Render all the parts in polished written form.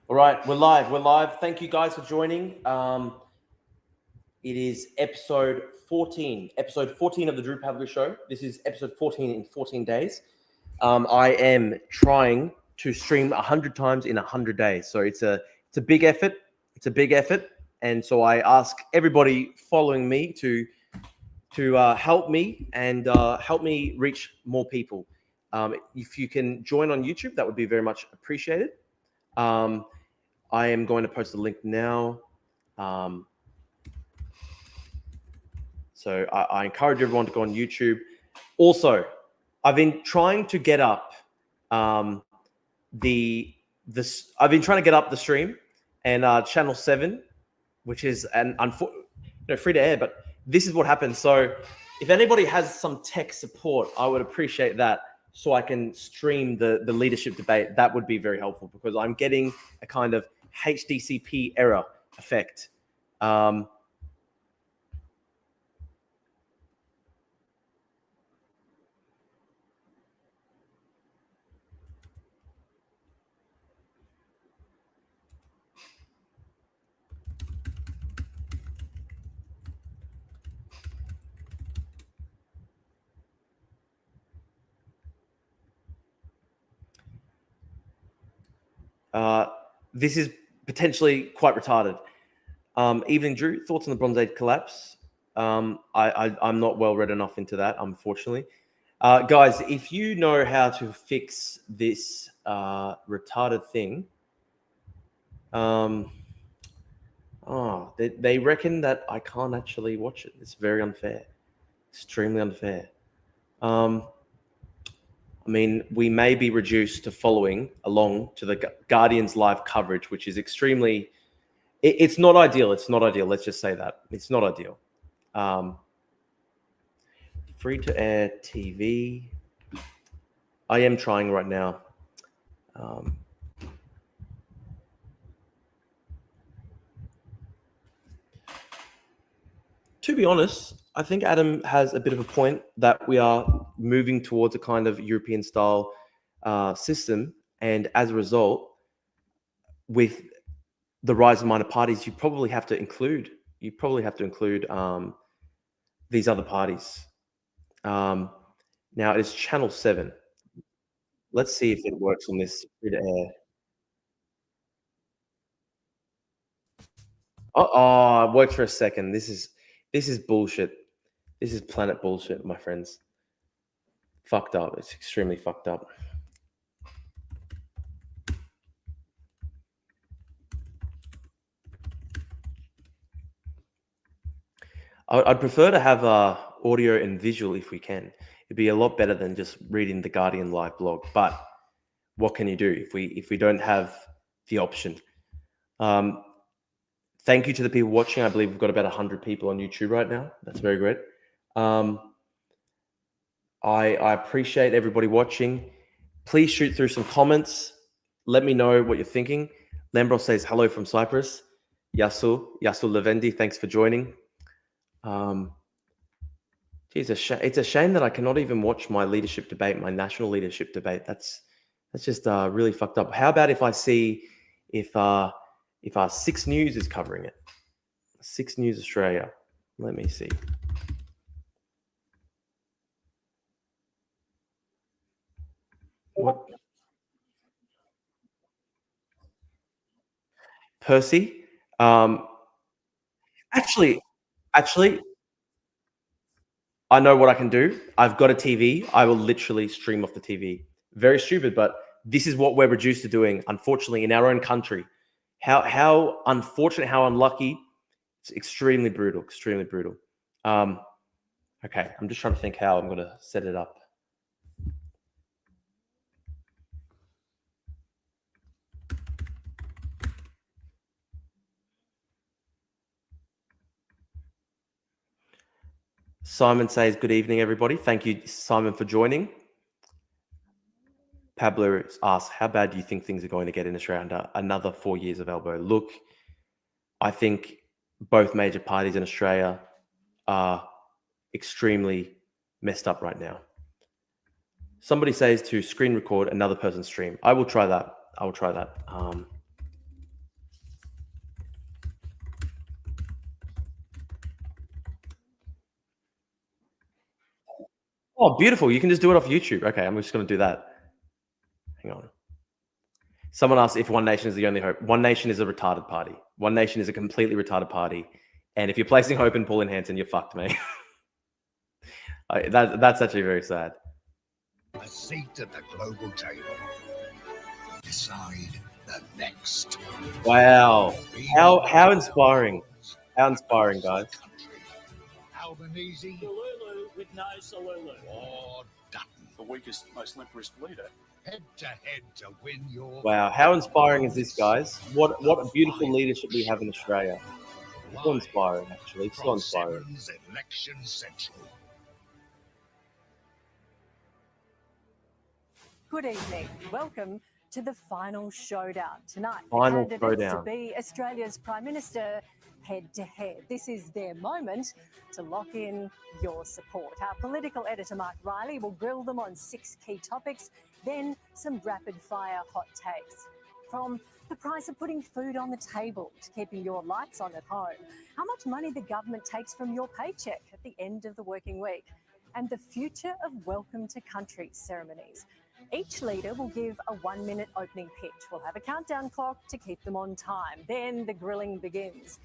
All right, we're live. We're live. Thank you guys for joining. It is episode 14. Episode 14 of the Drew Pavlou Show. This is episode 14 in 14 days. I am trying to stream 100 times in 100 days. So it's a big effort. It's a big effort. And so I ask everybody following me to help me and help me reach more people. If you can join on YouTube, that would be very much appreciated. I am going to post the link now. So I encourage everyone to go on YouTube. Also, I've been trying to get up I've been trying to get up the stream and channel 7, which is free to air, but this is what happens. So if anybody has some tech support, I would appreciate that so I can stream the leadership debate. That would be very helpful because I'm getting a kind of HDCP error effect. This is potentially quite retarded. Evening, Drew. Thoughts on the Bronze Age collapse? I'm not well read enough into that, unfortunately. Guys, if you know how to fix this retarded thing, they reckon that I can't actually watch it. It's very unfair, extremely unfair. I mean, we may be reduced to following along to the Guardian's live coverage, which is extremely. It's not ideal. It's not ideal. Let's just say that it's not ideal. Free to air TV. I am trying right now. To be honest, I think Adam has a bit of a point that we are moving towards a kind of European style system. And as a result, with the rise of minor parties, you probably have to include these other parties. Now it is channel 7. Let's see if it works on this free to air. Oh, it worked for a second. This is bullshit. This is planet bullshit, my friends. Fucked up. It's extremely fucked up. I'd prefer to have audio and visual if we can. It'd be a lot better than just reading the Guardian live blog. But what can you do if we don't have the option? Thank you to the people watching. I believe we've got about 100 people on YouTube right now. That's very great. I appreciate everybody watching. Please shoot through some comments. Let me know what you're thinking. Lambros says hello from Cyprus. Yasu Levendi, thanks for joining. It's a shame that I cannot even watch my leadership debate, my national leadership debate. That's just really fucked up. How about if I see if our 6 News is covering it? 6 News Australia. Let me see. What? Percy? Actually, I know what I can do. I've got a TV. I will literally stream off the TV. Very stupid, but this is what we're reduced to doing, unfortunately, in our own country. How unfortunate, how unlucky. It's extremely brutal, extremely brutal. Okay, I'm just trying to think how I'm going to set it up. Simon says, good evening, everybody. Thank you, Simon, for joining. Pablo asks, how bad do you think things are going to get in Australia under another 4 years of Albo? Look, I think both major parties in Australia are extremely messed up right now. Somebody says to screen record another person's stream. I will try that. Oh, beautiful. You can just do it off YouTube. Okay, I'm just going to do that. Hang on. Someone asked if One Nation is the only hope. One Nation is a retarded party. One Nation is a completely retarded party. And if you're placing hope in Pauline Hanson, you're fucked, mate. That's actually very sad. A seat at the global table. Decide the next. Wow. How inspiring. How inspiring, guys. Albanese. Lulu with no Salulu. Or Dutton. The weakest, most limperest leader. Head to win your... Wow, how inspiring is this, guys? What a beautiful leadership we have in Australia. So inspiring, actually. So inspiring. Election Central. Good evening. Welcome to the final showdown. Tonight, Final the candidates showdown. to be Australia's Prime Minister head-to-head. This is their moment to lock in your support. Our political editor, Mark Riley, will grill them on 6 key topics, then some rapid-fire hot takes. From the price of putting food on the table to keeping your lights on at home, how much money the government takes from your paycheck at the end of the working week, and the future of welcome to country ceremonies. Each leader will give a 1-minute opening pitch. We'll have a countdown clock to keep them on time. Then the grilling begins.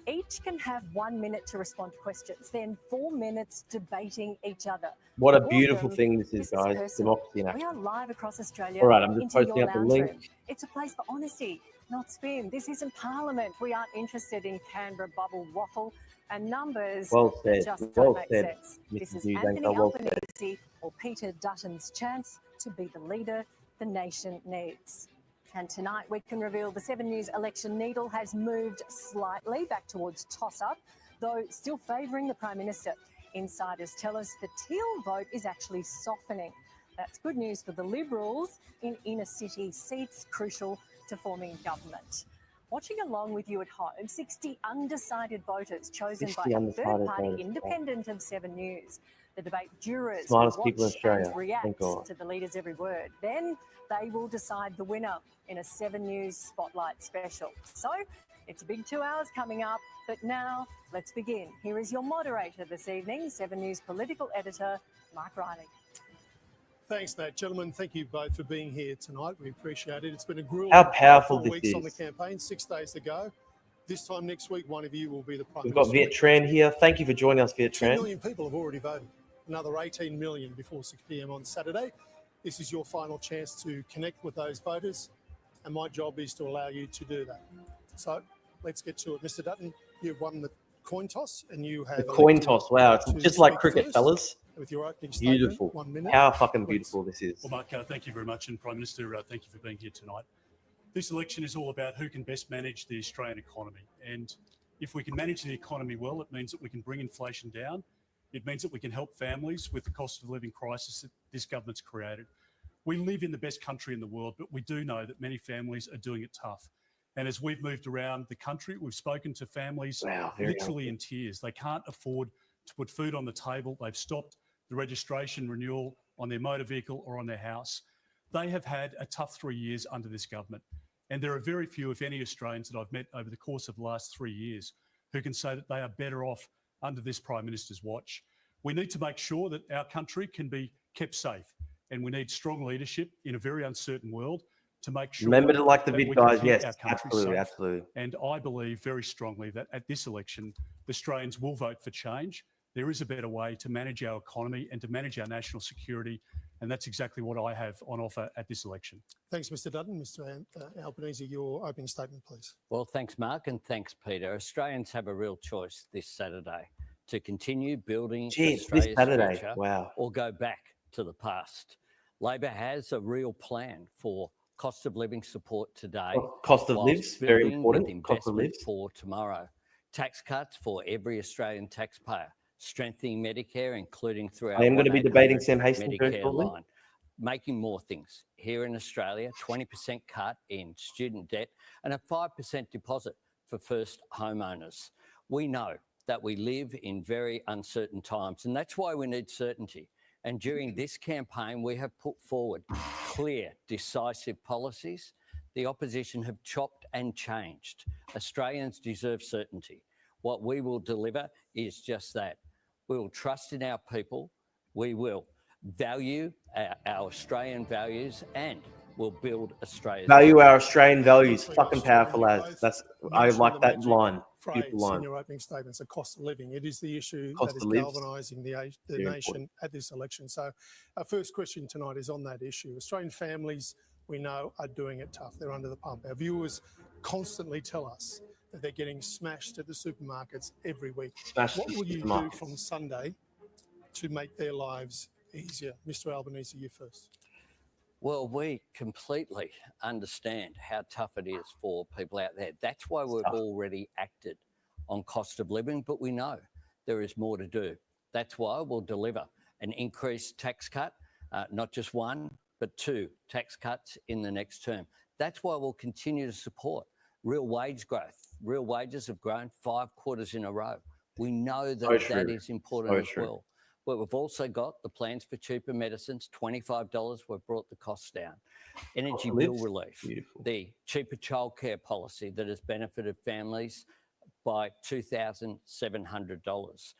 Each can have 1 minute to respond to questions, then 4 minutes debating each other. What a beautiful thing this is, guys. Democracy in We action. are live across Australia. All right, I'm just into posting your up the lounge link. room. It's a place for honesty, not spin. This isn't Parliament. We aren't interested in Canberra bubble waffle and numbers Well said. that just Well don't make said, sense. Mrs. This is News Anthony Anchor. Well said. Albanese or Peter Dutton's chance to be the leader the nation needs. And tonight we can reveal the 7 News election needle has moved slightly back towards toss-up, though still favouring the Prime Minister. Insiders tell us the teal vote is actually softening. That's good news for the Liberals in inner city seats, crucial to forming government. Watching along with you at home, 60 undecided voters chosen by 60 a undecided third party voters. independent of 7 News. The debate jurors Smartest will people in watch Australia. and react Thank God. to the leader's every word. Then they will decide the winner in a 7 News Spotlight special. So it's a big 2 hours coming up, but now let's begin. Here is your moderator this evening, 7 News political editor, Mark Riley. Thanks, Nat. Gentlemen, thank you both for being here tonight. We appreciate it. It's been a grueling How powerful 4 this weeks is. on the campaign, 6 days to go. This time next week, one of you will be the Prime We've got Minister. Viet Tran here. Thank you for joining us, Viet 2 Tran. million people have already voted. Another 18 million before 6 p.m. on Saturday. This is your final chance to connect with those voters, and my job is to allow you to do that. So let's get to it. Mr. Dutton, you've won the coin toss, and you have... The coin elected toss. Wow, it's to just like speak cricket, first fellas. With your opening statement, Beautiful. 1 minute. How fucking Please. beautiful this is. Well, Mark, thank you very much. And Prime Minister, thank you for being here tonight. This election is all about who can best manage the Australian economy. And if we can manage the economy well, it means that we can bring inflation down. It means that we can help families with the cost of living crisis that this government's created. We live in the best country in the world, but we do know that many families are doing it tough. And as we've moved around the country, we've spoken to families literally in tears. They can't afford to put food on the table. They've stopped the registration renewal on their motor vehicle or on their house. They have had a tough 3 years under this government. And there are very few, if any, Australians that I've met over the course of the last 3 years who can say that they are better off under this Prime Minister's watch. We need to make sure that our country can be kept safe, and we need strong leadership in a very uncertain world to make sure. Remember to like the that vid, we can guys. keep Yes, our country absolutely, safe. absolutely. And I believe very strongly that at this election, Australians will vote for change. There is a better way to manage our economy and to manage our national security, and that's exactly what I have on offer at this election. Thanks, Mr. Dutton. Mr. Albanese, your opening statement, please. Well, thanks, Mark, and thanks, Peter. Australians have a real choice this Saturday to continue building Jeez, Australia's this Saturday. future Wow. or go back to the past. Labor has a real plan for cost of living support today. Cost of whilst lives, very building important. with Cost of investment lives. for tomorrow. Tax cuts for every Australian taxpayer. Strengthening Medicare, including through our I am going to be debating Sam 1-800 Hastings very Medicare shortly. line. Making more things. Here in Australia, 20% cut in student debt and a 5% deposit for first homeowners. We know that we live in very uncertain times, and that's why we need certainty. And during this campaign, we have put forward clear, decisive policies. The opposition have chopped and changed. Australians deserve certainty. What we will deliver is just that. We will trust in our people. We will value our Australian values, and will build Australia's Value future. our Australian values. Three Fucking Australian, powerful, you lads. both I mentioned like the that magic line. phrase Beautiful in line. your opening statements, the cost of living. It is the issue Cost that is of lives. galvanising the Very nation important. at this election. So our first question tonight is on that issue. Australian families, we know, are doing it tough. They're under the pump. Our viewers constantly tell us that they're getting smashed at the supermarkets every week. Smash What the will you do supermarkets. from Sunday to make their lives easier? Mr. Albanese, you first. Well, we completely understand how tough it is for people out there. That's why we've tough. already acted on cost of living, but we know there is more to do. That's why we'll deliver an increased tax cut, not just one, but 2 tax cuts in the next term. That's why we'll continue to support real wage growth. Real wages have grown 5 quarters in a row. We know that that is important as well. But we've also got the plans for cheaper medicines, $25, we've brought the costs down. Energy bill relief, the cheaper childcare policy that has benefited families by $2,700.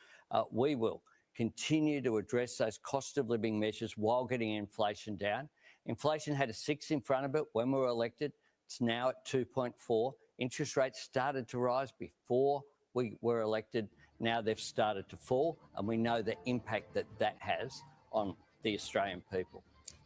We will continue to address those cost of living measures while getting inflation down. Inflation had a 6 in front of it when we were elected. It's now at 2.4. Interest rates started to rise before we were elected. Now they've started to fall, and we know the impact that that has on the Australian people.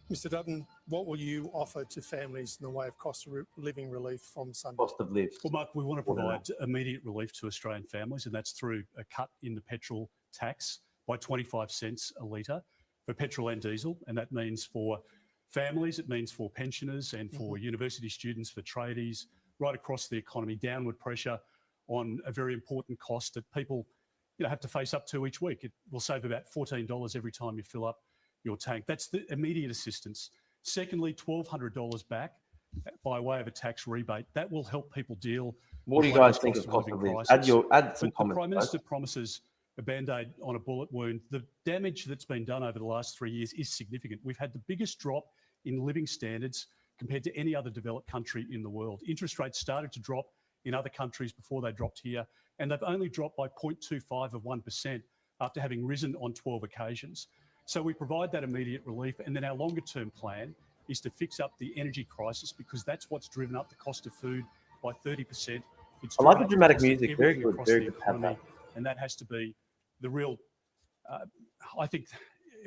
Mr. Dutton, what will you offer to families in the way of cost of living relief from Sunday? Cost of living. Well, Mark, we want to provide immediate relief to Australian families, and that's through a cut in the petrol tax by 25 cents a litre for petrol and diesel. And that means for families, it means for pensioners and for university students, for tradies, right across the economy, downward pressure on a very important cost that people have to face up to each week. It will save about $14 every time you fill up your tank. That's the immediate assistance. Secondly, $1,200 back by way of a tax rebate. That will help people deal. What do you guys think of cost of living? Add some comments. The Prime Minister promises a Band-Aid on a bullet wound. The damage that's been done over the last 3 years is significant. We've had the biggest drop in living standards compared to any other developed country in the world. Interest rates started to drop in other countries before they dropped here, and they've only dropped by 0.25 of 1% after having risen on 12 occasions. So we provide that immediate relief, and then our longer-term plan is to fix up the energy crisis, because that's what's driven up the cost of food by 30%. I like the dramatic music. Very good. Very good. And that has to be the real, I think,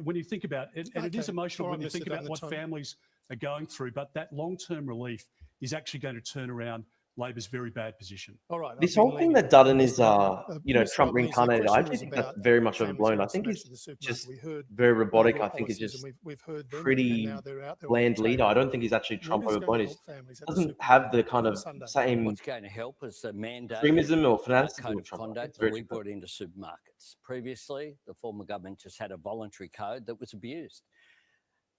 when you think about it, and it is emotional when you think about what families are going through, but that long-term relief is actually going to turn around Labor's very bad position. All right. This whole thing that Dutton is, Trump reincarnated, I actually think that's very much overblown. I think he's just very robotic. I think he's just pretty bland leader. I don't think he's actually Trump overblown. He doesn't have the kind of same What's going to help is the mandate extremism or fanaticism code of of Trump. conduct that we brought into supermarkets. Previously, the former government just had a voluntary code that was abused.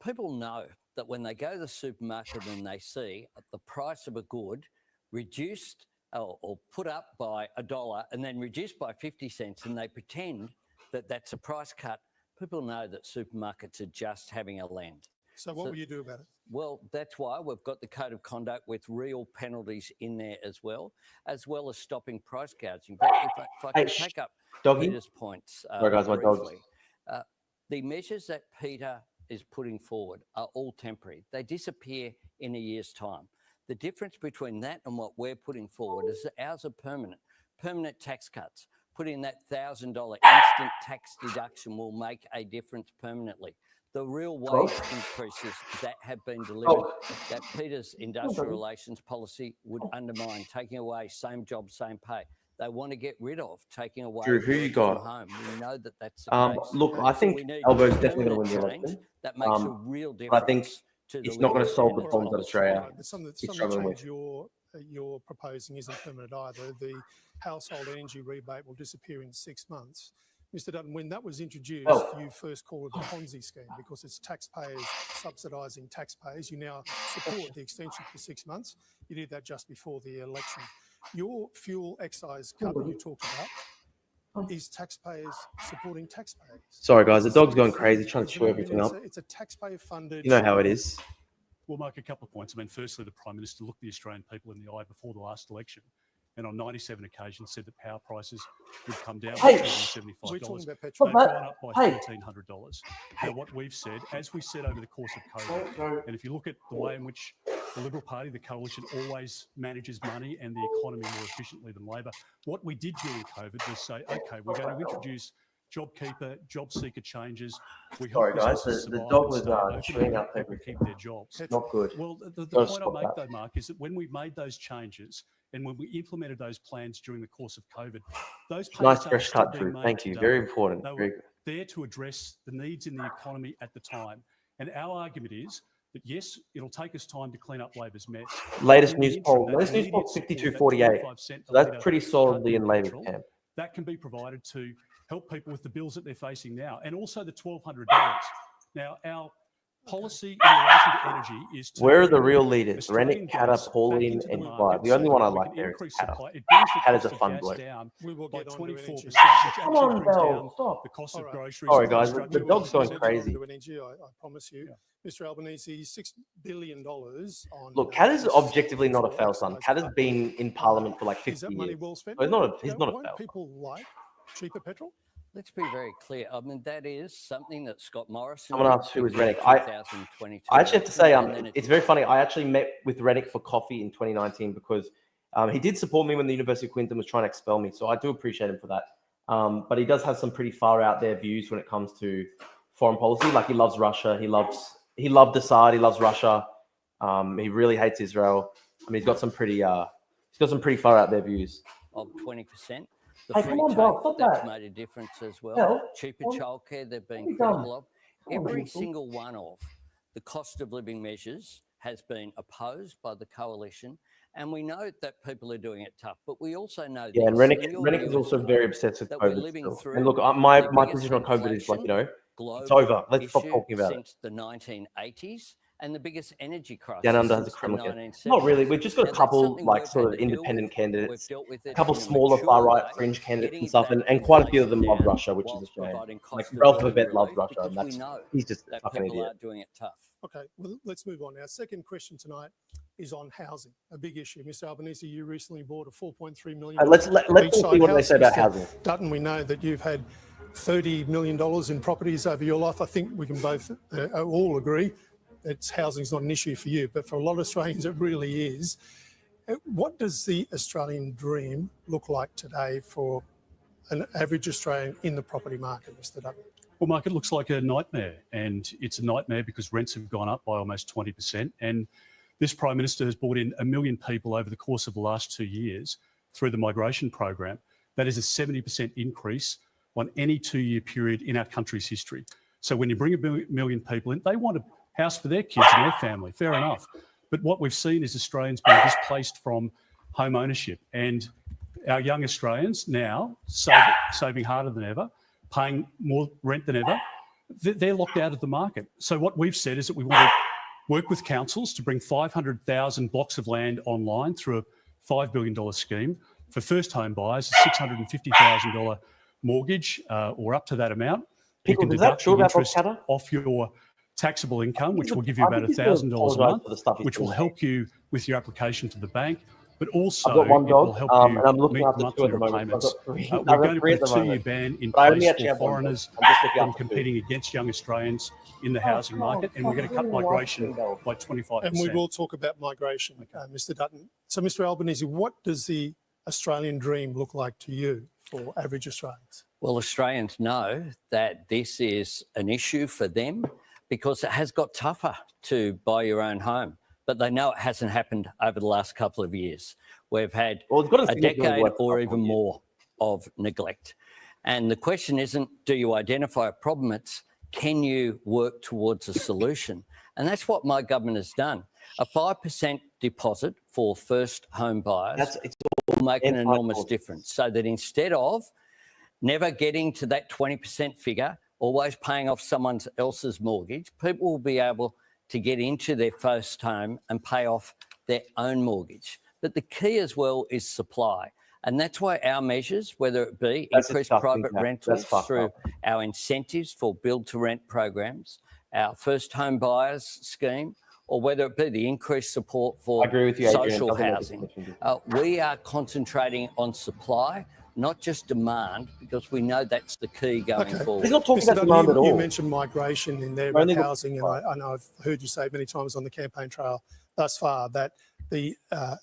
People know that when they go to the supermarket and they see the price of a good reduced or put up by $1 and then reduced by 50 cents, and they pretend that that's a price cut, people know that supermarkets are just having a lend. So what will you do about it? Well, that's why we've got the code of conduct with real penalties in there as well as stopping price gouging. But if I can take up Peter's points briefly, the measures that Peter is putting forward are all temporary. They disappear in a year's time. The difference between that and what we're putting forward is that ours are permanent tax cuts. Putting that $1,000 instant tax deduction will make a difference permanently. The real wage increases that have been delivered, that Peter's industrial relations policy would undermine, taking away same job, same pay. They want to get rid of, taking away Drew, who you got? from home. We know that that's the case. Look, I think Albo's definitely going to win the election. That makes a real difference. I think it's not going to solve the problems of Australia. Some of the change you're proposing isn't permanent either. The household energy rebate will disappear in 6 months. Mr. Dutton, when that was introduced, you first called it the Ponzi scheme because it's taxpayers subsidising taxpayers. You now support the extension for 6 months. You did that just before the election. Your fuel excise cut that you talked about is taxpayers supporting taxpayers. Sorry, guys, the dog's going crazy trying to chew everything up. It's a taxpayer-funded... You know how it is. We'll make a couple of points. I mean, firstly, the Prime Minister looked the Australian people in the eye before the last election and on 97 occasions said that power prices would come down Hey, by We're $275. talking about They've petrol. But- gone up by hey. $1,400. Now, what we've said, as we said over the course of COVID, and if you look at the way in which the Liberal Party, the coalition, always manages money and the economy more efficiently than Labor, what we did during COVID was say, okay, we're going to introduce JobKeeper, job seeker changes. We help Sorry, guys, businesses the survive dog and was, stay open, chewing and up help people everything. keep their jobs. Not good. Well, the Gotta point I stop make, that. though, Mark, is that when we made those changes and when we implemented those plans during the course of COVID, those Nice payments are fresh still cut, being Drew. made Thank you. today. Very important. They Very were good. there to address the needs in the economy at the time. And our argument is that, yes, it'll take us time to clean up Labor's mess. Latest In the news interim, poll. that Latest news poll, immediate support, that 52-48. 25 cent So a that's litre pretty cut solidly in Labor's petrol, camp. that can be provided to help people with the bills that they're facing now, and also the $1,200. Now, our policy in relation to energy is to Where are the bring real leaders? Australian Rennick, Hatter, gas Pauline, back into and the Clive. market The only so one that I we like can there is increase Hatter. supply. It brings the Hatter's cost a of fun gas bloke. down We will by get on to 24%, energy. which Come actually on, brings Bell. down Stop. the cost All of right. groceries. Sorry, and guys, construction. the dog's going We'll get crazy. on to energy, I promise you. Mr. Albanese, $6 billion on. Look, Hatter's this objectively not a for fail son. excise Hatter's cut. been in Parliament for like Is 50 that money years. well spent? So he's not a Won't fail. people like cheaper petrol? Let's be very clear. I mean, that is something that Scott Morrison. Someone did asked who was before the Rennick. I 2022 actually have to say, election, and then it's very funny. I actually met with Rennick for coffee in 2019 because he did support me when the University of Queensland was trying to expel me. So I do appreciate him for that. But he does have some pretty far out there views when it comes to foreign policy. Like he loves Russia. He loved Assad. He loves Russia. He really hates Israel. I mean, he's got some pretty far out there views. of 20%. The Hey, free come on, take, Bob, stop that's that. made a difference as well. Hell, Cheaper what- childcare, they've been what have you critical done? of. Come on, Every people. single one of the cost of living measures has been opposed by the coalition. And we know that people are doing it tough, but we also know Yeah, and this, Rennick your is view also well, very obsessed with that we're COVID living still. through And look, my the biggest position on COVID is like, inflation, it's global over. Let's stop issue talking about it. since the 1980s and the biggest energy crisis Down under has a since the criminal case. 1970s. Not really. We've just got Now, a that's couple something like we've sort had of to deal independent with. candidates, We've dealt with it a couple in a smaller mature far right way, fringe candidates getting and stuff, that and quite a few of them inflation love down Russia, which is a whilst shame. providing Like cost of Ralph living Babet loves relief, Russia, because and we know he's just a that fucking people idiot. are doing it tough. Okay, well, let's move on. Our second question tonight is on housing, a big issue. Mr. Albanese, you recently bought a $4.3 million Let's all see what they say about Mr. housing. Dutton, we know that you've had $30 million in properties over your life. I think we can both all agree that housing's not an issue for you, but for a lot of Australians, it really is. What does the Australian dream look like today for an average Australian in the property market, Mr. Dutton? Well, Mark, it looks like a nightmare, and it's a nightmare because rents have gone up by almost 20%. And this Prime Minister has brought in 1 million people over the course of the last 2 years through the migration program. That is a 70% increase on any 2-year period in our country's history. So when you bring 1 million people in, they want a house for their kids and their family, fair enough. But what we've seen is Australians being displaced from home ownership, and our young Australians now saving harder than ever, paying more rent than ever, they're locked out of the market. So what we've said is that we want to work with councils to bring 500,000 blocks of land online through a $5 billion scheme. For first home buyers, a $650,000 mortgage or up to that amount. You can deduct the interest off your taxable income, which will give you about $1,000 a month, which will help you with your application to the bank. But also, I've got one it dog, will help and you I'm looking meet after the two monthly at the moment. repayments. I've got We're going to three put at a the 2-year moment. ban in But I only place actually for have one dog. foreigners I'm just looking from after two. competing against young Australians in the housing market, and we're going to cut migration by 25%. And we will talk about migration, Mr. Dutton. So, Mr. Albanese, what does the Australian dream look like to you for average Australians? Well, Australians know that this is an issue for them because it has got tougher to buy your own home. But they know it hasn't happened over the last couple of years. We've had a decade or even more of neglect. And the question isn't, do you identify a problem? It's, can you work towards a solution? And that's what my government has done. A 5% deposit for first home buyers will make an enormous difference, so that instead of never getting to that 20% figure, always paying off someone else's mortgage, people will be able to get into their first home and pay off their own mortgage. But the key as well is supply. And that's why our measures, whether it be increased private rentals through our incentives for build-to-rent programs, our first home buyers scheme, or whether it be the increased support for I agree with you, Adrian. social Doesn't make housing, a difference. we are concentrating on supply, not just demand, because we know that's the key going forward. He's not talking Mr. about Dutton, demand at all. you mentioned migration in there about Only the- housing, and I know I've heard you say many times on the campaign trail thus far that the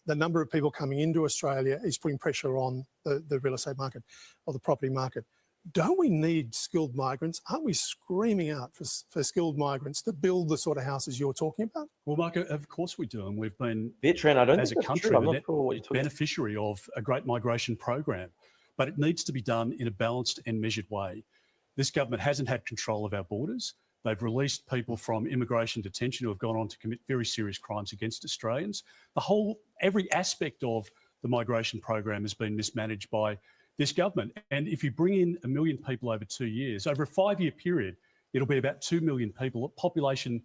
number of people coming into Australia is putting pressure on the real estate market or the property market. Don't we need skilled migrants? Aren't we screaming out for skilled migrants to build the sort of houses you're talking about? Well, Mark, of course we do, and we've been, Trent, I don't as a think that's country, true. I'm the not sure what you're talking about. beneficiary of a great migration program, but it needs to be done in a balanced and measured way. This government hasn't had control of our borders. They've released people from immigration detention who have gone on to commit very serious crimes against Australians. Every aspect of the migration program has been mismanaged by this government. And if you bring in 1 million people over 2 years, over a 5-year period, it'll be about 2 million people, a population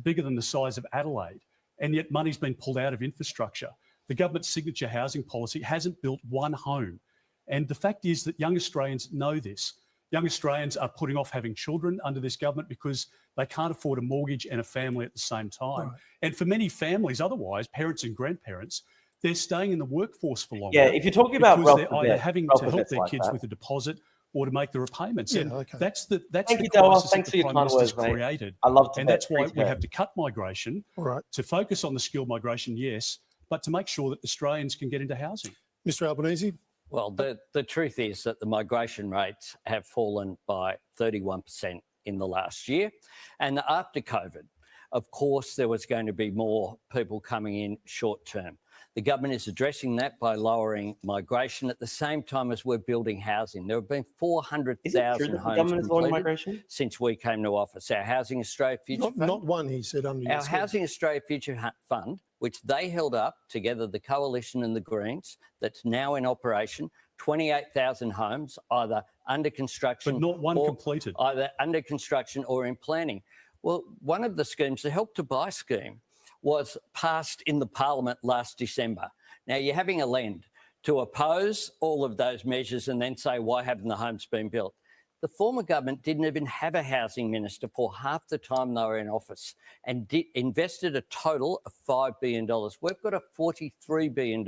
bigger than the size of Adelaide. And yet money's been pulled out of infrastructure. The government's signature housing policy hasn't built one home. And the fact is that young Australians know this. Young Australians are putting off having children under this government because they can't afford a mortgage and a family at the same time. Right. And for many families otherwise, parents and grandparents, they're staying in the workforce for longer. Yeah, if you're talking about because they're either having to help their kids with a deposit or to make the repayments. Yeah, and okay. that's the Thank you, crisis Thanks that for the your Prime kind Minister's words, mate. created. I love to and that's why we have to cut migration, Right. to focus on the skilled migration, yes, but to make sure that Australians can get into housing. Mr. Albanese? Well, the truth is that the migration rates have fallen by 31% in the last year. And after COVID, of course, there was going to be more people coming in short term. The government is addressing that by lowering migration at the same time as we're building housing. There have been 400,000 homes completed since we came to office. Our Housing Australia Future Fund. Not one, he said. Our Housing Australia Future Fund, which they held up together, the Coalition and the Greens, that's now in operation, 28,000 homes, either under construction. But not one completed. Either under construction or in planning. Well, one of the schemes, the Help to Buy scheme, was passed in the Parliament last December. Now, you're having a lend to oppose all of those measures and then say, why haven't the homes been built? The former government didn't even have a housing minister for half the time they were in office and invested a total of $5 billion. We've got a $43 billion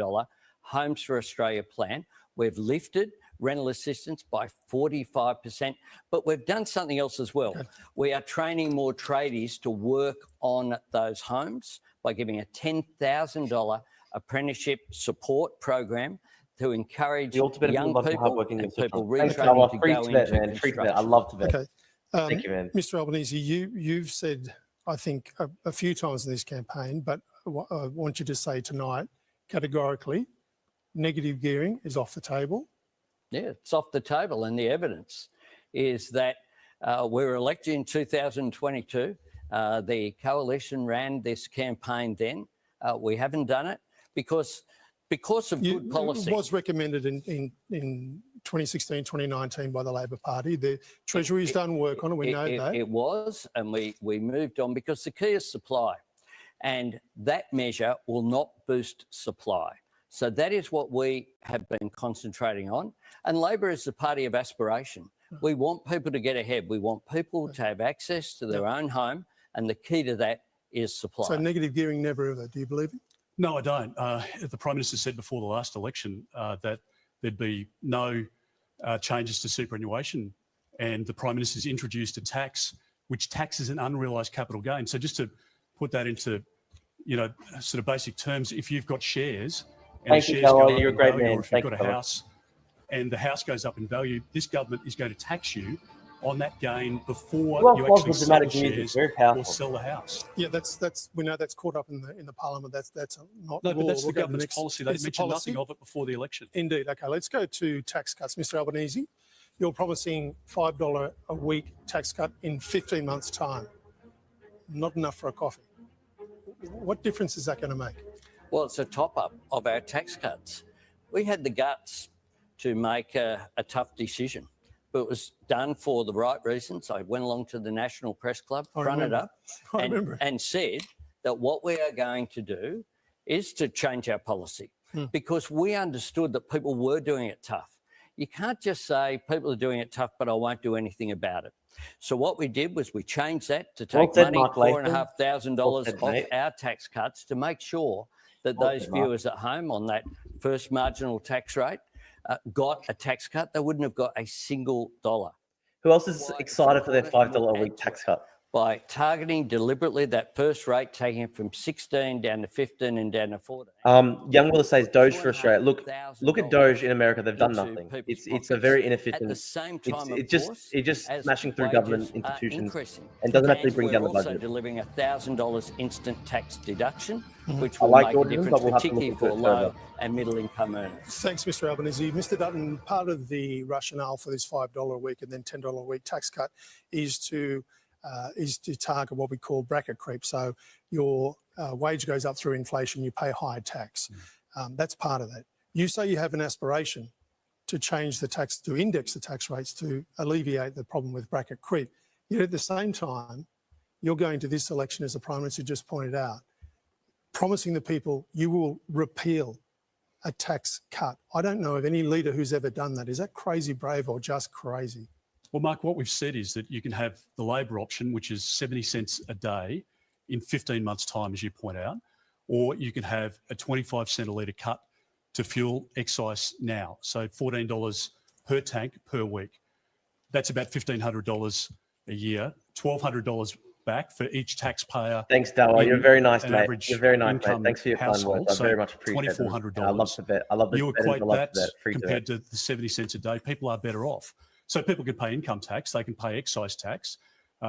Homes for Australia plan. We've lifted rental assistance by 45%, but we've done something else as well. Okay. We are training more tradies to work on those homes by giving a $10,000 apprenticeship support program to encourage young people and people retraining to go into construction. I love Tibet. Okay. Thank you, man. Mr. Albanese, you've said, I think, a few times in this campaign, but I want you to say tonight, categorically, negative gearing is off the table. Yeah, it's off the table, and the evidence is that we were elected in 2022. The coalition ran this campaign then. We haven't done it because of good policy. It was recommended in 2016, 2019 by the Labor Party. The Treasury's done work on it, we know that. It was, and we moved on because the key is supply, and that measure will not boost supply. So that is what we have been concentrating on. And Labor is the party of aspiration. We want people to get ahead. We want people to have access to their own home. And the key to that is supply. So negative gearing never ever. Do you believe it? No, I don't. The Prime Minister said before the last election that there'd be no changes to superannuation. And the Prime Minister's introduced a tax which taxes an unrealised capital gain. So just to put that into, sort of basic terms, if you've got shares, and Thank you, Kelly. You're a great man. Or if you've got a house and the house goes up in value, this government is going to tax you on that gain before you actually sell the shares or sell the house. Yeah, that's we know that's caught up in the Parliament. That's not no, law. but that's the government's policy. They mentioned nothing of it before the election. Indeed. Okay, let's go to tax cuts, Mr. Albanese. You're promising $5 a week tax cut in 15 months' time. Not enough for a coffee. What difference is that going to make? Well, it's a top-up of our tax cuts. We had the guts to make a tough decision, but it was done for the right reasons. I went along to the National Press Club, fronted up, and said that what we are going to do is to change our policy because we understood that people were doing it tough. You can't just say people are doing it tough, but I won't do anything about it. So what we did was we changed that to Well take said, money, Mark Latham. $4,500 Well said, off mate. our tax cuts to make sure that Well those said, Mark. viewers at home on that first marginal tax rate got a tax cut. They wouldn't have got a single dollar. Who else is excited for their important, and $5 a we'll week add to tax it cut? by targeting deliberately that first rate, taking it from 16 down to 15 and down to 14. Young Willis says Doge for Australia. Look at Doge in America. They've done into nothing. people's It's a pockets. very At inefficient. the same time, It's of course, just as smashing through wages government are institutions increasing. and doesn't actually And bring down the we're also budget. delivering a $1,000 instant tax deduction, which I will like make your a decision, difference, but we'll have to look particularly into for it low further. and middle income earners. Thanks, Mr. Albanese. Mr. Dutton, part of the rationale for this $5 a week and then $10 a week tax cut is to target what we call bracket creep. So your wage goes up through inflation, you pay higher tax. That's part of that. You say you have an aspiration to change the tax, to index the tax rates to alleviate the problem with bracket creep. Yet at the same time, you're going to this election, as the Prime Minister just pointed out, promising the people you will repeal a tax cut. I don't know of any leader who's ever done that. Is that crazy brave or just crazy? Well, Mark, what we've said is that you can have the Labor option, which is 70 cents a day in 15 months' time, as you point out, or you can have a 25 cent a litre cut to fuel excise now. So $14 per tank per week. That's about $1,500 a year, $1,200 back for each taxpayer. Thanks, Dawa. You're very nice, an mate. average You're very nice, mate. income Thanks for your kind household, words. I so very much appreciate them. $2,400. I love the bet. I love the You bet. equate I love that the bet. Free compared to the 70 cents a day, people are better off. So people can pay income tax, they can pay excise tax.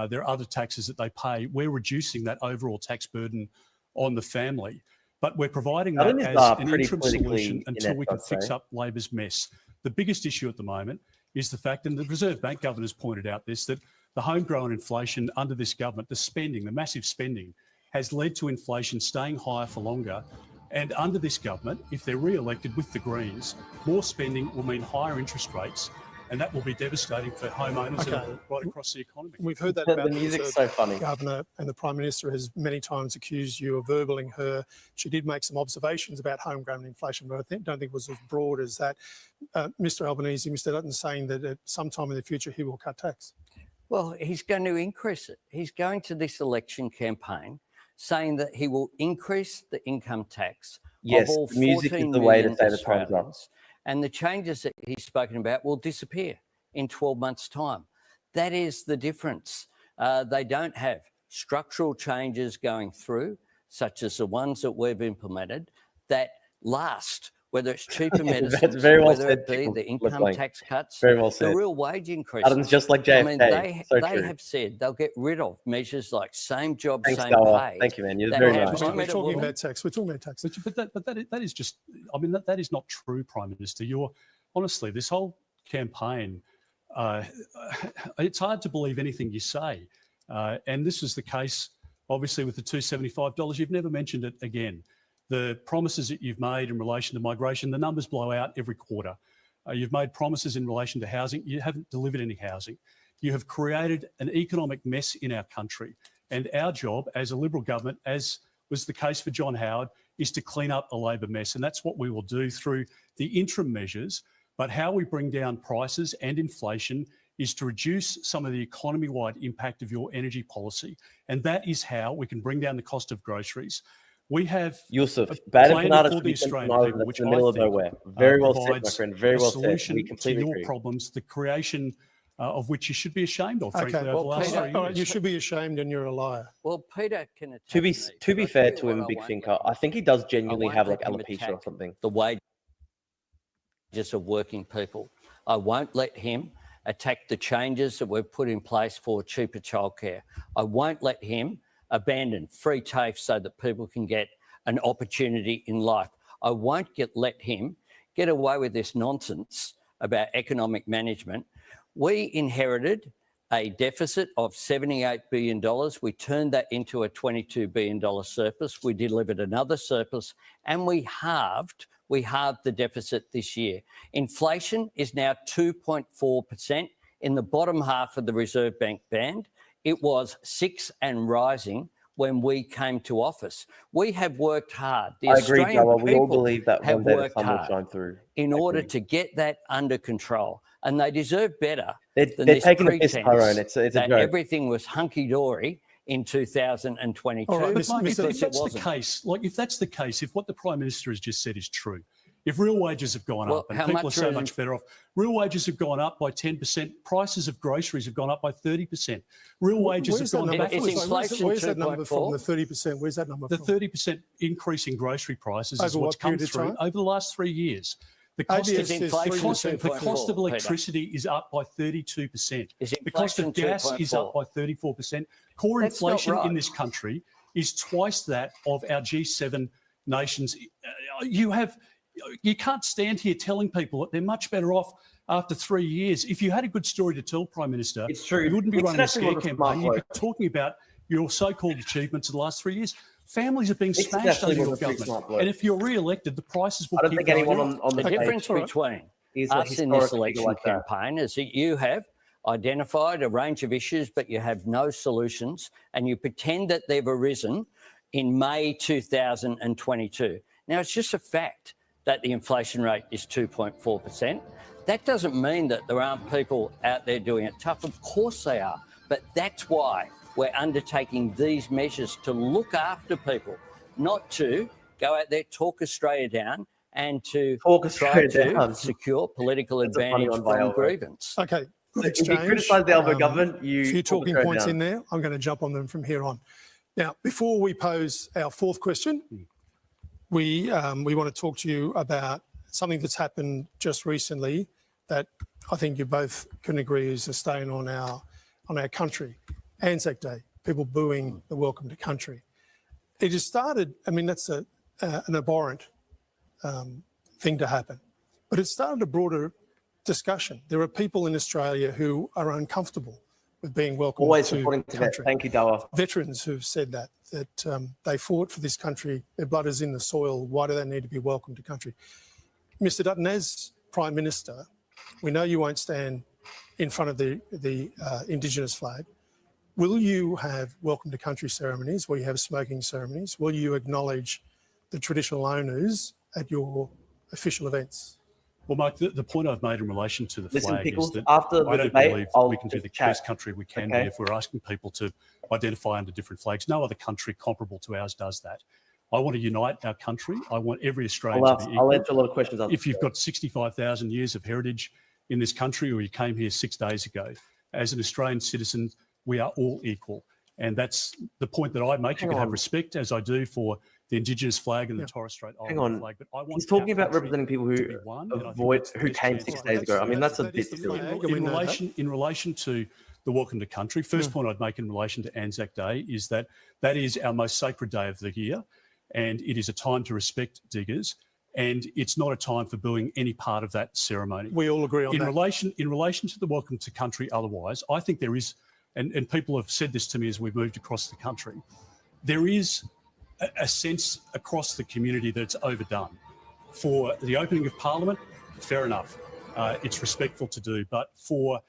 There are other taxes that they pay. We're reducing that overall tax burden on the family, but we're providing that Albanese as are an pretty interim politically solution until we inept, can I'd fix say. up Labor's mess. The biggest issue at the moment is the fact, and the Reserve Bank governor's pointed out this, that the homegrown inflation under this government, the spending, the massive spending, has led to inflation staying higher for longer. And under this government, if they're re-elected with the Greens, more spending will mean higher interest rates, and that will be devastating for homeowners and right across the economy. We've heard that The about music's so funny. Governor, and the Prime Minister has many times accused you of verbaling her. She did make some observations about homegrown inflation, but I don't think it was as broad as that. Mr. Albanese, Mr. Dutton saying that at some time in the future he will cut tax. Well, he's going to increase it. He's going to this election campaign saying that he will increase the income tax Yes, of all the music 14 is the way to million say the time's up. Australians, and the changes that he's spoken about will disappear in 12 months' time. That is the difference. They don't have structural changes going through, such as the ones that we've implemented, that last, whether it's cheaper medicines, That's very well whether said, it be Tickle the income LeBlanc. tax cuts, Very well the said. real wage increases. Adam's just like I JFK. mean, So they true. have said they'll get rid of measures like same job, Thanks, same Dawa. pay. Thank you, man. You're that very have nice. We're climate talking will- about tax. We're talking about tax. But that is just, I mean, that is not true, Prime Minister. Honestly, this whole campaign, it's hard to believe anything you say. And this is the case, obviously, with the $275. You've never mentioned it again. The promises that you've made in relation to migration, the numbers blow out every quarter. You've made promises in relation to housing. You haven't delivered any housing. You have created an economic mess in our country. And our job as a Liberal government, as was the case for John Howard, is to clean up a Labor mess. And that's what we will do through the interim measures. But how we bring down prices and inflation is to reduce some of the economy-wide impact of your energy policy. And that is how we can bring down the cost of groceries. We have Yusuf, a bad plan empanadas for should be the sent from Australian Ireland. people, That's which in the middle I of think nowhere. Very well said, my provides friend. Very a well said. solution We to completely your agree. problems, the creation of which you should be ashamed of, frankly, Okay, over the well, last Peter, 3 all right, years. you should be ashamed and you're a liar. Well, Peter can attack To be me, to but be I fair tell you to him, what I big won't thinker, let I think he does I genuinely won't have let like him alopecia or attack something. the wages of working people. I won't let him attack the changes that we've put in place for cheaper childcare. I won't let him abandon free TAFE so that people can get an opportunity in life. I won't let him get away with this nonsense about economic management. We inherited a deficit of $78 billion. We turned that into a $22 billion surplus. We delivered another surplus and we halved the deficit this year. Inflation is now 2.4% in the bottom half of the Reserve Bank band. It was 6 and rising when we came to office. We have worked hard. The I agree, Australian Dawa. We all people believe that have one day the worked sun will hard shine through. in I order agree. to get that under control. and they deserve better They're than they're this taking a piss, pretense Tyrone. It's a that joke. everything was hunky-dory in 2022. All right, But Mark, if because it that's the wasn't. case, like if that's the case, if what the Prime Minister has just said is true, if real wages have gone Well, up and how people are much so is much better off, real wages have gone up by 10%, prices of groceries have gone up by 30%, real wages Where's have that gone number? backwards. It's inflation Where's that number from? 2.4? The 30%. Where's that number The from? 30% increase in grocery prices is Over what's what come period of through time? over the last 3 years. The cost, ABS of, says inflation the cost, the 3%. cost of 2.4, electricity is up by 32%. Is The cost of inflation gas is up 2.4? by 34%. Core That's not inflation right. in this country is twice that of our G7 nations. You can't stand here telling people that they're much better off after 3 years. If you had a good story to tell, Prime Minister, It's true. you wouldn't be running a Internationally, scare what a smart campaign. You'd be bloke. talking about your so-called achievements of the last 3 years. Families are being smashed Internationally, under your what a pretty smart government. bloke. And if you're re-elected, the prices will I don't keep think going anyone up. on the The difference stage between is a us in this historic figure election like that. campaign is that you have identified a range of issues, but you have no solutions, and you pretend that they've arisen in May 2022. Now, it's just a fact that the inflation rate is 2.4%. That doesn't mean that there aren't people out there doing it tough. Of course they are. But that's why we're undertaking these measures to look after people, not to go out there, talk Australia down, and to Talk try Australia to down. secure political That's a funny advantage one by from Albo. grievance. Okay, good If you exchange. criticise the Albo government, A you few talk talking Australia points down. in there. I'm going to jump on them from here on. Now, before we pose our fourth question, we want to talk to you about something that's happened just recently that I think you both can agree is a stain on our country. Anzac Day, people booing the welcome to country. It has started. I mean, that's an abhorrent thing to happen, but it started a broader discussion. There are people in Australia who are uncomfortable with being welcomed Always to supporting Tibet. country. Thank you, Dawa. Veterans who've said that they fought for this country, their blood is in the soil. Why do they need to be welcomed to country? Mr. Dutton, as Prime Minister, we know you won't stand in front of the Indigenous flag. Will you have welcome to country ceremonies? Will you have smoking ceremonies? Will you acknowledge the traditional owners at your official events? Well, Mark, the point I've made in relation to the Listen, flag Pickles, is that after the I don't debate, believe I'll we can do the chat. best country we can Okay. be if we're asking people to identify under different flags. No other country comparable to ours does that. I want to unite our country. I want every Australian to be equal. I'll answer a lot of questions. If you've got 65,000 years of heritage in this country, or you came here 6 days ago, as an Australian citizen, we are all equal. And that's the point that I make. You can have respect, as I do, for the Indigenous flag and the Torres Strait Islander flag. But I want He's talking our about country representing people to who be one, and I think avoid that's the who best came chance 6 of days ago. I mean, that's a that bit is the silly. flag. In relation to the welcome to country, first point I'd make in relation to Anzac Day is that is our most sacred day of the year, and it is a time to respect diggers, and it's not a time for booing any part of that ceremony. We all agree on In that. relation to the welcome to country otherwise, I think there is, and people have said this to me as we've moved across the country, there is a sense across the community that it's overdone. For the opening of Parliament, fair enough. It's respectful to do. But for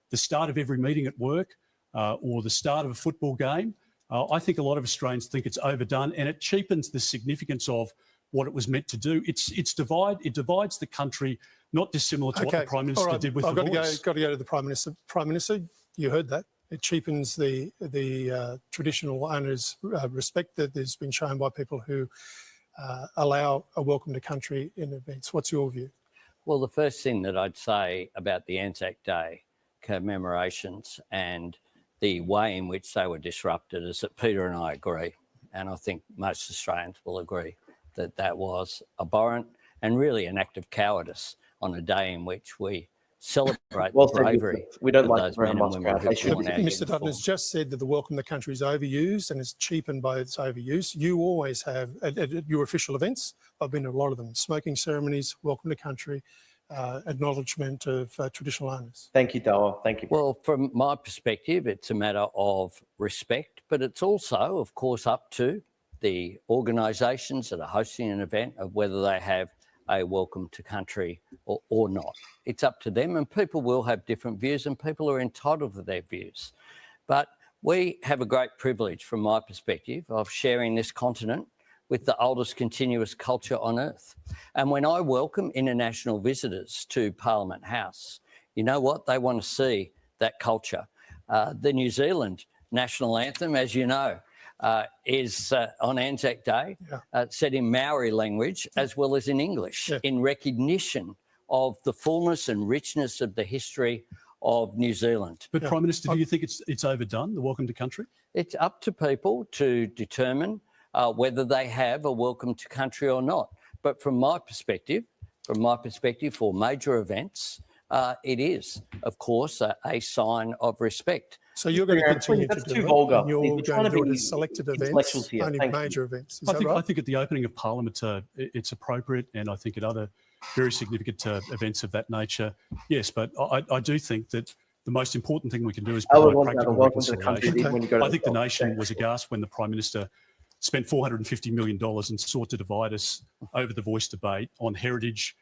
the start of every meeting at work or the start of a football game, I think a lot of Australians think it's overdone, and it cheapens the significance of what it was meant to do. It divides the country, not dissimilar to what the Prime Minister did with I've the got voice. to go to the Prime Minister. Prime Minister, you heard that. It cheapens the traditional owners' respect that has been shown by people who allow a welcome to country in events. What's your view? Well, the first thing that I'd say about the Anzac Day commemorations and the way in which they were disrupted is that Peter and I agree, and I think most Australians will agree, that that was abhorrent and really an act of cowardice on a day in which we celebrate the bravery we don't of like those men and women who Mr. torn our Mr. Dutton uniform. has just said that the welcome to country is overused and is cheapened by its overuse. You always have, at your official events, I've been to a lot of them, smoking ceremonies, welcome to country, acknowledgement of traditional owners. Thank you, Dawa. Thank you. Well, from my perspective, it's a matter of respect, but it's also, of course, up to the organisations that are hosting an event of whether they have a welcome to country or not. It's up to them, and people will have different views, and people are entitled to their views. But we have a great privilege, from my perspective, of sharing this continent with the oldest continuous culture on earth. And when I welcome international visitors to Parliament House, You know what? They want to see that culture. The New Zealand national anthem, as you know, is on Anzac Day, set in Maori language as well as in English, in recognition of the fullness and richness of the history of New Zealand. But Prime Minister, do you think it's overdone, the welcome to country? It's up to people to determine whether they have a welcome to country or not. But from my perspective, for major events, it is, of course, a sign of respect. So you're going to continue to do too it, vulgar. and you're You're trying going to to do it be as selected events, intellectuals here. only Thank major you. events. Is I that think, right? I think at the opening of Parliament, it's appropriate, and I think at other very significant events of that nature, yes. But I do think that the most important thing we can do is I would provide want to have a practical welcome to the country reconciliation. when you go to I think the top. nation was aghast when the Prime Minister spent $450 million and sought to divide us over the voice debate on heritage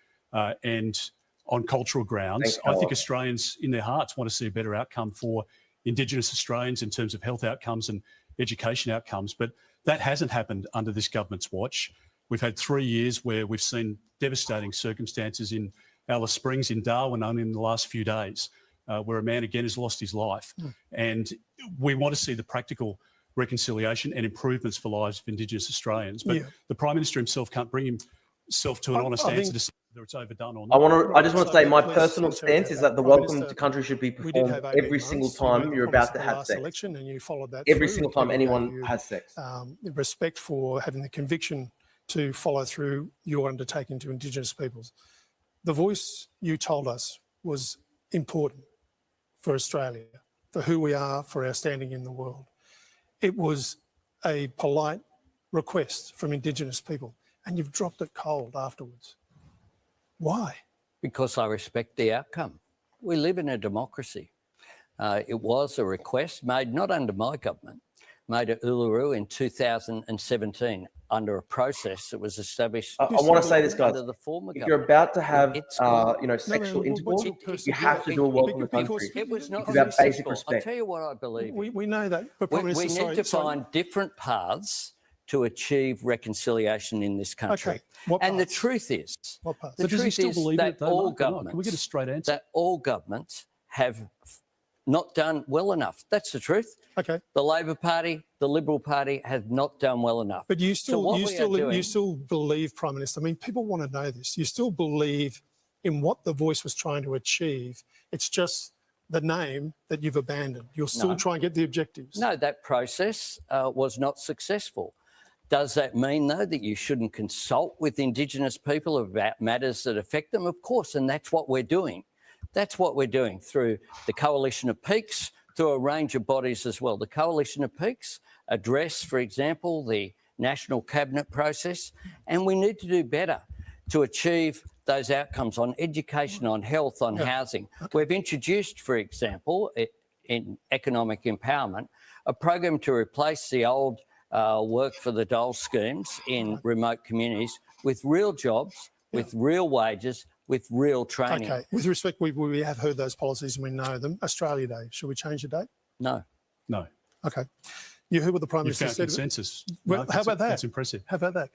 and on cultural grounds. I think Australians in their hearts want to see a better outcome for Indigenous Australians in terms of health outcomes and education outcomes. But that hasn't happened under this government's watch. We've had 3 years where we've seen devastating circumstances in Alice Springs, in Darwin, only in the last few days, where a man again has lost his life. And we want to see the practical reconciliation and improvements for lives of Indigenous Australians. But the Prime Minister himself can't bring himself to an honest answer to say whether it's overdone or not. I just want to say my personal stance is that the welcome to country should be performed every single time you're about to have sex. Election, and you followed that Every through. single time anyone has sex. Respect for having the conviction to follow through your undertaking to Indigenous peoples. The voice you told us was important for Australia, for who we are, for our standing in the world. It was a polite request from Indigenous people, and you've dropped it cold afterwards. Why? Because I respect the outcome. We live in a democracy. It was a request made not under my government, made at Uluru in 2017 under a process that was established. I want to say this, guys. Under the former If you're government. about to have, sexual intercourse, you have to do a welcome to country. It was not It's about basic successful. I'll respect. tell you what I believe. We know that. But We Prime Minister, need to find different paths to achieve reconciliation in this country. Okay. What And the paths? truth is, What paths? the But does he truth still is believe that it though, all Mark, or not? governments, Can we get a straight answer? that all governments have not done well enough. That's the truth. Okay. The Labor Party, the Liberal Party have not done well enough. But you So still, what you we are still, doing- you still believe, Prime Minister. I mean, people want to know this. You still believe in what the voice was trying to achieve. It's just the name that you've abandoned. You'll still try and get the objectives. No, that process was not successful. Does that mean, though, that you shouldn't consult with Indigenous people about matters that affect them? Of course, and that's what we're doing. That's what we're doing through the Coalition of Peaks, through a range of bodies as well. The Coalition of Peaks address, for example, the National Cabinet process, and we need to do better to achieve those outcomes on education, on health, on housing. We've introduced, for example, in economic empowerment, a program to replace the old work for the dole schemes in remote communities with real jobs, with real wages, with real training. Okay. With respect, we have heard those policies and we know them. Australia Day. Should we change the date? No. No. Okay. You heard what the Prime You Minister found said. consensus. Well, Mark. how about that? That's impressive. How about that?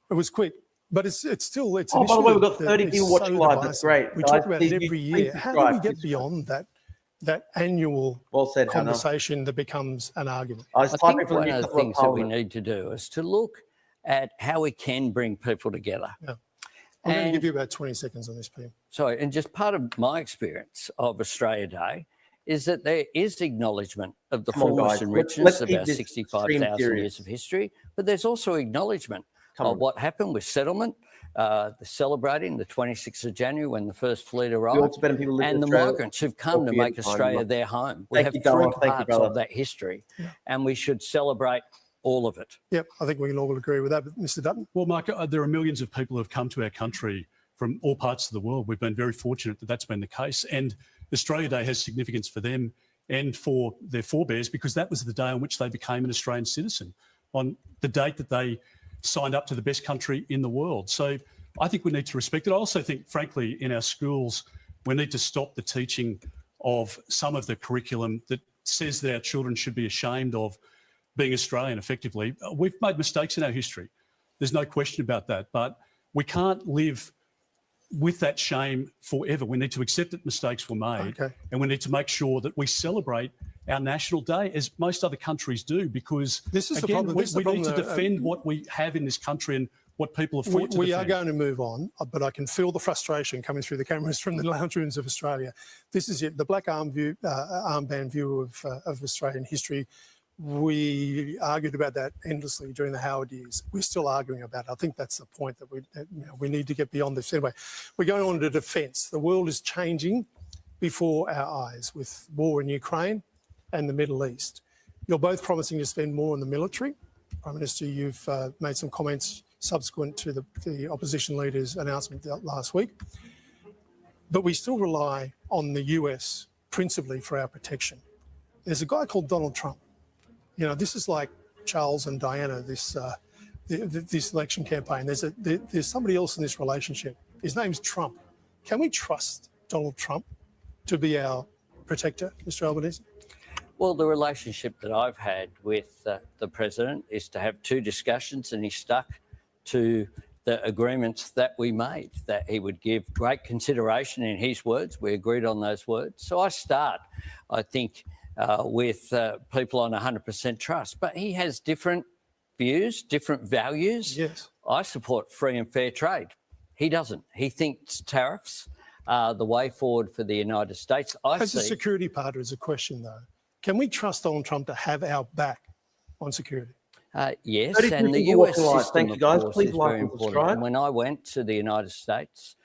It was quick, but it's still an Oh, by the issue way, we've got that 30 is people watching so live. That's divisive. great. We Guys, talk about it please every please year. How do subscribe. we get Please beyond that annual Well said, Hannah. conversation that becomes an argument? I was I typing think for the one new of the couple of things that we Parliament. need to do is to look at how we can bring people together. Yeah. I'm going to And- give you about 20 seconds on this, PM. Sorry, and just part of my experience of Australia Day is that there is acknowledgement of the Come on, fullness guys. and Let's richness of keep our this 65,000 stream years of history, but there's also acknowledgement Come of on. what happened with settlement, celebrating the 26th of January when the first fleet We arrived, want better people live in and the Australia. migrants who've come to Or make be in Australia time. their home. We Thank have you, three Dara. Thank you, parts brother. of that history, and we should celebrate all of it. Yep, I think we can all agree with that. But Mr. Dutton? Well, Mark, there are millions of people who have come to our country from all parts of the world. We've been very fortunate that that's been the case. And Australia Day has significance for them and for their forebears because that was the day on which they became an Australian citizen, on the date that they signed up to the best country in the world. So I think we need to respect it. I also think, frankly, in our schools, we need to stop the teaching of some of the curriculum that says that our children should be ashamed of being Australian effectively. We've made mistakes in our history. There's no question about that. But we can't live with that shame forever. We need to accept that mistakes were made, and we need to make sure that we celebrate our national day as most other countries do, because this is again, the problem. we need to defend what we have in this country and what people have fought to defend. We are going to move on, but I can feel the frustration coming through the cameras from the lounge rooms of Australia. This is it, the black armband view of Australian history. We argued about that endlessly during the Howard years. We're still arguing about it. I think that's the point, that we need to get beyond this. Anyway, we're going on to defence. The world is changing before our eyes with war in Ukraine and the Middle East. You're both promising to spend more on the military. Prime Minister, you've made some comments subsequent to the opposition leader's announcement last week. But we still rely on the US principally for our protection. There's a guy called Donald Trump. You know, this is like Charles and Diana, this election campaign. There's somebody else in this relationship. His name's Trump. Can we trust Donald Trump to be our protector, Mr. Albanese? Well, the relationship that I've had with the President is to have two discussions, and he stuck to the agreements that we made, that he would give great consideration, in his words. We agreed on those words. So I start, I think, with people on 100% trust. But he has different views, different values. Yes. I support free and fair trade. He doesn't. He thinks tariffs are the way forward for the United States. As a security partner, is a question, though. Can we trust Donald Trump to have our back on security? Yes, and the US system, thank you, guys. Course, Please is like very and important. subscribe. And when I went to the United States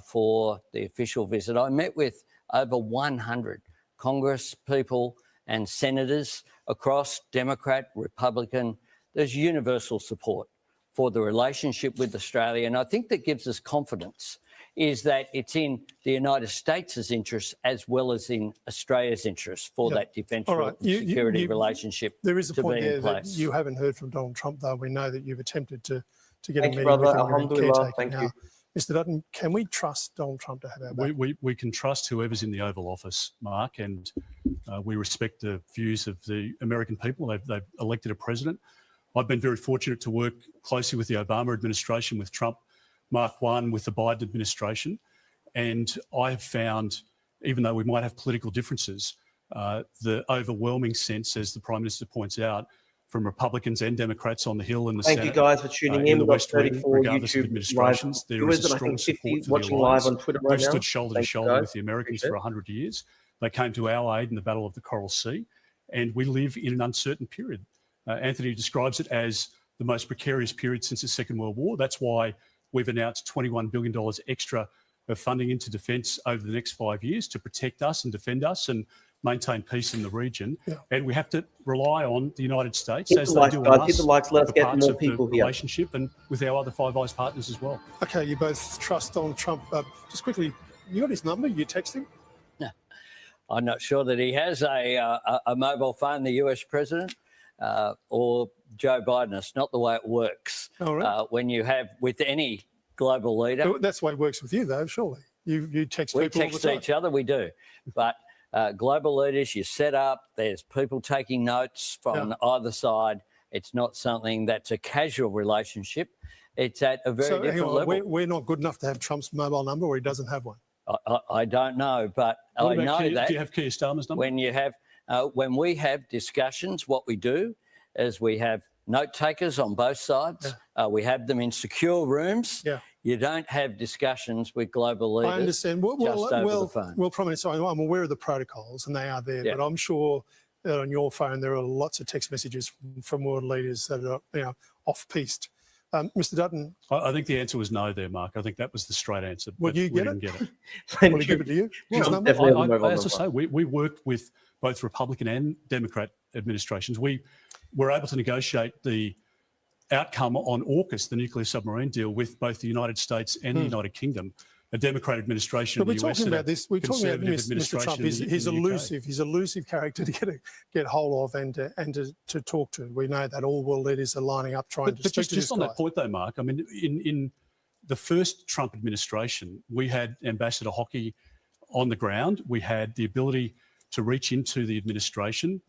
for the official visit, I met with over 100 Congress people and senators across, Democrat, Republican. There's universal support for the relationship with Australia, and I think that gives us confidence, is that it's in the United States' interest as well as in Australia's interest for that defence security relationship. There is a point there that you haven't heard from Donald Trump, though. We know that you've attempted to get a meeting with him. Alhamdulillah. Thank you. Mr. Dutton, can we trust Donald Trump to have our back? We can trust whoever's in the Oval Office, Mark, and we respect the views of the American people. They've elected a president. I've been very fortunate to work closely with the Obama administration, with Trump, Mark 1, with the Biden administration. And I have found, even though we might have political differences, the overwhelming sense, as the Prime Minister points out, from Republicans and Democrats on the Hill and the Senate. Thank you guys for tuning in. The We've got West Wing, 34 regardless of YouTube administrations, there is a strong support for watching the alliance. live on Twitter right We've now. stood shoulder to shoulder with the Americans for 100 years. They came to our aid in the Battle of the Coral Sea, and we live in an uncertain period. Anthony describes it as the most precarious period since the Second World War. That's why we've announced $21 billion extra of funding into defence over the next 5 years to protect us and defend us and maintain peace in the region. Yeah. And we have to rely on the United States, Hit as the they do on us, hit the likes. Let us for get parts more of people the here. relationship, and with our other Five Eyes partners as well. Okay, you both trust Donald Trump. Just quickly, you got his number? You text him? I'm not sure that he has a mobile phone, the US president, or Joe Biden. It's not the way it works. All right. When you have, with any global leader. That's the way it works with you, though, surely. You text We people all the text time. each other, we do. But global leaders, you set up, there's people taking notes from either side. It's not something that's a casual relationship. It's at a very different level. We're not good enough to have Trump's mobile number, or he doesn't have one? I don't know, but I know that. Do you have Keir Starmer's number? When we have discussions, what we do is we have note takers on both sides. We have them in secure rooms. Yeah. You don't have discussions with global leaders. I understand. Over the phone. Well, Prime Minister, I'm aware of the protocols, and they are there. Yeah. But I'm sure that on your phone there are lots of text messages from world leaders that are off-piste. Mr. Dutton. I think the answer was no there, Mark. I think that was the straight answer. Would you get it? Didn't get it. Will he give it to you? His number? As I say, we worked with both Republican and Democrat administrations. We were able to negotiate the outcome on AUKUS, the nuclear submarine deal, with both the United States and the United Kingdom. A Democrat administration But in the US. We're talking about Mr. Trump. He's in elusive. He's elusive character to get hold of and to talk to. We know that all world leaders are lining up trying to speak to this guy. Just on that point, though, Mark. I mean, in the first Trump administration, we had Ambassador Hockey on the ground. We had the ability to reach into the administration,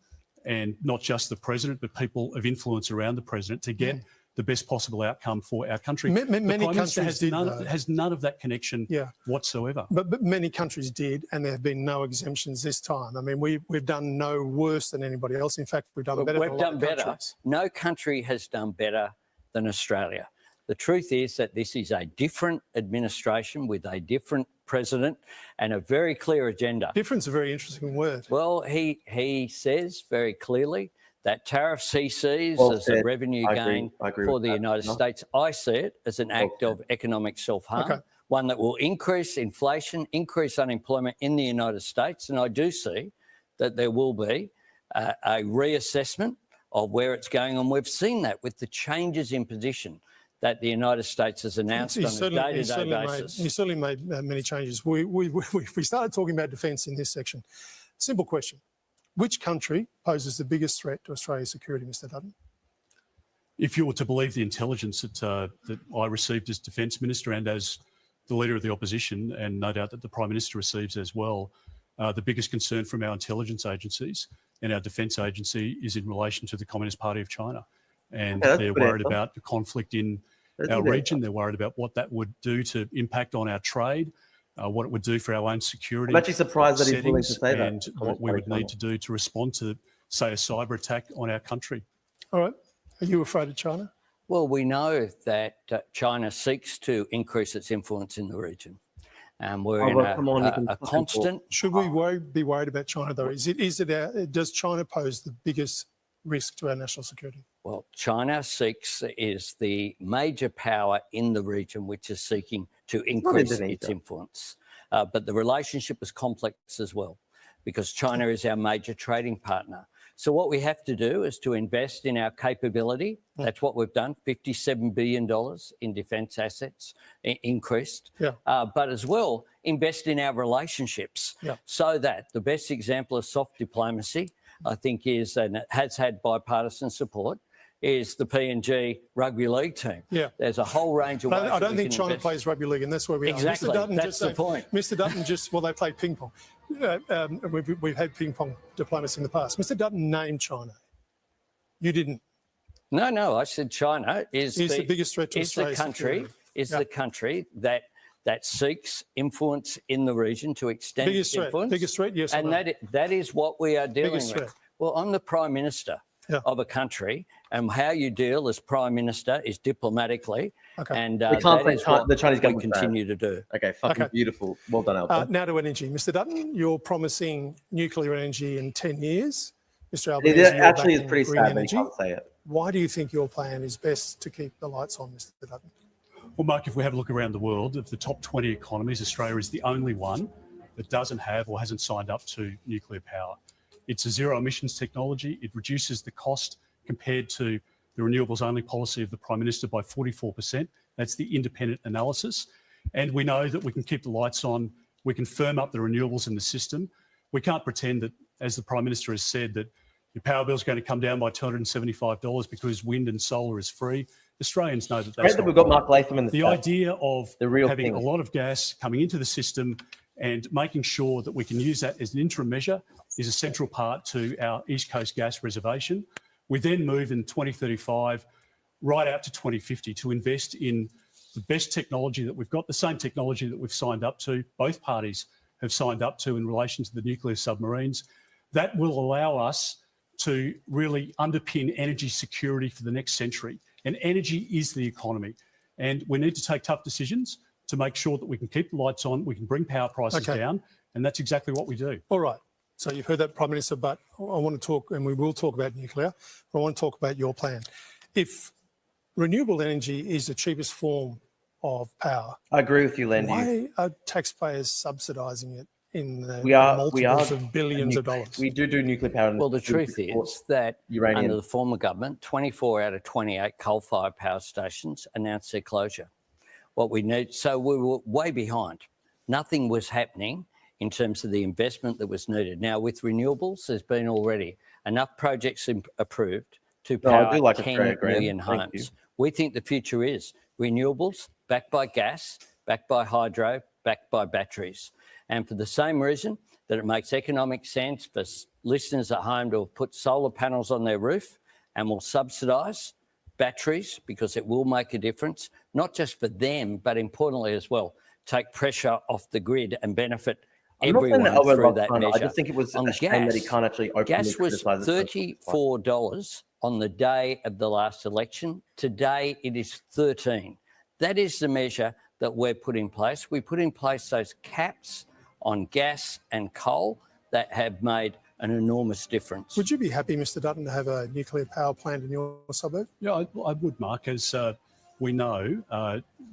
and not just the president, but people of influence around the president, to get the best possible outcome for our country. Many the Prime Minister countries did, though. has none of that connection whatsoever. But many countries did, and there have been no exemptions this time. I mean, we've done no worse than anybody else. In fact, we've done better than a lot of countries. No country has done better than Australia. The truth is that this is a different administration with a different president and a very clear agenda. Different's a very interesting word. Well, he says very clearly that tariffs he sees as a revenue gain for the United States. I see it as an act of economic self-harm, one that will increase inflation, increase unemployment in the United States. And I do see that there will be a reassessment of where it's going. And we've seen that with the changes in position that the United States has announced on a day-to-day basis. He certainly made many changes. We started talking about defence in this section. Simple question. Which country poses the biggest threat to Australia's security, Mr Dutton? If you were to believe the intelligence that I received as Defence Minister and as the Leader of the Opposition, and no doubt that the Prime Minister receives as well, the biggest concern from our intelligence agencies and our Defence Agency is in relation to the Communist Party of China. And they're worried about the conflict in our region. They're worried about what that would do to impact on our trade, what it would do for our own security. I'm actually surprised that he's willing to say that. And what we would need to do to respond to, say, a cyber attack on our country. All right. Are you afraid of China? Well, we know that China seeks to increase its influence in the region. And we're in a constant... Should we be worried about China, though? Does China pose the biggest risk to our national security? Well, China is the major power in the region which is seeking to increase its influence. But the relationship is complex as well because China is our major trading partner. So what we have to do is to invest in our capability. That's what we've done, $57 billion in defence assets increased. But as well, invest in our relationships so that the best example of soft diplomacy, I think, is, and it has had bipartisan support, is the PNG rugby league team. There's a whole range of ways. I don't think China plays rugby league, and that's where we are. Exactly, that's the point. Mr Dutton they play ping pong. We've had ping pong diplomacy in the past. Mr Dutton named China. You didn't. No, I said China is the biggest threat to Australia's the country that seeks influence in the region to extend influence. Biggest threat, yes. And that is what we are dealing with. Well, I'm the Prime Minister of a country, and how you deal as Prime Minister is diplomatically, and that is what the Chinese government continue to do. Okay, beautiful. Well done, Alban. Now to energy. Mr Dutton, you're promising nuclear energy in 10 years. Mr Albanese, it actually is pretty sad that he can't say it. Why do you think your plan is best to keep the lights on, Mr Dutton? Well, Mark, if we have a look around the world, of the top 20 economies, Australia is the only one that doesn't have or hasn't signed up to nuclear power. It's a zero emissions technology. It reduces the cost compared to the renewables only policy of the Prime Minister by 44%. That's the independent analysis. And we know that we can keep the lights on. We can firm up the renewables in the system. We can't pretend that, as the Prime Minister has said, that your power bill is going to come down by $275 because wind and solar is free. Australians know that that's great that we've got Mark Latham in the idea of having a lot of gas coming into the system and making sure that we can use that as an interim measure is a central part to our East Coast gas reservation. We then move in 2035 right out to 2050 to invest in the best technology that we've got, the same technology that we've signed up to, both parties have signed up to in relation to the nuclear submarines. That will allow us to really underpin energy security for the next century. And energy is the economy. And we need to take tough decisions to make sure that we can keep the lights on, we can bring power prices down, and that's exactly what we do. All right. So you've heard that, Prime Minister, but I want to talk, and we will talk about nuclear, but I want to talk about your plan. If renewable energy is the cheapest form of power... I agree with you, Landy. Why are taxpayers subsidising it in the multiples of billions of dollars? We do nuclear power. Well, the truth is that under the former government, 24 out of 28 coal-fired power stations announced their closure. What we need, so we were way behind. Nothing was happening in terms of the investment that was needed. Now, with renewables, there's been already enough projects approved to power 10 million homes. We think the future is renewables, backed by gas, backed by hydro, backed by batteries. And for the same reason that it makes economic sense for listeners at home to put solar panels on their roof and will subsidise batteries, because it will make a difference, not just for them, but importantly as well, take pressure off the grid and benefit everyone through that measure. I just think it was a shame that he can't actually openly gas was criticise it. $34 on the day of the last election. Today it is 13. That is the measure that we're put in place. We put in place those caps on gas and coal that have made an enormous difference. Would you be happy, Mr. Dutton, to have a nuclear power plant in your suburb? Yeah, I would, Mark. As we know,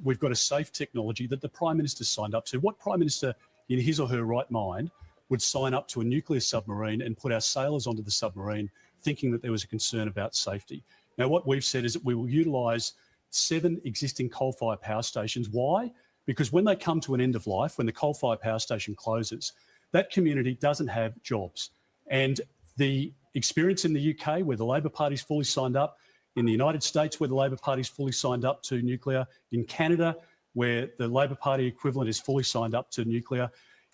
we've got a safe technology that the Prime Minister signed up to. What Prime Minister in his or her right mind would sign up to a nuclear submarine and put our sailors onto the submarine thinking that there was a concern about safety? Now, what we've said is that we will utilise 7 existing coal-fired power stations. Why? Because when they come to an end of life, when the coal-fired power station closes, that community doesn't have jobs. And the experience in the UK, where the Labor Party's fully signed up, in the United States, where the Labor Party's fully signed up to nuclear, in Canada, where the Labor Party equivalent is fully signed up to nuclear,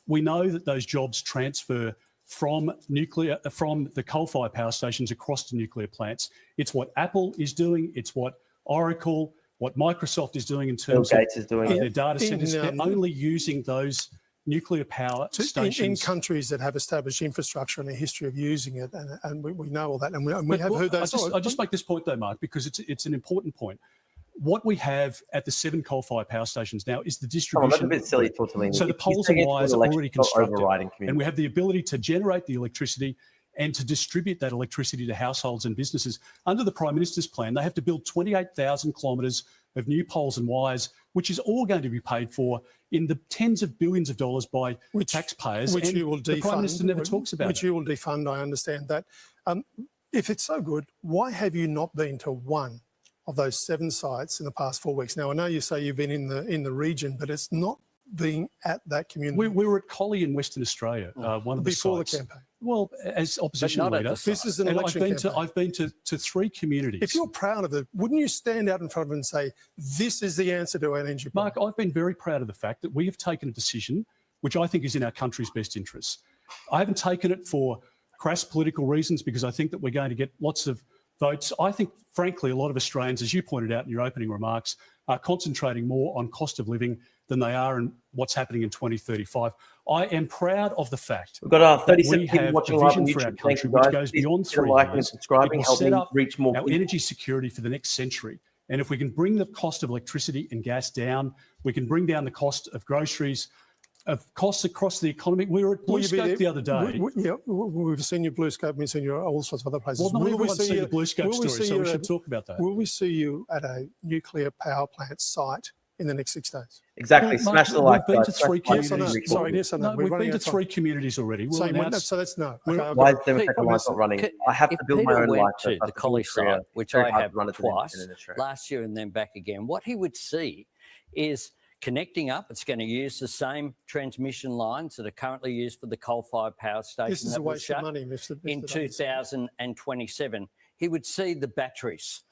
we know that those jobs transfer from the coal-fired power stations across to nuclear plants. It's what Apple is doing. It's what Oracle, what Microsoft is doing in terms of their data centers. They're only using those nuclear power stations in countries that have established infrastructure and a history of using it, and we know all that, and we have heard those. I just make this point though, Mark, because it's an important point. What we have at the 7 coal-fired power stations now is the distribution. That's a bit silly, Tortellini. So the poles and wires are already constructed, and we have the ability to generate the electricity and to distribute that electricity to households and businesses. Under the Prime Minister's plan, they have to build 28,000 kilometres of new poles and wires, which is all going to be paid for in the tens of billions of dollars by taxpayers. Which you will defund. The Prime Minister never talks about which you will defund, I understand that. If it's so good, why have you not been to one of those 7 sites in the past 4 weeks? Now, I know you say you've been in the region, but it's not being at that community. We were at Collie in Western Australia, one of the before sites. the campaign. Well, as opposition leader, this is an election campaign. I've been to 3 communities. If you're proud of it, wouldn't you stand out in front of it and say, this is the answer to our energy problem? Mark, I've been very proud of the fact that we have taken a decision which I think is in our country's best interests. I haven't taken it for crass political reasons because I think that we're going to get lots of votes. I think, frankly, a lot of Australians, as you pointed out in your opening remarks, are concentrating more on cost of living than they are in what's happening in 2035. I am proud of the fact we've got 37 we people have watching a live on vision for our YouTube. country Thank you, which goes beyond 3 liking and years. subscribing, It will set up reach more our people. energy security for the next century. And if we can bring the cost of electricity and gas down, we can bring down the cost of groceries, of costs across the economy. We were at BlueScope the other day. We've seen you BlueScope, we've seen you at all sorts of other places. Well, not everyone's seen the BlueScope story, so we should talk about that. Will we see you at a nuclear power plant site in the next 6 days? Exactly. Smash the like. We've been to 3 communities. Yes or no? We've been to 3 communities already. So that's no. Why is Democratic Alliance not running? I have to build my own life. To the Collie site, which I have twice, last year and then back again, what he would see is connecting up. It's going to use the same transmission lines that are currently used for the coal-fired power station. This is a waste of money, Mr. in 2027. He would see the batteries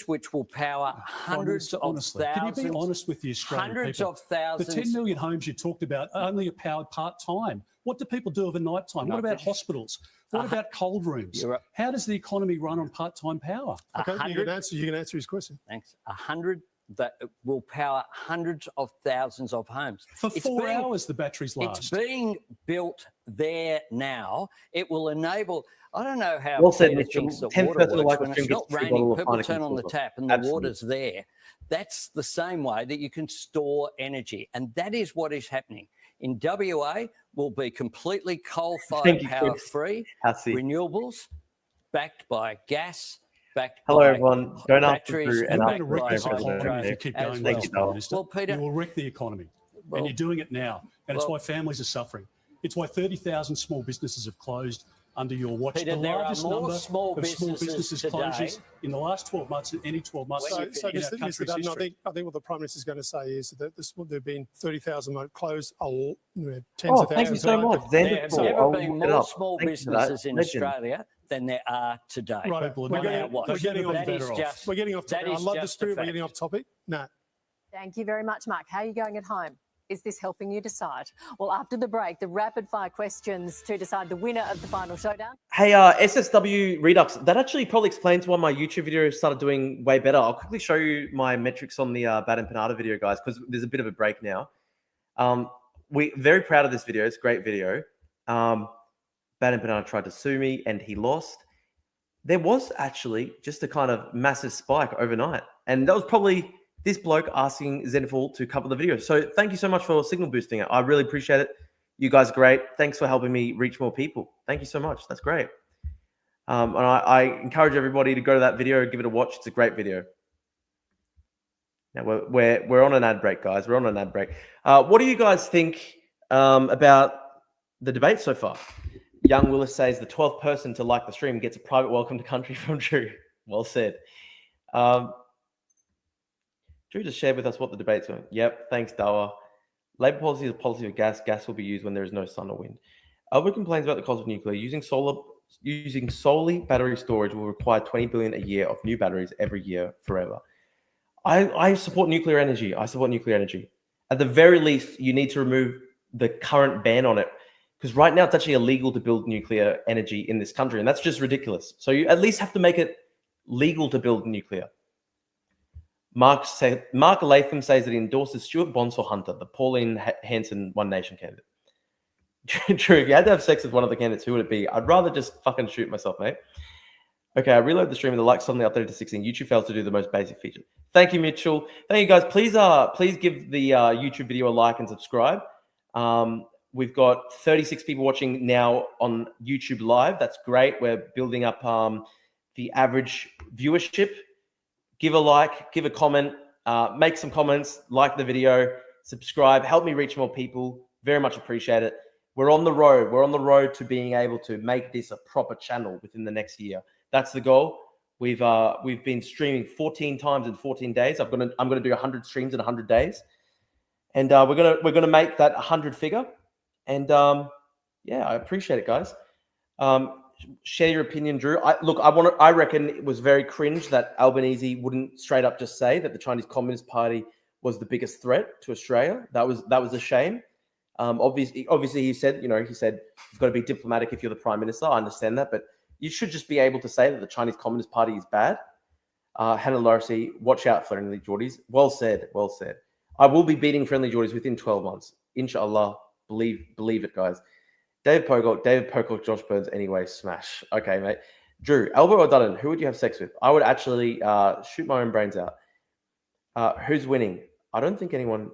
which will power hundreds of thousands. Can you be honest with the Australian hundreds people? of thousands. The 10 million homes you talked about only are powered part-time. What do people do overnight time? What about hospitals? What about cold rooms? How does the economy run on part-time power? Okay, you can answer his question. Thanks. 100 that will power hundreds of thousands of homes. For 4 hours, the batteries last. It's being built there now. It will enable. I don't know how well said, Peter Mr. thinks that 10th water person works. like When it's not raining, people turn on the tap and the water's there. That's the same way that you can store energy. And that is what is happening. In WA, we'll be completely coal-fired power-free, renewables, backed by gas, hello, everyone. Don't answer through and You're going to wreck this economy if you keep going with this, Prime Minister. Well, Peter, you will wreck the economy, and you're doing it now. And it's why families are suffering. It's why 30,000 small businesses have closed under your watch. Peter, the largest number of small businesses closures in the last 12 months than any 12 months So, in our Mr. country's Dutton, history. I think what the Prime Minister is going to say is that there have been 30,000 closed, tens of thousands. Thank you so much. There have never been more small businesses in Australia than there are today. Right, we're getting off topic. I love the spirit. We're getting off topic. No. Thank you very much, Mark. How are you going at home? Is this helping you decide? Well, after the break, the rapid fire questions to decide the winner of the final showdown. Hey, SSW Redux, that actually probably explains why my YouTube video started doing way better. I'll quickly show you my metrics on the Bad and Panada video, guys, because there's a bit of a break now. We're very proud of this video. It's a great video. Bad and Panada tried to sue me and he lost. There was actually just a kind of massive spike overnight. And that was probably this bloke asking Zenfall to cover the video. So thank you so much for signal boosting it. I really appreciate it. You guys are great. Thanks for helping me reach more people. Thank you so much. That's great. And I encourage everybody to go to that video, give it a watch. It's a great video. Now we're on an ad break, guys. We're on an ad break. What do you guys think about the debate so far? Young Willis says the 12th person to like the stream gets a private welcome to country from Drew. Well said. Drew just shared with us what the debate's going. Yep, thanks, Dawa. Labor policy is a policy of gas. Gas will be used when there is no sun or wind. Albert complains about the cost of nuclear. Using solely battery storage will require $20 billion a year of new batteries every year forever. I support nuclear energy. I support nuclear energy. At the very least, you need to remove the current ban on it, because right now it's actually illegal to build nuclear energy in this country, and that's just ridiculous. So you at least have to make it legal to build nuclear. Mark Latham says that he endorses Stuart Bonsall Hunter, the Pauline Hanson One Nation candidate. True, if you had to have sex with one of the candidates, who would it be? I'd rather just fucking shoot myself, mate. Okay, I reload the stream and the likes suddenly updated to 16. YouTube fails to do the most basic feature. Thank you, Mitchell. Thank you, guys. Please give the YouTube video a like and subscribe. We've got 36 people watching now on YouTube Live. That's great. We're building up the average viewership. Give a like, give a comment, make some comments, like the video, subscribe, help me reach more people. Very much appreciate it. We're on the road. We're on the road to being able to make this a proper channel within the next year. That's the goal. We've been streaming 14 times in 14 days. I'm gonna do 100 streams in 100 days, and we're gonna make that 100 figure. And yeah, I appreciate it, guys. Share your opinion, Drew. I reckon it was very cringe that Albanese wouldn't straight up just say that the Chinese Communist Party was the biggest threat to Australia. That was a shame. Obviously, he said you've got to be diplomatic if you're the Prime Minister. I understand that, but you should just be able to say that the Chinese Communist Party is bad. Hannah Lorissy, watch out, friendly Geordies. Well said, well said. I will be beating friendly Geordies within 12 months. Inshallah, believe it, guys. David Pocock, Josh Burns, anyway, smash. Okay, mate. Drew, Albert or Dutton, who would you have sex with? I would actually shoot my own brains out. Who's winning? I don't think anyone...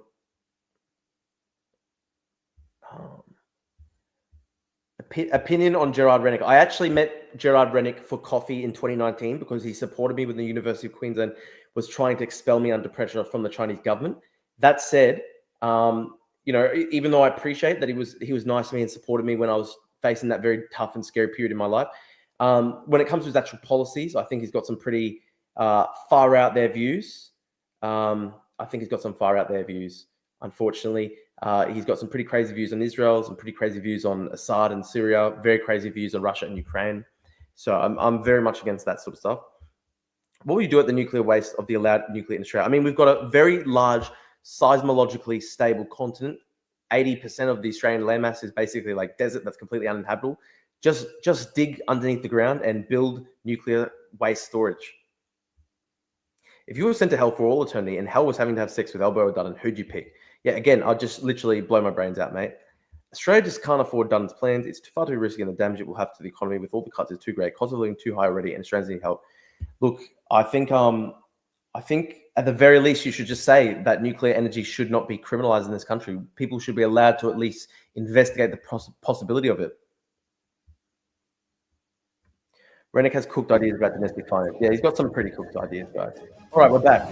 Opinion on Gerard Rennick. I actually met Gerard Rennick for coffee in 2019 because he supported me when the University of Queensland was trying to expel me under pressure from the Chinese government. That said, even though I appreciate that he was nice to me and supported me when I was facing that very tough and scary period in my life, when it comes to his actual policies, I think he's got some pretty far out there views. Unfortunately, he's got some pretty crazy views on Israel, some pretty crazy views on Assad and Syria, very crazy views on Russia and Ukraine. So I'm very much against that sort of stuff. What will you do at the nuclear waste of the allowed nuclear in Australia? I mean, we've got a very large, seismologically stable continent. 80% of the Australian landmass is basically like desert that's completely uninhabitable. Just dig underneath the ground and build nuclear waste storage. If you were sent to hell for all eternity and hell was having to have sex with Elbow or Dutton, who'd you pick? Yeah, again, I'd just literally blow my brains out, mate. Australia just can't afford Dutton's plans. It's far too risky, and the damage it will have to the economy with all the cuts is too great. Cost of living too high already, and Australians need help. Look, I think at the very least you should just say that nuclear energy should not be criminalized in this country. People should be allowed to at least investigate the possibility of it. Rennick has cooked ideas about domestic finance. Yeah, he's got some pretty cooked ideas, guys. All right, we're back.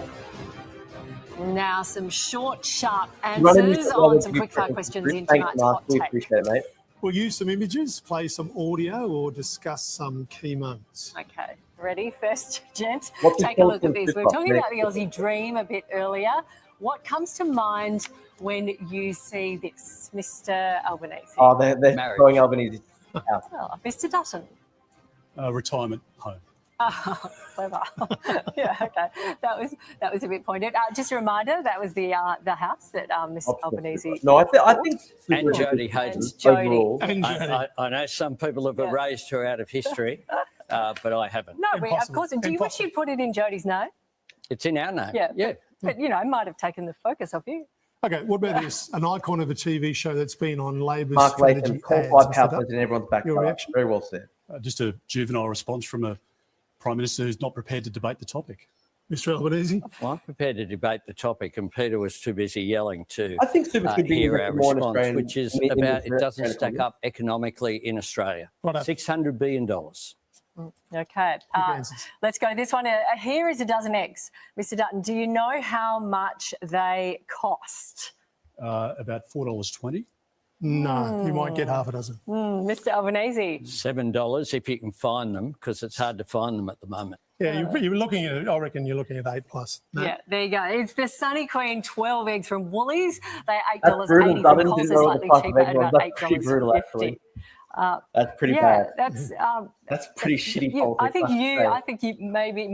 Now, some short, sharp answers on some quickfire questions in tonight's hot take. Appreciate it, mate. We'll use some images, play some audio, or discuss some key moments. Okay, ready? First, gents, What's take a look at these. We were talking about the Aussie dream a bit earlier. What comes to mind when you see this, Mr. Albanese? Oh, they're throwing Albanese out. Oh, Mr. Dutton. Retirement home. Clever. Yeah, okay. That was a bit pointed. Just a reminder, that was the house that Miss Albanese. No, I think And Jodie Hayden. And Jodie. overall, And Jodie. I know some people have erased her out of history, but I haven't. No, of Impossible. course. Do you wish Impossible. you'd put it in Jodie's name? It's in our name. Yeah. But, might have taken the focus off you. Okay, what about this? An icon of a TV show that's been on Labor's Mark strategy Latham, call ads, 5 Mr. houses Dutton. in everyone's back. Your reaction? Very well said. Just a juvenile response from a Prime Minister who's not prepared to debate the topic. Mr. Albanese? Well, I'm prepared to debate the topic, and Peter was too busy yelling to I think super should be hear our more in response, Australian- which is in about it doesn't Australian stack economy. up economically in Australia. Righto. $600 billion. Okay. answers. Let's go to this one. Here is a dozen eggs. Mr. Dutton, do you know how much they cost? About $4.20. No, you might get half a dozen. Mr. Albanese. $7 if you can find them, because it's hard to find them at the moment. Yeah, you're looking at, I reckon you're looking at 8+. No? Yeah, there you go. It's the Sunny Queen 12 eggs from Woolies. They're That's $8.80 brutal. from Dutton Coles. didn't They're know what slightly the price of cheaper eggs at was. about That's pretty brutal, actually. $8.50. That's pretty Yeah, bad. That's pretty shitty you, politics. I think you maybe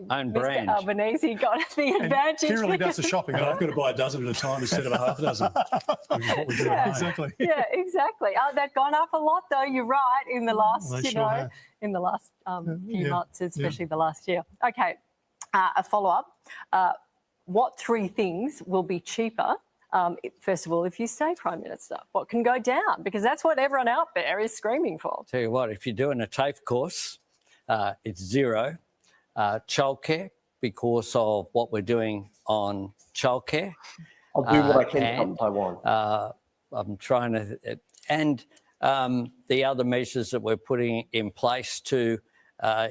Own Mr. brand. Albanese got the advantage. Kirrilly does the shopping. And right? I've got to buy a dozen at a time instead of a half a dozen. Which is what we do at home. Exactly. Yeah, exactly. They've gone up a lot, though. You're right. In the last, They sure have. in the last few yeah, months, especially the last year. Okay, a follow-up. What 3 things will be cheaper? First of all, if you stay Prime Minister, what can go down? Because that's what everyone out there is screaming for. Tell you what, if you're doing a TAFE course, it's zero. Childcare, because of what we're doing on childcare. I'll do what I can to and, help Taiwan. I'm trying to, and the other measures that we're putting in place to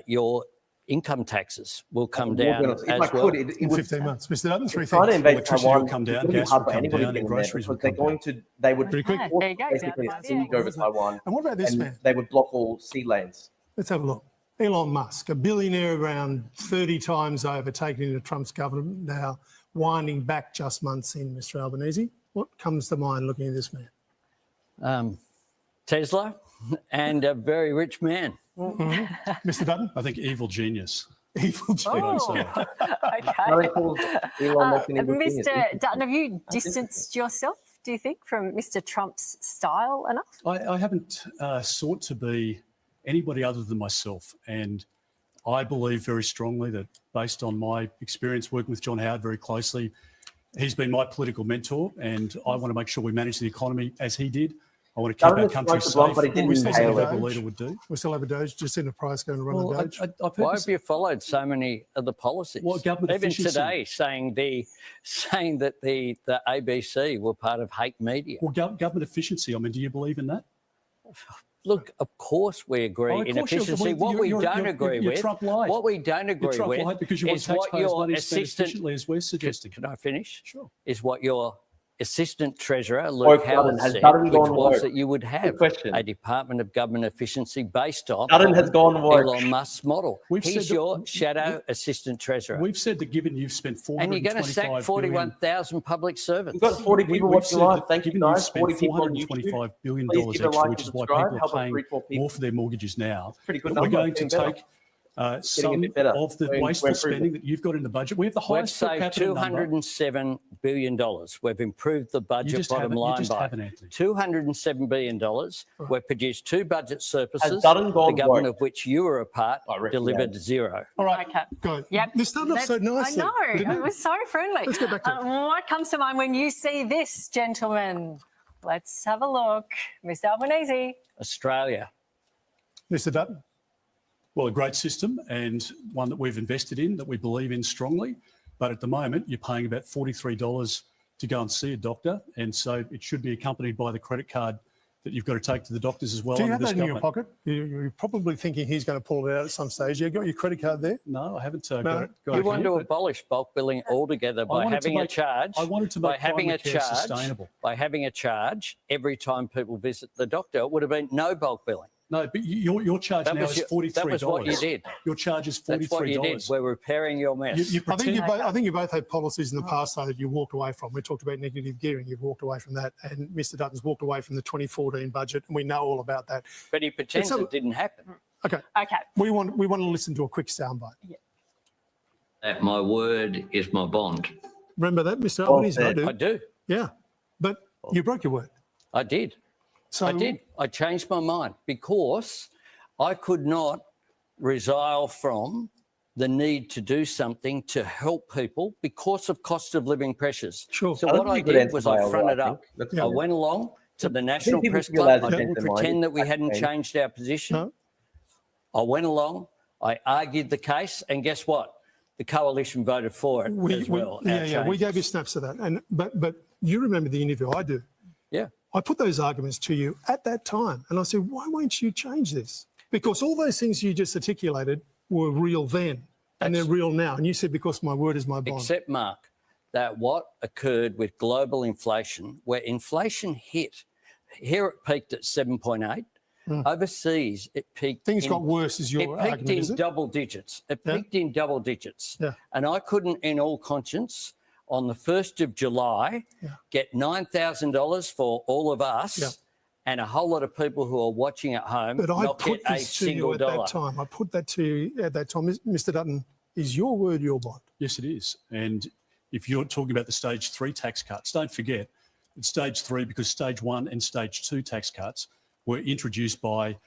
your income taxes will come down If I as well. could, it In would 15 months. Mr. Dutton, 3 trying to things. invade Electricity Taiwan will come down, it's really gas hard will for come anybody down, to and get in there groceries will because they're come going to, they would Pretty quick. There you go. basically Down to siege over Taiwan. And what about this, and man? they would block all sea lanes. Let's have a look. Elon Musk, a billionaire around 30 times over, taken into Trump's government now, winding back just months in, Mr. Albanese. What comes to mind looking at this man? Tesla and a very rich man. Mr. Dutton? I think evil genius. Evil genius. Oh, Nobody okay. calls Elon Musk an evil genius. Mr. Dutton, have you distanced yourself, do you think, from Mr. Trump's style enough? I haven't sought to be anybody other than myself. And I believe very strongly that based on my experience working with John Howard very closely, he's been my political mentor, and I want to make sure we manage the economy as he did. I want to keep our Government country strikes the block, safe, but he didn't as a inhale it. Labour leader would do. We still have a Doge. Just seen a price going to run Well, a Doge. I've heard Why this- have you followed so many of the policies? Well, government even efficiency. today, saying that the ABC were part of hate media. Well, government efficiency. I mean, do you believe in that? Look, of course we agree Oh, of in course you're- efficiency. well, What we you're- don't you're- agree you're with, Trump light. what we don't agree Trump with, light because you want is what taxpayers' your money spent assistant. efficiently, as we're suggesting. Can I finish? Sure. Is what your assistant treasurer Luke Dutton, Howard has said, Dutton which gone was woke? that you would have question. a Department of Government efficiency based on Dutton has gone woke. Elon Musk's model. We've said He's that- your shadow assistant treasurer, We've said that given you've spent and you're going to sack 425 41,000 public servants. We've got 40 people watching live. Thank you, given you've guys. spent 40 people on YouTube. $425 billion Please give a extra, like which and is why subscribe. people Help us are paying reach more people. more for their mortgages now. Pretty good We're number. going to Getting better. take some bit better. of the We're wasteful improving. spending that you've got in the budget. We have the We've highest per saved capita number. $207 billion. We've improved the budget just bottom haven't- you line just by haven't, Anthony. $207 billion. We've produced 2 budget surpluses. Dutton gone The government woke? of which you were a part I reckon delivered that. 0. All right, Okay. go. Yep. This started off so nicely. I know. didn't It was so friendly. Let's get back to it. What comes to mind when you see this, gentlemen? Let's have a look. Mr. Albanese. Australia. Mr. Dutton? Well, a great system and one that we've invested in, that we believe in strongly. But at the moment, you're paying about $43 to go and see a doctor. And so it should be accompanied by the credit card that you've got to take to the doctors as well. Do you under have this that in your government. pocket? You're probably thinking he's going to pull it out at some stage. You got your credit card there? No, I haven't No. got it. Got You it want here, to but abolish bulk billing altogether by wanted to having a make- charge. I wanted to by make having a primary care charge sustainable. by having a charge every time people visit the doctor. It would have been no bulk billing. No, but your charge That now was is your- $43. that was what you did. Your charge is That's what you did. $43. We're repairing your mess. You I think, pretend, I think you both had policies in the past, though, that you walked away from. We talked about negative gearing. You've walked away from that. And Mr. Dutton's walked away from the 2014 budget, and we know all about that. But he pretends It's a- it didn't happen. Okay. Okay. We want to listen to a quick soundbite. That my word is my bond. Remember that, Mr. Albanese? I do. I do. Yeah. But you broke your word. I did. So I did. I changed my mind because I could not resile from the need to do something to help people because of cost of living pressures. Sure. So I don't what I think you could did was answer I by fronted I up. think. That's Yeah. I fine. went along to the National people Press feel allowed Club. to I change didn't their mind. pretend that we It's hadn't okay. changed our position. No. I went along. I argued the case, and guess what? The coalition voted for it as well. We gave you snaps of that. And but you remember the interview, I do. Yeah. I put those arguments to you at that time, and I said, why won't you change this? Because all those things you just articulated were real then, and they're real now. And you said, because my word is my bond. Except, Mark, that what occurred with global inflation, where inflation hit, here it peaked at 7.8. Overseas, it peaked. Things got worse, is your It peaked argument, is in it? double digits. It Yeah. peaked in double digits. Yeah. And I couldn't, in all conscience, on the 1st of July, get $9,000 for all of us Yeah. and a whole lot of people who are watching at home But I not put get a this to single you at dollar. that time. I put that to you at that time. Mr. Dutton, is your word your bond? Yes, it is. And if you're talking about the stage 3 tax cuts, don't forget it's stage 3 because stage 1 and stage 2 tax cuts were introduced by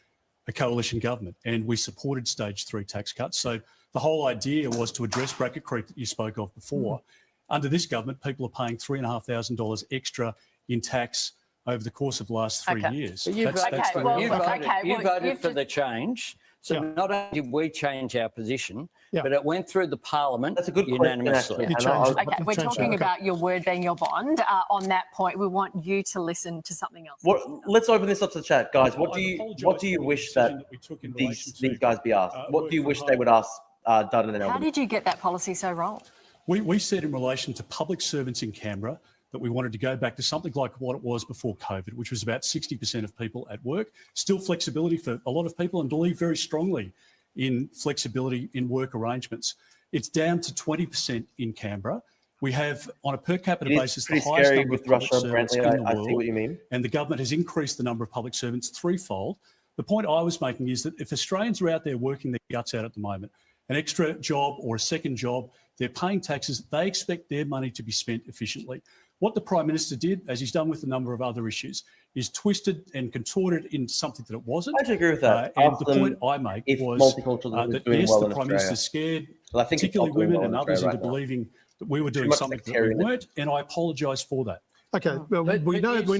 a coalition government, and we supported stage 3 tax cuts. So the whole idea was to address bracket creep that you spoke of before. Under this government, people are paying $3,500 extra in tax over the course of the last 3 Okay. years. But you voted, Okay, for, well, you voted, okay, you well, voted you've for just- the change. So Yeah. not only did we change our position, Yeah. but it went through the parliament That's a good question, unanimously. actually. You And changed it. Okay, we're Change talking that, okay. about your word being your bond. On that point, we want you to listen to something else. Let's open this up to the chat, guys. What I do you apologise for wish the that decision that we took in relation these to, guys be asked? What work do you from wish they home. would ask Dutton and How Albanese? did you get that policy so wrong? We said in relation to public servants in Canberra that we wanted to go back to something like what it was before COVID, which was about 60% of people at work. Still flexibility for a lot of people, and believe very strongly in flexibility in work arrangements. It's down to 20% in Canberra. We have, on a per capita It is basis, the pretty highest scary number with of public Russia, servants apparently. in the I world. see what you mean. And the government has increased the number of public servants threefold. The point I was making is that if Australians are out there working their guts out at the moment, an extra job or a second job, they're paying taxes, they expect their money to be spent efficiently. What the Prime Minister did, as he's done with a number of other issues, is twisted and contorted into something that it wasn't. I actually agree with that. And Ask the them point I make if was multiculturalism is that, doing yes, well the in Prime Australia. Minister scared Well, I think it's particularly not doing women well in and others Australia into right now. believing that we were doing much something that we sectarianism. weren't, and I apologise for that. Okay, well, But we you know said- that we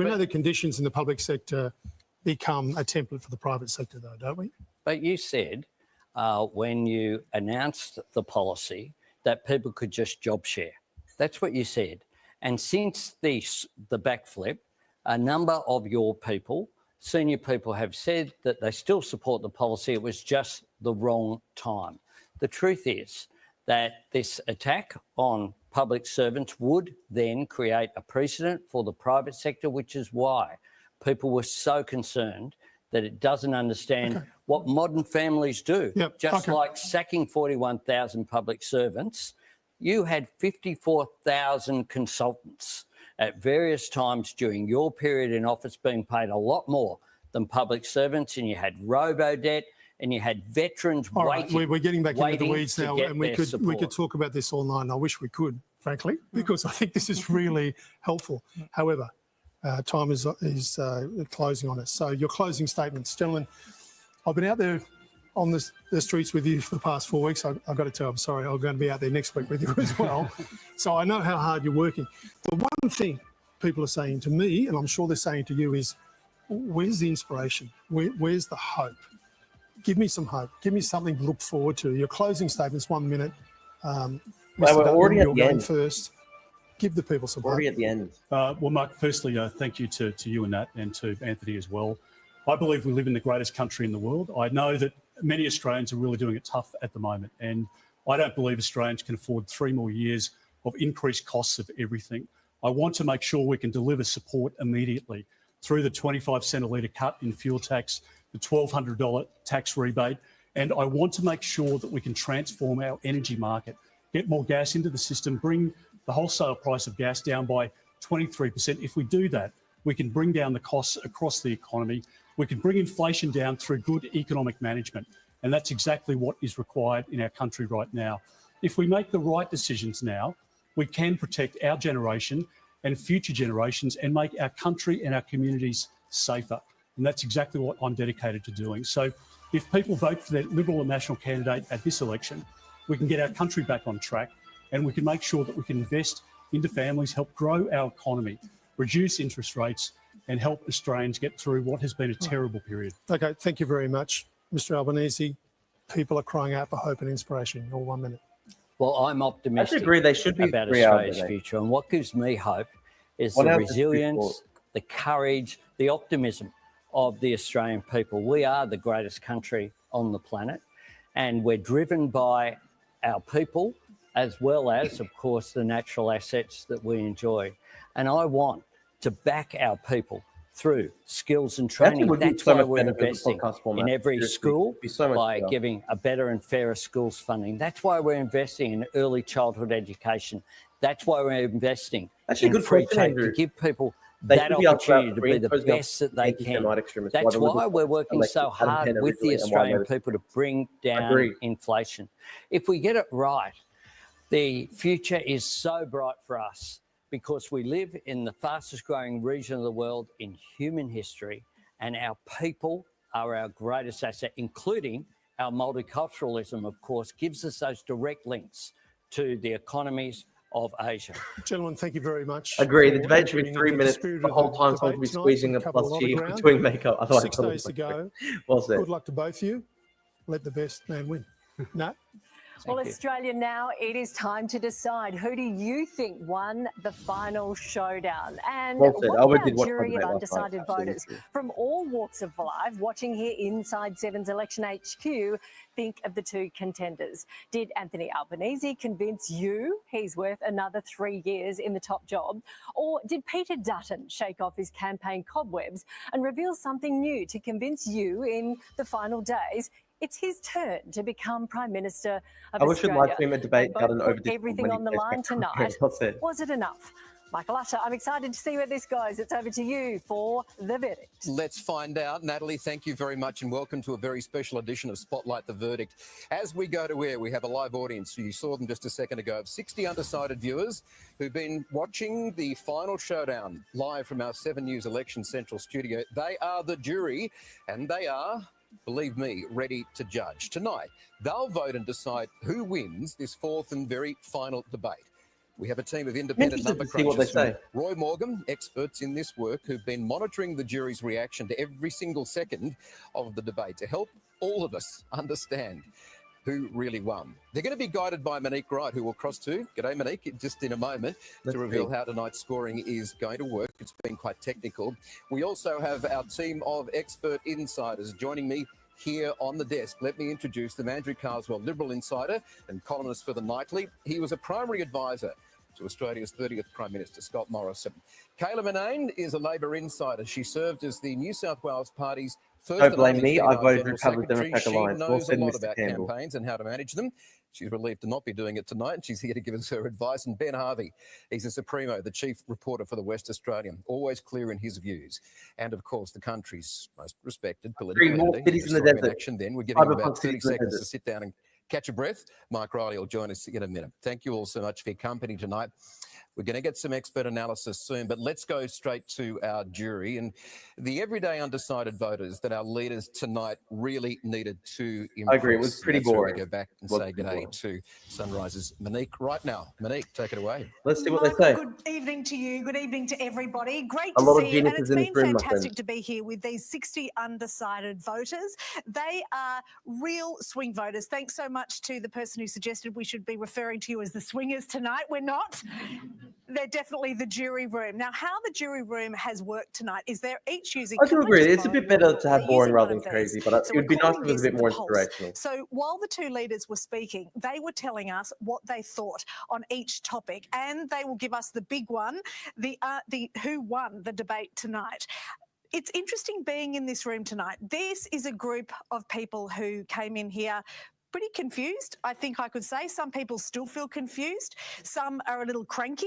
know but- the conditions in the public sector become a template for the private sector, though, don't we? But you said when you announced the policy that people could just job share. That's what you said. And since the backflip, a number of your people, senior people, have said that they still support the policy. It was just the wrong time. The truth is that this attack on public servants would then create a precedent for the private sector, which is why people were so concerned that it doesn't understand what modern families do. Yep, Just okay. like sacking 41,000 public servants, you had 54,000 consultants at various times during your period in office being paid a lot more than public servants, and you had robo-debt, and you had veterans All right, waiting. we're getting back into the waiting weeds to now, get and we their could support. talk about this all night. And I wish we could, frankly, because I think this is really helpful. However, time is closing on us. So your closing statements, gentlemen. I've been out there on the streets with you for the past 4 weeks. I've got to tell, I'm sorry, I'm going to be out there next week with you as well. So I know how hard you're working. The one thing people are saying to me, and I'm sure they're saying to you, is where's the inspiration? Where's the hope? Give me some hope. Give me something to look forward to. Your closing statements, 1 minute. Mr. we're Dutton, already at you're the going end. first. Give the people some hope. Already at the end. Well, Mark, firstly, thank you to you and Nat, and to Anthony as well. I believe we live in the greatest country in the world. I know that many Australians are really doing it tough at the moment, and I don't believe Australians can afford 3 more years of increased costs of everything. I want to make sure we can deliver support immediately through the 25 cent a litre cut in fuel tax, the $1,200 tax rebate, and I want to make sure that we can transform our energy market, get more gas into the system, bring the wholesale price of gas down by 23%. If we do that, we can bring down the costs across the economy, We can bring inflation down through good economic management. And that's exactly what is required in our country right now. If we make the right decisions now, we can protect our generation and future generations and make our country and our communities safer. And that's exactly what I'm dedicated to doing. So if people vote for the Liberal and National candidate at this election, we can get our country back on track and we can make sure that we can invest into families, help grow our economy, reduce interest rates and help Australians get through what has been a terrible period. Okay, thank you very much, Mr Albanese. People are crying out for hope and inspiration. Your 1 minute. Well, I'm optimistic I agree. They should be about 3 hours Australia's a day. future. And what gives me hope is 1 the hour is too resilience, short. the courage, the optimism of the Australian people. We are the greatest country on the planet, and we're driven by our people as well as, of course, the natural assets that we enjoy. And I want to back our people through skills and training. would be That's so why much we're better for the investing podcast format. in every Seriously, school it'd be so much by better. giving a better and fairer schools funding. That's why we're investing in early childhood education. That's why we're investing Actually, in good free question, TAFE Andrew. to give people They that should be asked about opportunity to free be the imposing best that they can. anti-Semite extremists, That's the why Liberals we're working elected so Adam hard Hanna with the originally and why Australian most- people to bring down Agree. inflation. If we get it right, the future is so bright for us because we live in the fastest growing region of the world in human history, and our people are our greatest asset, including our multiculturalism, of course, gives us those direct links to the economies of Asia. Gentlemen, thank you very much. Agree. The for debate should be entering 3 into minutes. spirit The of whole time someone debate should be tonight. squeezing We've a covered plus lot G of ground. doing makeup. Otherwise, 6 it doesn't days to look go. great. Well said. Good luck to both of you. Let the best man win. No? Well, you. Australia, now it is time to decide who do you think won the final showdown? And Well said. what Albert about did watch jury the of debate last night. undecided Absolutely voters true. from all walks of life watching here inside Seven's Election HQ think of the two contenders? Did Anthony Albanese convince you he's worth another 3 years in the top job? Or did Peter Dutton shake off his campaign cobwebs and reveal something new to convince you in the final days it's his turn to become Prime Minister of I wish we'd Australia? live stream a They debate both Dutton put over this. everything on the line tonight. Well said. Was it enough? Michael Utter, I'm excited to see where this goes. It's over to you for the verdict. Let's find out. Natalie, thank you very much and welcome to a very special edition of Spotlight the Verdict. As we go to air, we have a live audience. You saw them just a second ago of 60 undecided viewers who've been watching the final showdown live from our 7 News Election Central studio. They are the jury and they are, believe me, ready to judge. Tonight, they'll vote and decide who wins this fourth and very final debate. We have a team of independent Interested number to see what they crunchers. say. Roy Morgan, experts in this work, who've been monitoring the jury's reaction to every single second of the debate to help all of us understand who really won. They're going to be guided by Monique Wright, who will cross to, g'day Monique, just in a moment, to reveal how tonight's scoring is going to work. It's been quite technical. We also have our team of expert insiders joining me here on the desk. Let me introduce them. Andrew Carswell, Liberal insider and columnist for The Nightly. He was a primary advisor to Australia's 30th Prime Minister, Scott Morrison. Kayla Manane is a Labor insider. She served as the New South Wales Party's first Don't blame and me. only I female voted General Republican Secretary. Democratic She Alliance. Well knows a said, lot Mr. about Campbell. campaigns and how to manage them. She's relieved to not be doing it tonight, and she's here to give us her advice. And Ben Harvey, he's a Supremo, the chief reporter for the West Australian, always clear in his views. And, of course, the country's most respected political More entity. cities in the Saw him desert. action then. We're giving him Cyberpunk about 30 cities in the seconds to desert. sit down and catch a breath. Mike Riley will join us in a minute. Thank you all so much for your company tonight. We're going to get some expert analysis soon, but let's go straight to our jury and the everyday undecided voters that our leaders tonight really needed to impress. I agree. It was pretty That's where boring. we go back and Was say pretty g'day boring. to Sunrise's Monique right now. Monique, take it away. Let's see what they Michael, say. good evening to you. Good evening to everybody. Great A to lot of see you. And geniuses it's in been this room, my fantastic friends. to be here with these 60 undecided voters. They are real swing voters. Thanks so much to the person who suggested we should be referring to you as the swingers tonight. We're not. They're definitely the jury room. Now, how the jury room has worked tonight is they're each using... I do agree. It's a bit better to have They're boring using rather one than of crazy, these. but So it would we're be nice calling if it was a this bit more the pulse. inspirational. So while the two leaders were speaking, they were telling us what they thought on each topic, and they will give us the big one, the who won the debate tonight. It's interesting being in this room tonight. This is a group of people who came in here pretty confused, I think I could say. Some people still feel confused. Some are a little cranky.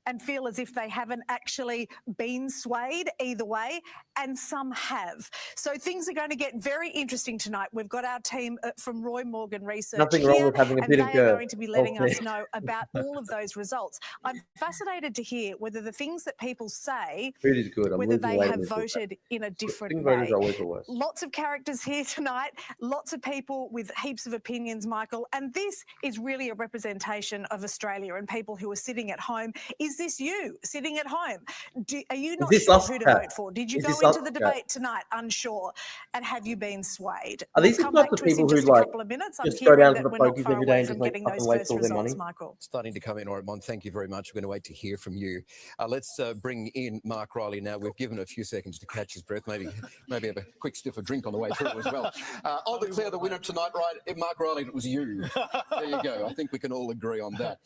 and feel as if they haven't actually been swayed either way, and some have. So things are going to get very interesting tonight. We've got our team from Roy Morgan Research Nothing here, wrong with having a and bit they of are going to be letting of us know about all of those results. I'm fascinated to hear whether the things that people say, Food is good. I'm whether losing they weight have in this. voted in a different Swing way. voters are always the worst. Lots of characters here tonight, lots of people with heaps of opinions, Michael, and this is really a representation of Australia and people who are sitting at home. Is this you sitting at home? Are you not this sure us, who to Kat? vote for? Did you Is go this into us, the Kat? debate tonight unsure? And have you been swayed? Are these We'll come not back the to us in people who just a like couple of minutes. I'm just go hearing down to that the we're not pokies far every day away and from just like getting up those and waste first all their results, money? Michael. Starting to come in, Ormond. Thank you very much. We're going to wait to hear from you. Let's bring in Mark Riley now. We've given a few seconds to catch his breath. Maybe have a quick stiff of drink on the way through as well. I'll declare the winner tonight, right? Mark Riley, it was you. There you go. I think we can all agree on that.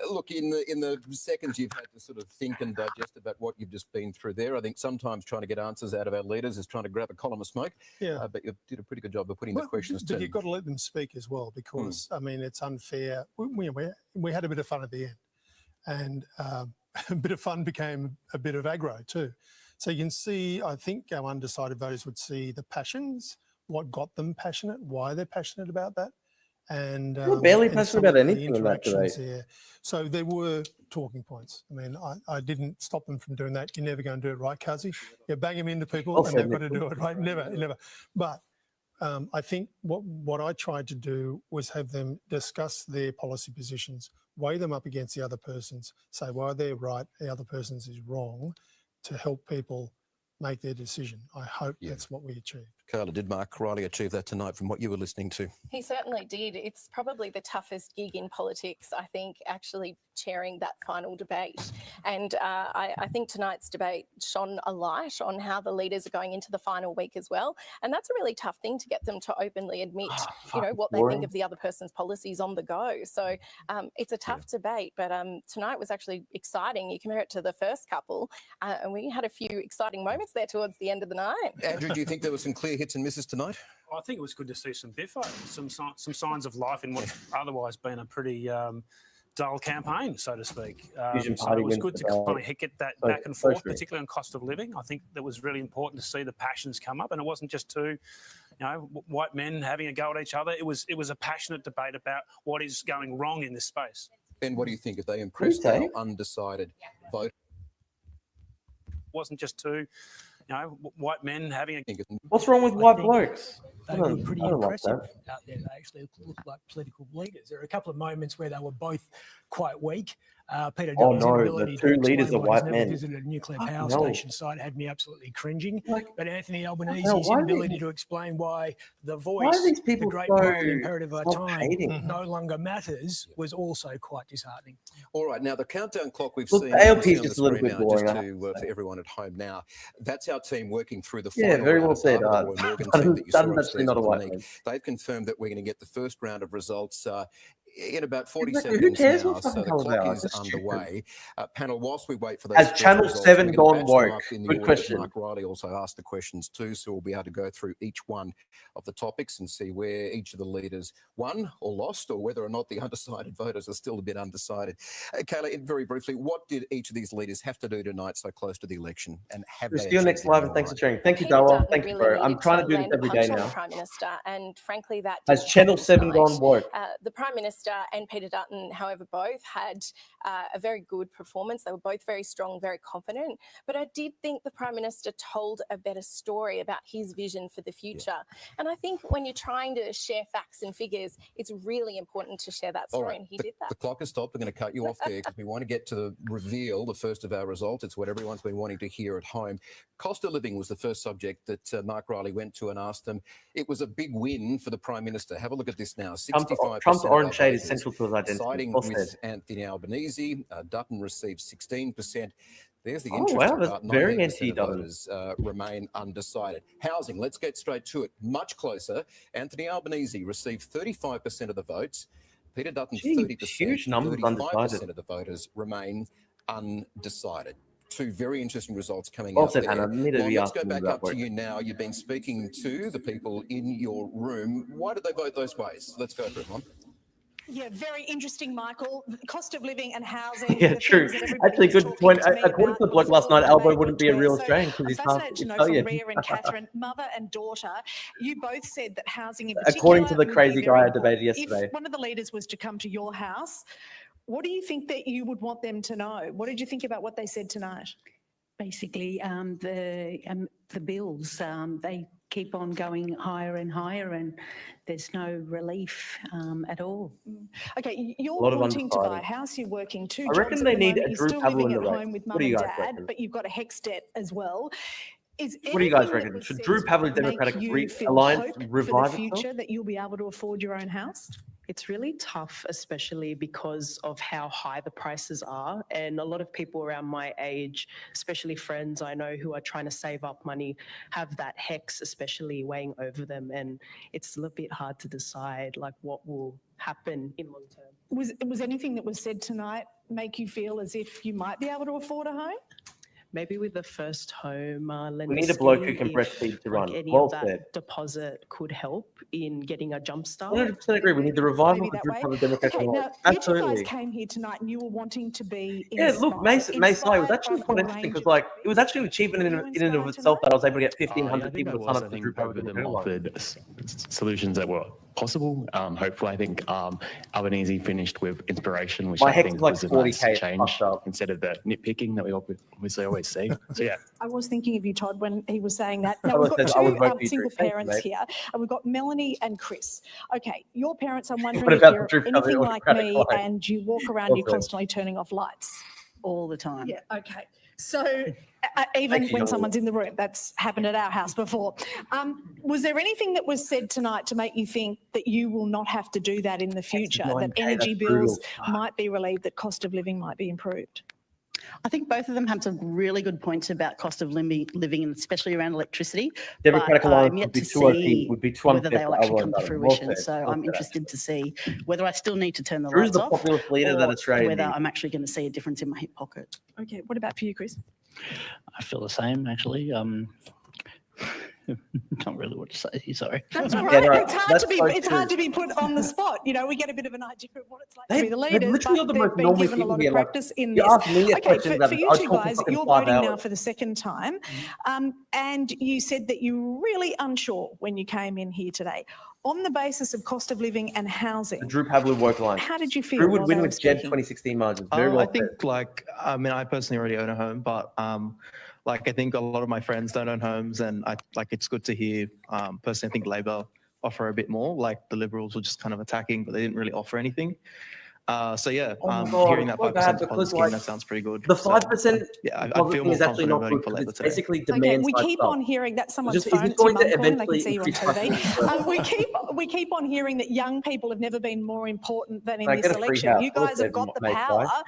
Look, in the seconds you've had to sort of think and digest about what you've just been through there, I think sometimes trying to get answers out of our leaders is trying to grab a column of smoke. Yeah. But you did a pretty good job of putting the questions to But you've got to let them speak as well, because, I mean, it's unfair. We had a bit of fun at the end, and a bit of fun became a bit of aggro too. So you can see, I think our undecided voters would see the passions, what got them passionate, why they're passionate about that. And We're barely and passionate some about of the anything in that interactions debate. there. So there were talking points. I mean, I didn't stop them from doing that. You're never going to do it right, Kazi. You bang them into people and they've got to do it right. Never. But I think what I tried to do was have them discuss their policy positions, weigh them up against the other person's, say why they're right, the other person's is wrong, to help people make their decision. I hope that's what we achieved. Carla, did Mark Riley achieve that tonight from what you were listening to? He certainly did. It's probably the toughest gig in politics, I think, actually chairing that final debate. And I think tonight's debate shone a light on how the leaders are going into the final week as well. And that's a really tough thing to get them to openly admit, what they think of the other person's policies on the go. So it's a tough debate, but tonight was actually exciting. You compare it to the first couple, and we had a few exciting moments there towards the end of the night. Andrew, do you think there were some clear hits and misses tonight? I think it was good to see some biffo, some signs of life in what's otherwise been a pretty dull campaign, so to speak. So it was good to kind of get that back and forth, particularly on cost of living. I think that was really important to see the passions come up, and it wasn't just two, white men having a go at each other. It was a passionate debate about what is going wrong in this space. Ben, what do you think? If they impressed our undecided vote? It wasn't just two, white men having a... What's wrong with white blokes? They were pretty impressive out there. They actually looked like political leaders. There were a couple of moments where they were both quite weak. Peter Dutton's inability to explain why he's never visited a nuclear power station site had me absolutely cringing. But Anthony Albanese's inability to explain why the voice, the great moral imperative of our time, no longer matters, was also quite disheartening. All right, now the countdown clock we've seen ALP is just a little bit boring. For everyone at home now, that's our team working through the final. Yeah, very well said. Dutton's actually not a white man. They've confirmed that we're going to get the first round of results in about 40 seconds now, so the clock is underway. Panel, whilst we wait for those... Has Channel 7 gone woke? Good question. Mark Riley also asked the questions too, so we'll be able to go through each one of the topics and see where each of the leaders won or lost, or whether or not the undecided voters are still a bit undecided. Kayla, very briefly, what did each of these leaders have to do tonight so close to the election, and have they... See you next live, and thanks for sharing. Thank you, Darwin. Thank you, bro. I'm trying to do this every day now. Prime Minister, and frankly, that has Channel 7 gone woke? The Prime Minister and Peter Dutton, however, both had a very good performance. They were both very strong, very confident. But I did think the Prime Minister told a better story about his vision for the future. Yeah. And I think when you're trying to share facts and figures, it's really important to share that story, and he did that. The clock has stopped. We're going to cut you off there because we want to get to the reveal, the first of our results. It's what everyone's been wanting to hear at home. Cost of living was the first subject that Mark Riley went to and asked them. It was a big win for the Prime Minister. Have a look at this now. 65%. Trump's orange shade is central to his identity. Siding with Anthony Albanese. Dutton received 16%. There's the interesting part. Very 19% of voters remain undecided. Housing, let's get straight to it. Much closer. Anthony Albanese received 35% of the votes. Peter Dutton, 30%. Huge numbers 35% of the voters remain undecided. Two very interesting results coming out there. Let's go back up to you now. You've been speaking to the people in your room. Why did they vote those ways? Let's go for it, Mom. Yeah, very interesting, Michael. The cost of living and housing. Yeah, the true. things that everybody Actually, was good talking point. to me According about to the blog last before night, the Albo debate wouldn't be a went real to air. Australian because I'm he's half fascinated to know Italian. from Rhea and Catherine, mother and daughter, you both said that housing in particular According to the would be crazy very guy I important. debated yesterday. If one of the leaders was to come to your house, what do you think that you would want them to know? What did you think about what they said tonight? Basically, the bills, they keep on going higher and higher, and there's no relief at all. Okay, you're lot of wanting to buy a undecided. house, you're working 2 I jobs reckon at they the need moment, a you're Drew still Pablo living in at the race. home with What mum do you and guys dad, reckon? but you've got a HECS debt as well. Is What do you guys anything that reckon? was Should said Drew Pablo tonight Democratic make you feel Alliance hope for revive the itself? future that you'll be able to afford your own house? It's really tough, especially because of how high the prices are. And a lot of people around my age, especially friends I know who are trying to save up money, have that HECS especially weighing over them. And it's a little bit hard to decide like what will happen in long term. Was anything that was said tonight make you feel as if you might be able to afford a home? Maybe with the first home lender We need a bloke who scheme, can if, breastfeed to run. like, any Well of that said. deposit could help in getting a jump start. 100% agree. We need the revival Maybe of the that Drew way. Pablo Democratic Okay, now Alliance. you two guys Absolutely. came here tonight and you were wanting to be Yeah, inspired. look, May Sai was Inspired actually by quite a interesting range because, of like, it was actually an achievement Were in you and of inspired itself that I was able to get Yeah, 1,500 I think people I to sign was. up I to the Drew think Pablo both of them Democratic Alliance. offered solutions that were possible. Hopefully, I think Albanese finished with inspiration, which My I HECS think is like was a nice 40K change fucked up. instead of the nitpicking that we obviously always see. So yeah. I was thinking of you, Todd, when he was saying that. Now, Carlos we've got says, "I would two vote for you, single Drew." Thank you, parents mate. here, and we've got Melanie and Chris. Okay, your parents, I'm wondering What if about the you're Drew Pablo anything like Democratic me Alliance? and you walk around, Well you're said. constantly turning off lights. All the time. Yeah, okay. So even Thank you, when Joel. someone's in the room, that's happened at our house before. Was there anything that was said tonight to make you think that you will not have to do that in the future, that 9K, energy that's bills brutal. might be relieved, that cost of living might be improved? I think both of them have some really good points about cost of living, and especially around electricity. Democratic but Alliance I'm yet would be to 2 OP, see would be 2 whether they'll for actually Albo come and to Dutton. Well fruition. said. So Well I'm said, interested to see whether I still need to turn the Drew's lights the off, populist leader that or Australia whether needs. I'm actually going to see a difference in my hip pocket. Okay, what about for you, Chris? I feel the same, actually. Not really what to say. Sorry. That's all right. Yeah, no, it's hard that's to be. so It's hard true. to be put on the spot. You know, we get a bit of an idea of what it's like to They- be the they're leaders, literally but the they've most been normal given a people lot here. of Like, practice in you this. ask me a Okay, question for about you I'd two talk for guys, fucking you're 5 voting now hours. for the second time, and you said that you were really unsure when you came in here today. On the basis of cost of living and housing, The Drew Pablo woke line. how did you feel? Drew would while win they were with Jed speaking? 2016 margins. Very well I think, like, I mean, I personally already own a home, but like, I think a lot of my friends don't own homes, and it's good to hear. Personally, I think Labor offer a bit more. Like, the Liberals were just kind of attacking, but they didn't really offer anything. So yeah, Oh my God, hearing that so 5% bad deposit because, scheme, like, that sounds pretty good. The So, 5% yeah, I deposit feel thing more is actually confident not voting good for because Labor it's today. basically Okay, demand we side keep stuff. on hearing that someone's Is this phone. going to Tim Uncle, I can eventually see you on increase prices? TV. We keep on hearing that young people have never been more important than in I this get a free election. house. You Well guys said, have got the mate, power. guy.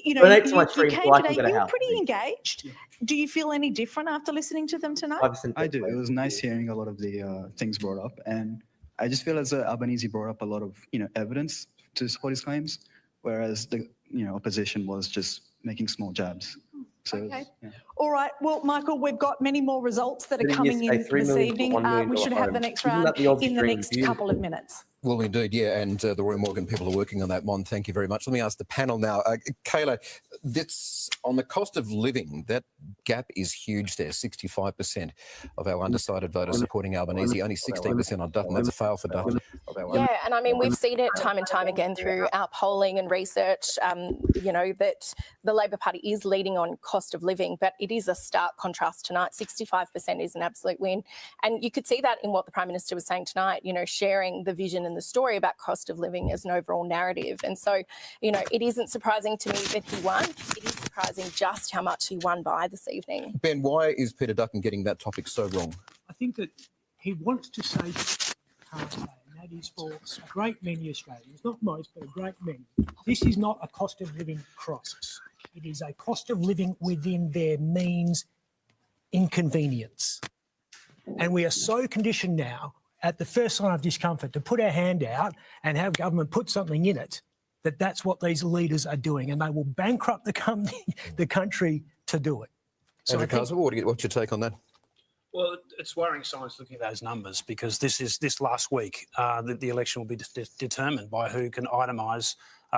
You know, Donate to my you stream came so I can today. get a You were house, pretty please. engaged. Do you feel any different after listening to them tonight? 5% I do. It was nice hearing a lot of the things brought up, and I just feel as though Albanese brought up a lot of evidence to support his claims, whereas the opposition was just making small jabs. So Okay. yeah. All right. Well, Michael, we've got many more results that are Didn't coming you say in 3 this million for evening. $1 million We should have the home? next Isn't round that the Aussie in the dream? next Beautiful. couple of minutes. Well, indeed, yeah, and the Roy Morgan people are working on that, Mon. Thank you very much. Let me ask the panel now. Kayla, that's on the cost of living, that gap is huge there. 65% of our undecided voters supporting Albanese, only 16% on Dutton. That's a fail for Dutton. Yeah, and I mean, we've seen it time and time again through our polling and research, that the Labor Party is leading on cost of living, but it is a stark contrast tonight. 65% is an absolute win. And you could see that in what the Prime Minister was saying tonight, sharing the vision and the story about cost of living as an overall narrative. And so, it isn't surprising to me that he won. It is surprising just how much he won by this evening. Ben, why is Peter Dutton getting that topic so wrong? I think that he wants to say current day, and that is for a great many Australians, not most, but a great many. This is not a cost of living crisis. It is a cost of living within their means inconvenience. And we are so conditioned now at the first sign of discomfort to put our hand out and have government put something in it, that's what these leaders are doing, and they will bankrupt the country to do it. So, Andrew Carswell, what's your take on that? Well, it's worrying signs looking at those numbers because this last week the election will be determined by who can itemise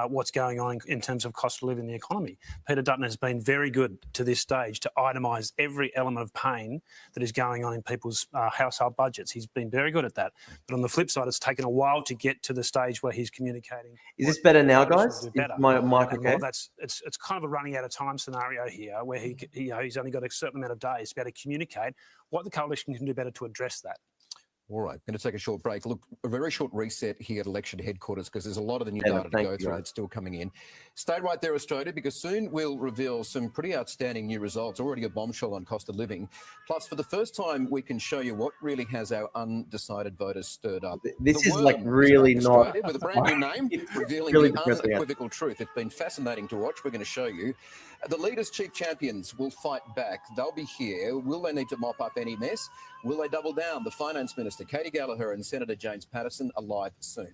what's going on in terms of cost of living in the economy. Peter Dutton has been very good to this stage to itemise every element of pain that is going on in people's household budgets. He's been very good at that. But on the flip side, it's taken a while to get to the stage where he's communicating. Is this better now, coalition guys? will Is do better. my mic And okay? while it's kind of a running out of time scenario here, where he's only got a certain amount of days to be able to communicate what the coalition can do better to address that. All right, going to take a short break. Look, a very short reset here at election headquarters because there's a lot of the new data to go through that's still coming in. Stay right there, Australia, because soon we'll reveal some pretty outstanding new results, already a bombshell on cost of living. Plus, for the first time, we can show you what really has our undecided voters stirred up. This The is like Worm really back, not Australia, with a brand new name, revealing really the depressing. unequivocal truth. It's been fascinating to watch. We're going to show you. The leaders' chief champions will fight back. They'll be here. Will they need to mop up any mess? Will they double down? The Finance Minister, Katie Gallagher, and Senator James Patterson are live soon.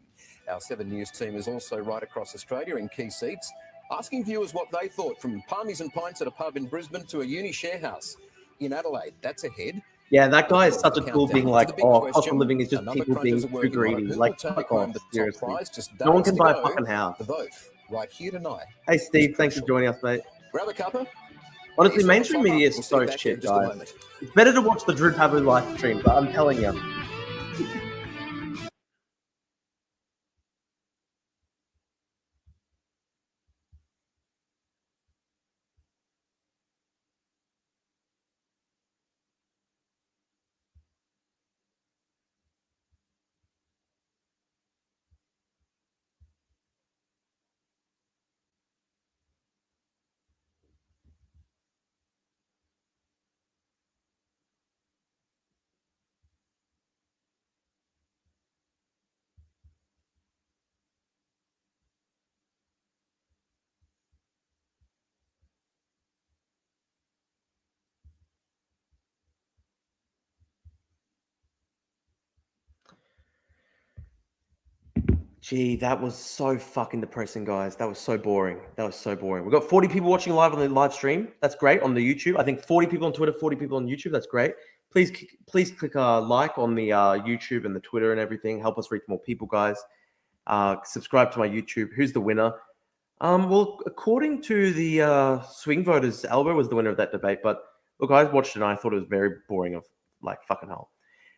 Our 7 News team is also right across Australia in key seats, asking viewers what they thought, from palmies and pints at a pub in Brisbane to a uni share house in Adelaide. That's ahead. Yeah, that guy is Of course, such a the cool being countdown like, to the big oh, cost of question. living is just A number people being crunchers are too working on it. greedy. Who will Like, take fuck home off, the top seriously. prize? Just No one days can to buy a go. fucking house. The vote right here tonight. Hey, Steve, thanks for joining us, mate. Grab a cuppa. Honestly, Ease mainstream off, media we'll is see you so back here in shit, just a guys. moment. It's better to watch the Drew Pavu live stream, but I'm telling you. Gee, that was so fucking depressing, guys. That was so boring. That was so boring. We've got 40 people watching live on the live stream. That's great on the YouTube. I think 40 people on Twitter, 40 people on YouTube. That's great. Please click like on the YouTube and the Twitter and everything. Help us reach more people, guys. Subscribe to my YouTube. Who's the winner? Well, according to the swing voters, Alba was the winner of that debate. But look, I watched it and I thought it was very boring of like fucking hell.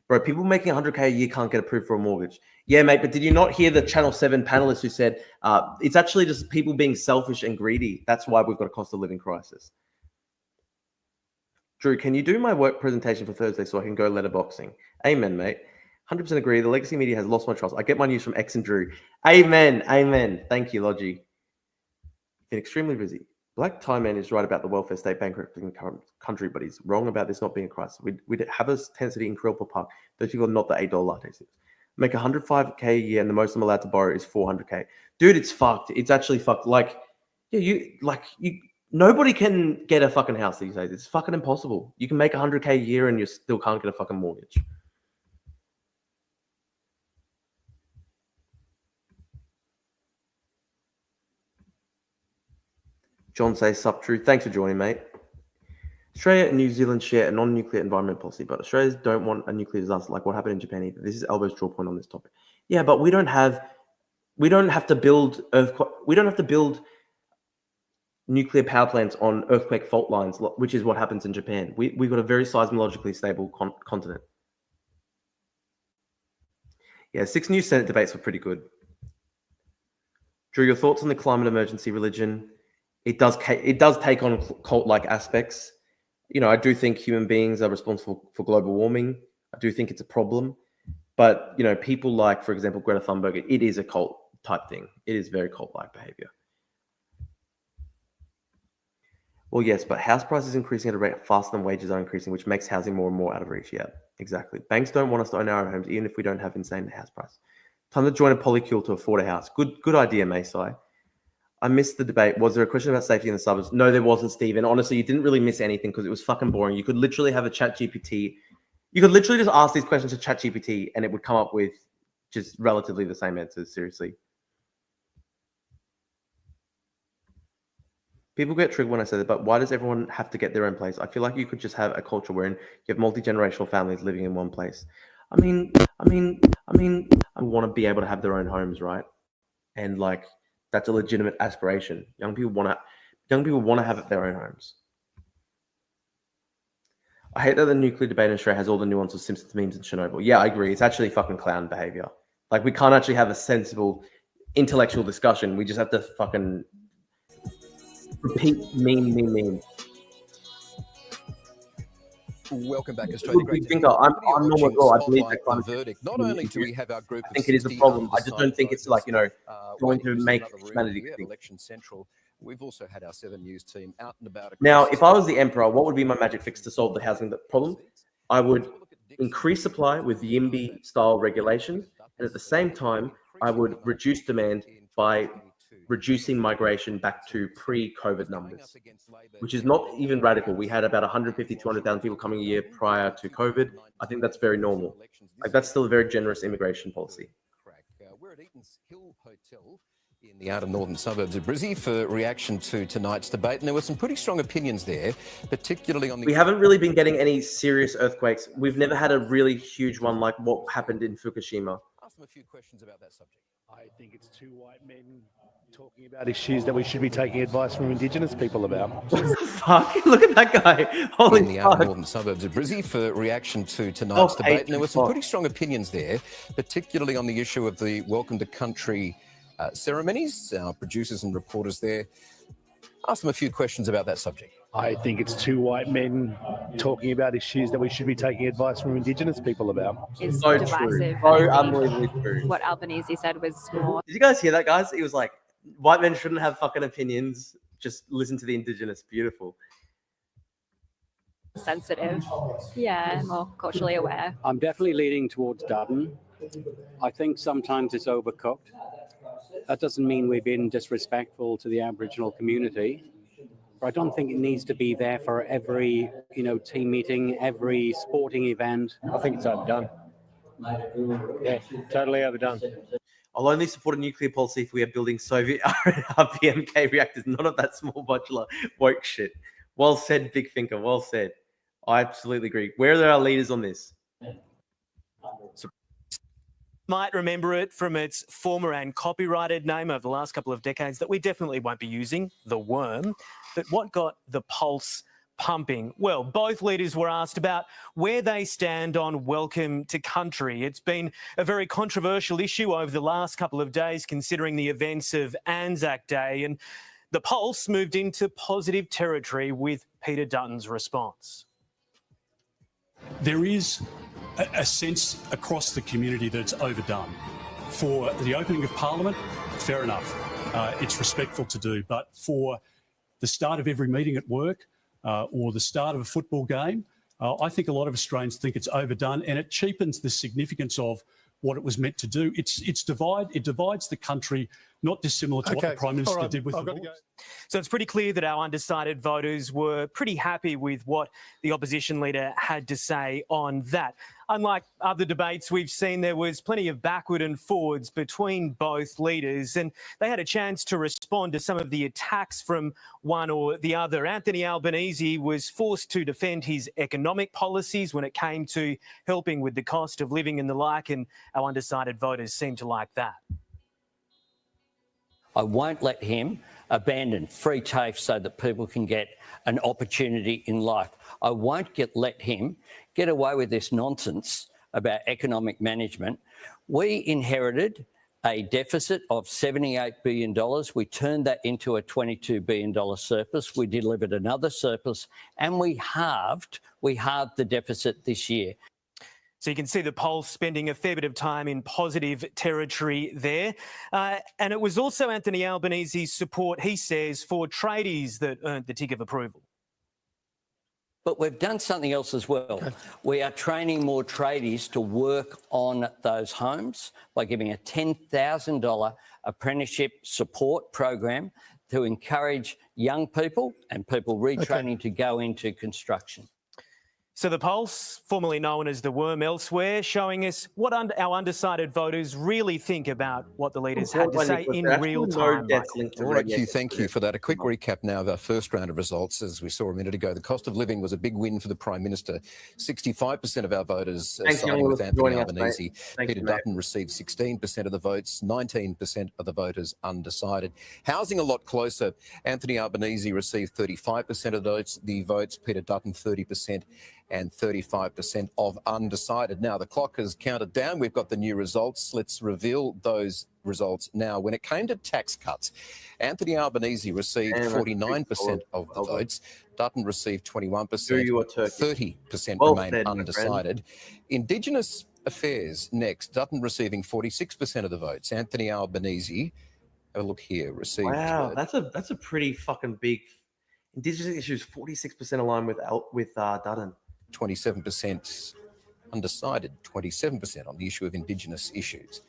Bro, people making 100K a year can't get approved for a mortgage. Yeah, mate, but did you not hear the Channel 7 panelists who said it's actually just people being selfish and greedy? That's why we've got a cost of living crisis. Drew, can you do my work presentation for Thursday so I can go letterboxing? Amen, mate. 100% agree. The legacy media has lost my trust. I get my news from X and Drew. Amen. Amen. Thank you, Logie. Been extremely busy. Black Tie Man is right about the welfare state bankrupting the country, but he's wrong about this not being a crisis. We'd have a intensity in Crillpa Park. Those people are not the $8 lattes. Make 105K a year, and the most I'm allowed to borrow is 400K. Dude, it's fucked. It's actually fucked. Like, yeah, nobody can get a fucking house these days. It's fucking impossible. You can make 100K a year and you still can't get a fucking mortgage. John says, sup, Drew. Thanks for joining, mate. Australia and New Zealand share a non-nuclear environment policy, but Australians don't want a nuclear disaster like what happened in Japan either. This is Albo's draw point on this topic. Yeah, but we don't have to build nuclear power plants on earthquake fault lines, which is what happens in Japan. We've got a very seismologically stable continent. Yeah, 6 new Senate debates were pretty good. Drew, your thoughts on the climate emergency religion? It does take on cult-like aspects. You know, I do think human beings are responsible for global warming. I do think it's a problem. But, you know, people like, for example, Greta Thunberg, it is a cult type thing. It is very cult-like behavior. Well, yes, but house prices increasing at a rate faster than wages are increasing, which makes housing more and more out of reach. Yeah, exactly. Banks don't want us to own our own homes, even if we don't have insane house price. Time to join a polycule to afford a house. Good idea, Masai. I missed the debate. Was there a question about safety in the suburbs? No, there wasn't, Steve. And honestly, you didn't really miss anything because it was fucking boring. You could literally have a ChatGPT. You could literally just ask these questions to ChatGPT and it would come up with just relatively the same answers, seriously. People get triggered when I say that, but why does everyone have to get their own place? I feel like you could just have a culture wherein you have multi-generational families living in one place. I mean, I want to be able to have their own homes, right? And like, that's a legitimate aspiration. Young people want to have their own homes. I hate that the nuclear debate in Australia has all the nuance of Simpsons memes and Chernobyl. Yeah, I agree. It's actually fucking clown behavior. Like, we can't actually have a sensible intellectual discussion. We just have to fucking repeat meme. Welcome back, Australia. Great to have I'm normal as well. I believe that the verdict. Not only do we have our group I think it is a problem. I just don't think it's like, going to make humanity think. Election Central. We've also had our 7 News team out and about. Now, if I was the emperor, what would be my magic fix to solve the housing problem? I would increase supply with YIMBY-style regulation, and at the same time, I would reduce demand by reducing migration back to pre-COVID numbers, which is not even radical. We had about 150, 200,000 people coming a year prior to COVID. I think that's very normal. Like, that's still a very generous immigration policy. We're at Eaton's Hill Hotel in the outer northern suburbs of Brizzy for reaction to tonight's debate, and there were some pretty strong opinions there, particularly on the... We haven't really been getting any serious earthquakes. We've never had a really huge one like what happened in Fukushima. Ask them a few questions about that subject. I think it's two white men talking about issues that we should be taking advice from Indigenous people about. Fuck, look at that guy. Holy in the outer northern suburbs of Brizzy for reaction to tonight's debate, and there were some pretty strong opinions there, particularly on the issue of the Welcome to Country ceremonies. Our producers and reporters there asked them a few questions about that subject. I think it's two white men talking about issues that we should be taking advice from Indigenous people about. Is so divisive. True. So unbelievably true. What Albanese said was more. Did you guys hear that, guys? He was like, white men shouldn't have fucking opinions. Just listen to the Indigenous. Beautiful. Sensitive. Yeah, more culturally aware. I'm definitely leaning towards Dutton. I think sometimes it's overcooked. That doesn't mean we're being disrespectful to the Aboriginal community. But I don't think it needs to be there for every, team meeting, every sporting event. I think it's overdone. Yeah, totally overdone. I'll only support a nuclear policy if we are building Soviet RPMK reactors, none of that small modular woke shit. Well said, big thinker. Well said. I absolutely agree. Where are our leaders on this? Might remember it from its former and copyrighted name over the last couple of decades that we definitely won't be using, the worm. But what got the pulse pumping? Well, both leaders were asked about where they stand on Welcome to Country. It's been a very controversial issue over the last couple of days, considering the events of Anzac Day, and the pulse moved into positive territory with Peter Dutton's response. There is a sense across the community that it's overdone. For the opening of Parliament, fair enough. It's respectful to do. But for the start of every meeting at work or the start of a football game, I think a lot of Australians think it's overdone, and it cheapens the significance of what it was meant to do. It divides the country, not dissimilar to what the Prime Minister did with the voice. So it's pretty clear that our undecided voters were pretty happy with what the opposition leader had to say on that. Unlike other debates we've seen, there was plenty of backward and forwards between both leaders, and they had a chance to respond to some of the attacks from one or the other. Anthony Albanese was forced to defend his economic policies when it came to helping with the cost of living and the like, and our undecided voters seem to like that. I won't let him abandon free TAFE so that people can get an opportunity in life. I won't let him get away with this nonsense about economic management. We inherited a deficit of $78 billion. We turned that into a $22 billion surplus. We delivered another surplus, and we halved the deficit this year. So you can see the poll spending a fair bit of time in positive territory there. And it was also Anthony Albanese's support, he says, for tradies that earned the tick of approval. But we've done something else as well. We are training more tradies to work on those homes by giving a $10,000 apprenticeship support program to encourage young people and people retraining to go into construction. So the Pulse, formerly known as the Worm elsewhere, showing us what our undecided voters really think about what the leaders had to say in real time. All right, Q, thank you for that. A quick recap now of our first round of results. As we saw a minute ago, the cost of living was a big win for the Prime Minister. 65% of our voters siding with Anthony Albanese. Peter Dutton received 16% of the votes, 19% of the voters undecided. Housing a lot closer. Anthony Albanese received 35% of the votes, Peter Dutton 30%. And 35% of undecided. Now, the clock has counted down. We've got the new results. Let's reveal those results now. When it came to tax cuts, Anthony Albanese received 49% of the votes. Dutton received 21%. 30% remained undecided. Indigenous affairs next. Dutton receiving 46% of the votes. Anthony Albanese, have a look here, received... Wow, that's a pretty fucking big... Indigenous issues, 46% aligned with Dutton. 27% undecided, 27% on the issue of Indigenous issues.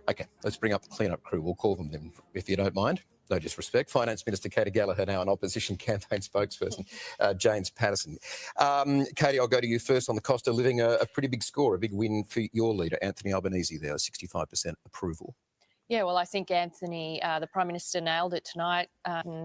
Okay, let's bring up the clean-up crew. We'll call them then, if you don't mind. No disrespect. Finance Minister Katie Gallagher, now an opposition campaign spokesperson, James Patterson. Katie, I'll go to you first on the cost of living. A pretty big score, a big win for your leader, Anthony Albanese there, 65% approval. Yeah, well, I think Anthony, the Prime Minister, nailed it tonight.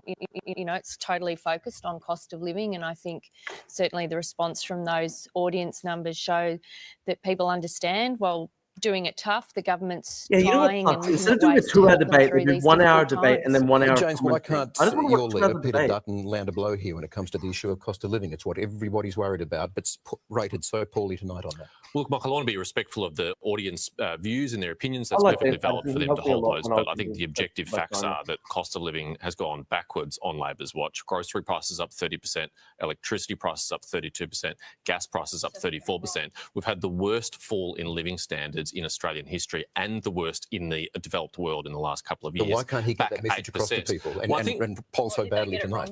It's totally focused on cost of living, and I think certainly the response from those audience numbers show that people understand. Well, doing it tough, the government's trying and instead of doing a 2-hour debate, they do 1 hour debate and then 1 hour. James, why can't your leader, Peter Dutton, land a blow here when it comes to the issue of cost of living? It's what everybody's worried about, but it's rated so poorly tonight on that. Look, Michael, I want to be respectful of the audience views and their opinions. That's perfectly valid for them to hold those. But I think the objective facts are that cost of living has gone backwards on Labor's watch. Grocery prices up 30%, electricity prices up 32%, gas prices up 34%. We've had the worst fall in living standards in Australian history and the worst in the developed world in the last couple of years. But why can't he get that message across to people and poll so badly tonight?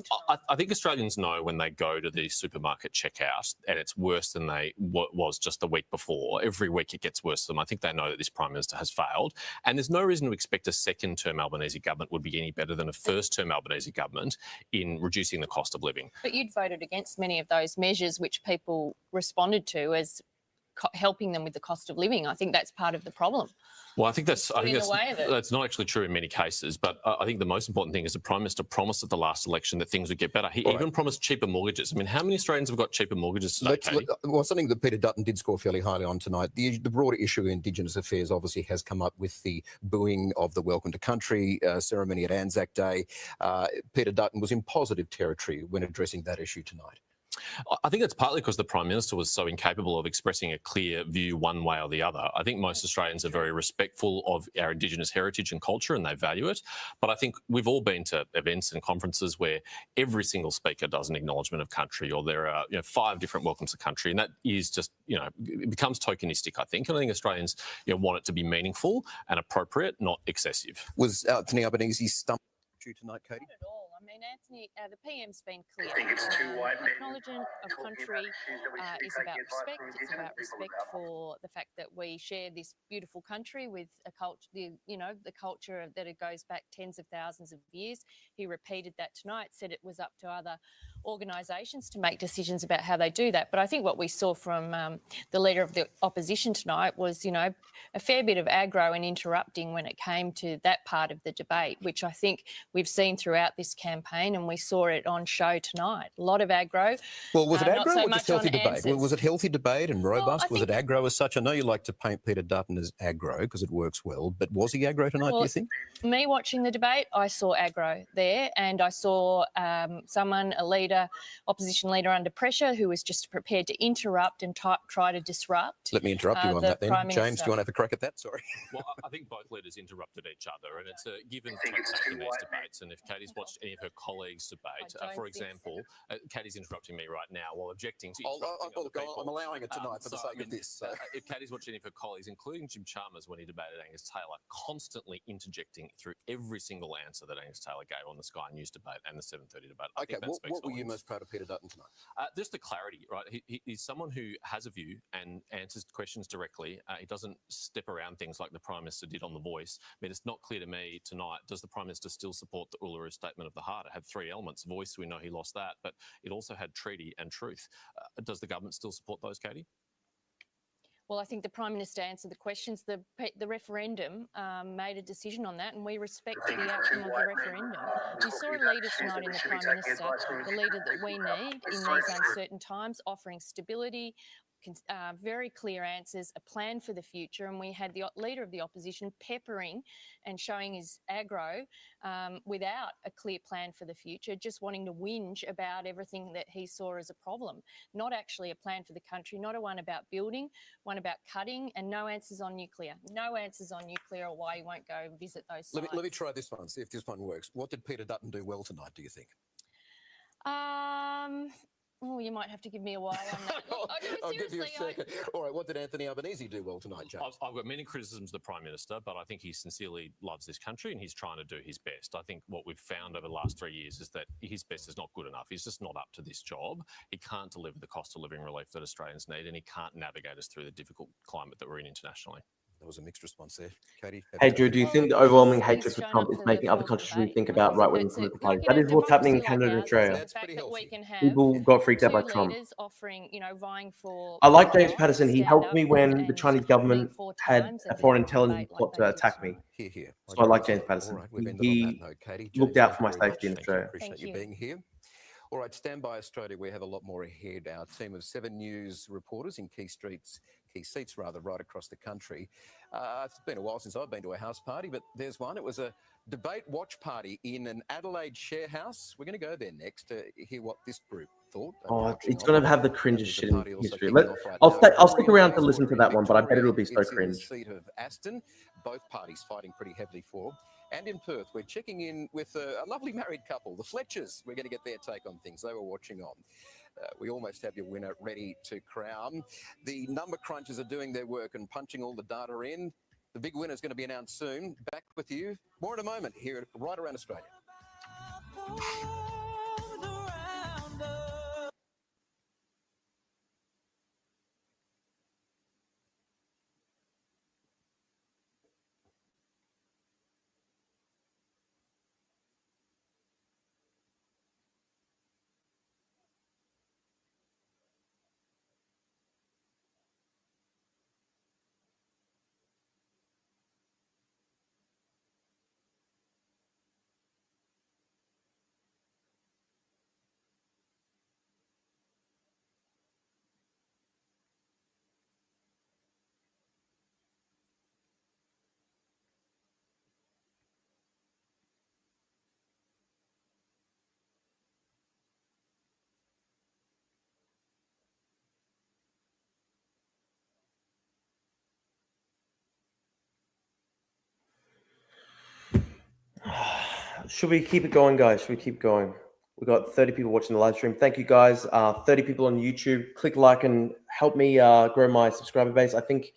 I think Australians know when they go to the supermarket checkout and it's worse than was just the week before. Every week it gets worse for them. I think they know that this Prime Minister has failed. And there's no reason to expect a second-term Albanese government would be any better than a first-term Albanese government in reducing the cost of living. But you'd voted against many of those measures which people responded to as helping them with the cost of living. I think that's part of the problem. Well, I think that's not actually true in many cases, but I think the most important thing is the Prime Minister promised at the last election that things would get better. He even promised cheaper mortgages. I mean, how many Australians have got cheaper mortgages today, Katie? Well, something that Peter Dutton did score fairly highly on tonight, the broader issue of Indigenous affairs obviously has come up with the booing of the Welcome to Country ceremony at Anzac Day. Peter Dutton was in positive territory when addressing that issue tonight. I think it's partly because the Prime Minister was so incapable of expressing a clear view one way or the other. I think most Australians are very respectful of our Indigenous heritage and culture and they value it. But I think we've all been to events and conferences where every single speaker does an acknowledgement of country, or there are 5 different welcomes to country, and that is just, it becomes tokenistic, I think. And I think Australians want it to be meaningful and appropriate, not excessive. Was Anthony Albanese stumped you tonight, Katie? Not at all. I mean, Anthony, the PM's been clear. Acknowledgement of country is about respect. It's about respect for the fact that we share this beautiful country with a culture, the culture that it goes back tens of thousands of years. He repeated that tonight, said it was up to other organisations to make decisions about how they do that. But I think what we saw from the Leader of the Opposition tonight was, a fair bit of aggro and interrupting when it came to that part of the debate, which I think we've seen throughout this campaign, and we saw it on show tonight. A lot of aggro. Well, was it aggro or just healthy debate? Was it healthy debate and robust? Was it aggro as such? I know you like to paint Peter Dutton as aggro because it works well, but was he aggro tonight, do you think? Me watching the debate, I saw aggro there, and I saw a opposition leader under pressure who was just prepared to interrupt and try to disrupt. Let me interrupt you on that then. James, do you want to have a crack at that? Sorry. Well, I think both leaders interrupted each other, and it's a give and take in these debates. And if Katie's watched any of her colleagues debate, for example, Katie's interrupting me right now while objecting to I'm allowing it tonight for the sake of this. If Katie's watched any of her colleagues, including Jim Chalmers when he debated Angus Taylor, constantly interjecting through every single answer that Angus Taylor gave on the Sky News debate and the 7:30 debate. Okay, what were you most proud of Peter Dutton tonight? Just the clarity, right? He's someone who has a view and answers questions directly. He doesn't step around things like the Prime Minister did on The Voice. I mean, it's not clear to me tonight, does the Prime Minister still support the Uluru Statement of the Heart? It had three elements. Voice, we know he lost that, but it also had treaty and truth. Does the government still support those, Katie? Well, I think the Prime Minister answered the questions. The referendum made a decision on that, and we respect the outcome of the referendum. We saw a leader tonight in the Prime Minister, the leader that we need in these uncertain times, offering stability, very clear answers, a plan for the future, and we had the leader of the opposition peppering and showing his aggro without a clear plan for the future, just wanting to whinge about everything that he saw as a problem. Not actually a plan for the country, not a one about building, one about cutting, and no answers on nuclear. No answers on nuclear or why he won't go visit those sites. Let me try this one, see if this one works. What did Peter Dutton do well tonight, do you think? Oh, you might have to give me a while on that. I'll give you a second. All right, what did Anthony Albanese do well tonight, James? I've got many criticisms of the Prime Minister, but I think he sincerely loves this country and he's trying to do his best. I think what we've found over the last 3 years is that his best is not good enough. He's just not up to this job. He can't deliver the cost of living relief that Australians need, and he can't navigate us through the difficult climate that we're in internationally. That was a mixed response there. Katie? Hey, Drew, do you think the overwhelming hatred for Trump is making other countries rethink about right-wing political parties? That is what's happening in Canada and Australia. That's pretty healthy. People got freaked out by Trump. Offering, vying for. I like James Patterson. He helped me when the Chinese government had a foreign intelligence plot to attack me. So I like James Patterson. He looked out for my safety in Australia. Appreciate you being here. All right, stand by Australia. We have a lot more ahead. Our team of 7 News reporters in key seats right across the country. It's been a while since I've been to a house party, but there's one. It was a debate watch party in an Adelaide share house. We're going to go there next to hear what this group thought. Oh, it's going to have the cringest shit in history. I'll stick around to listen to that one, but I bet it'll be so cringe. It's in the seat of Aston, both parties fighting pretty heavily for. And in Perth, we're checking in with a lovely married couple, the Fletchers. We're going to get their take on things. They were watching on. We almost have your winner ready to crown. The number crunchers are doing their work and punching all the data in. The big winner is going to be announced soon. Back with you more in a moment here at Right Around Australia. Should we keep it going, guys? Should we keep going? We've got 30 people watching the live stream. Thank you, guys. 30 people on YouTube. Click like and help me grow my subscriber base. I think,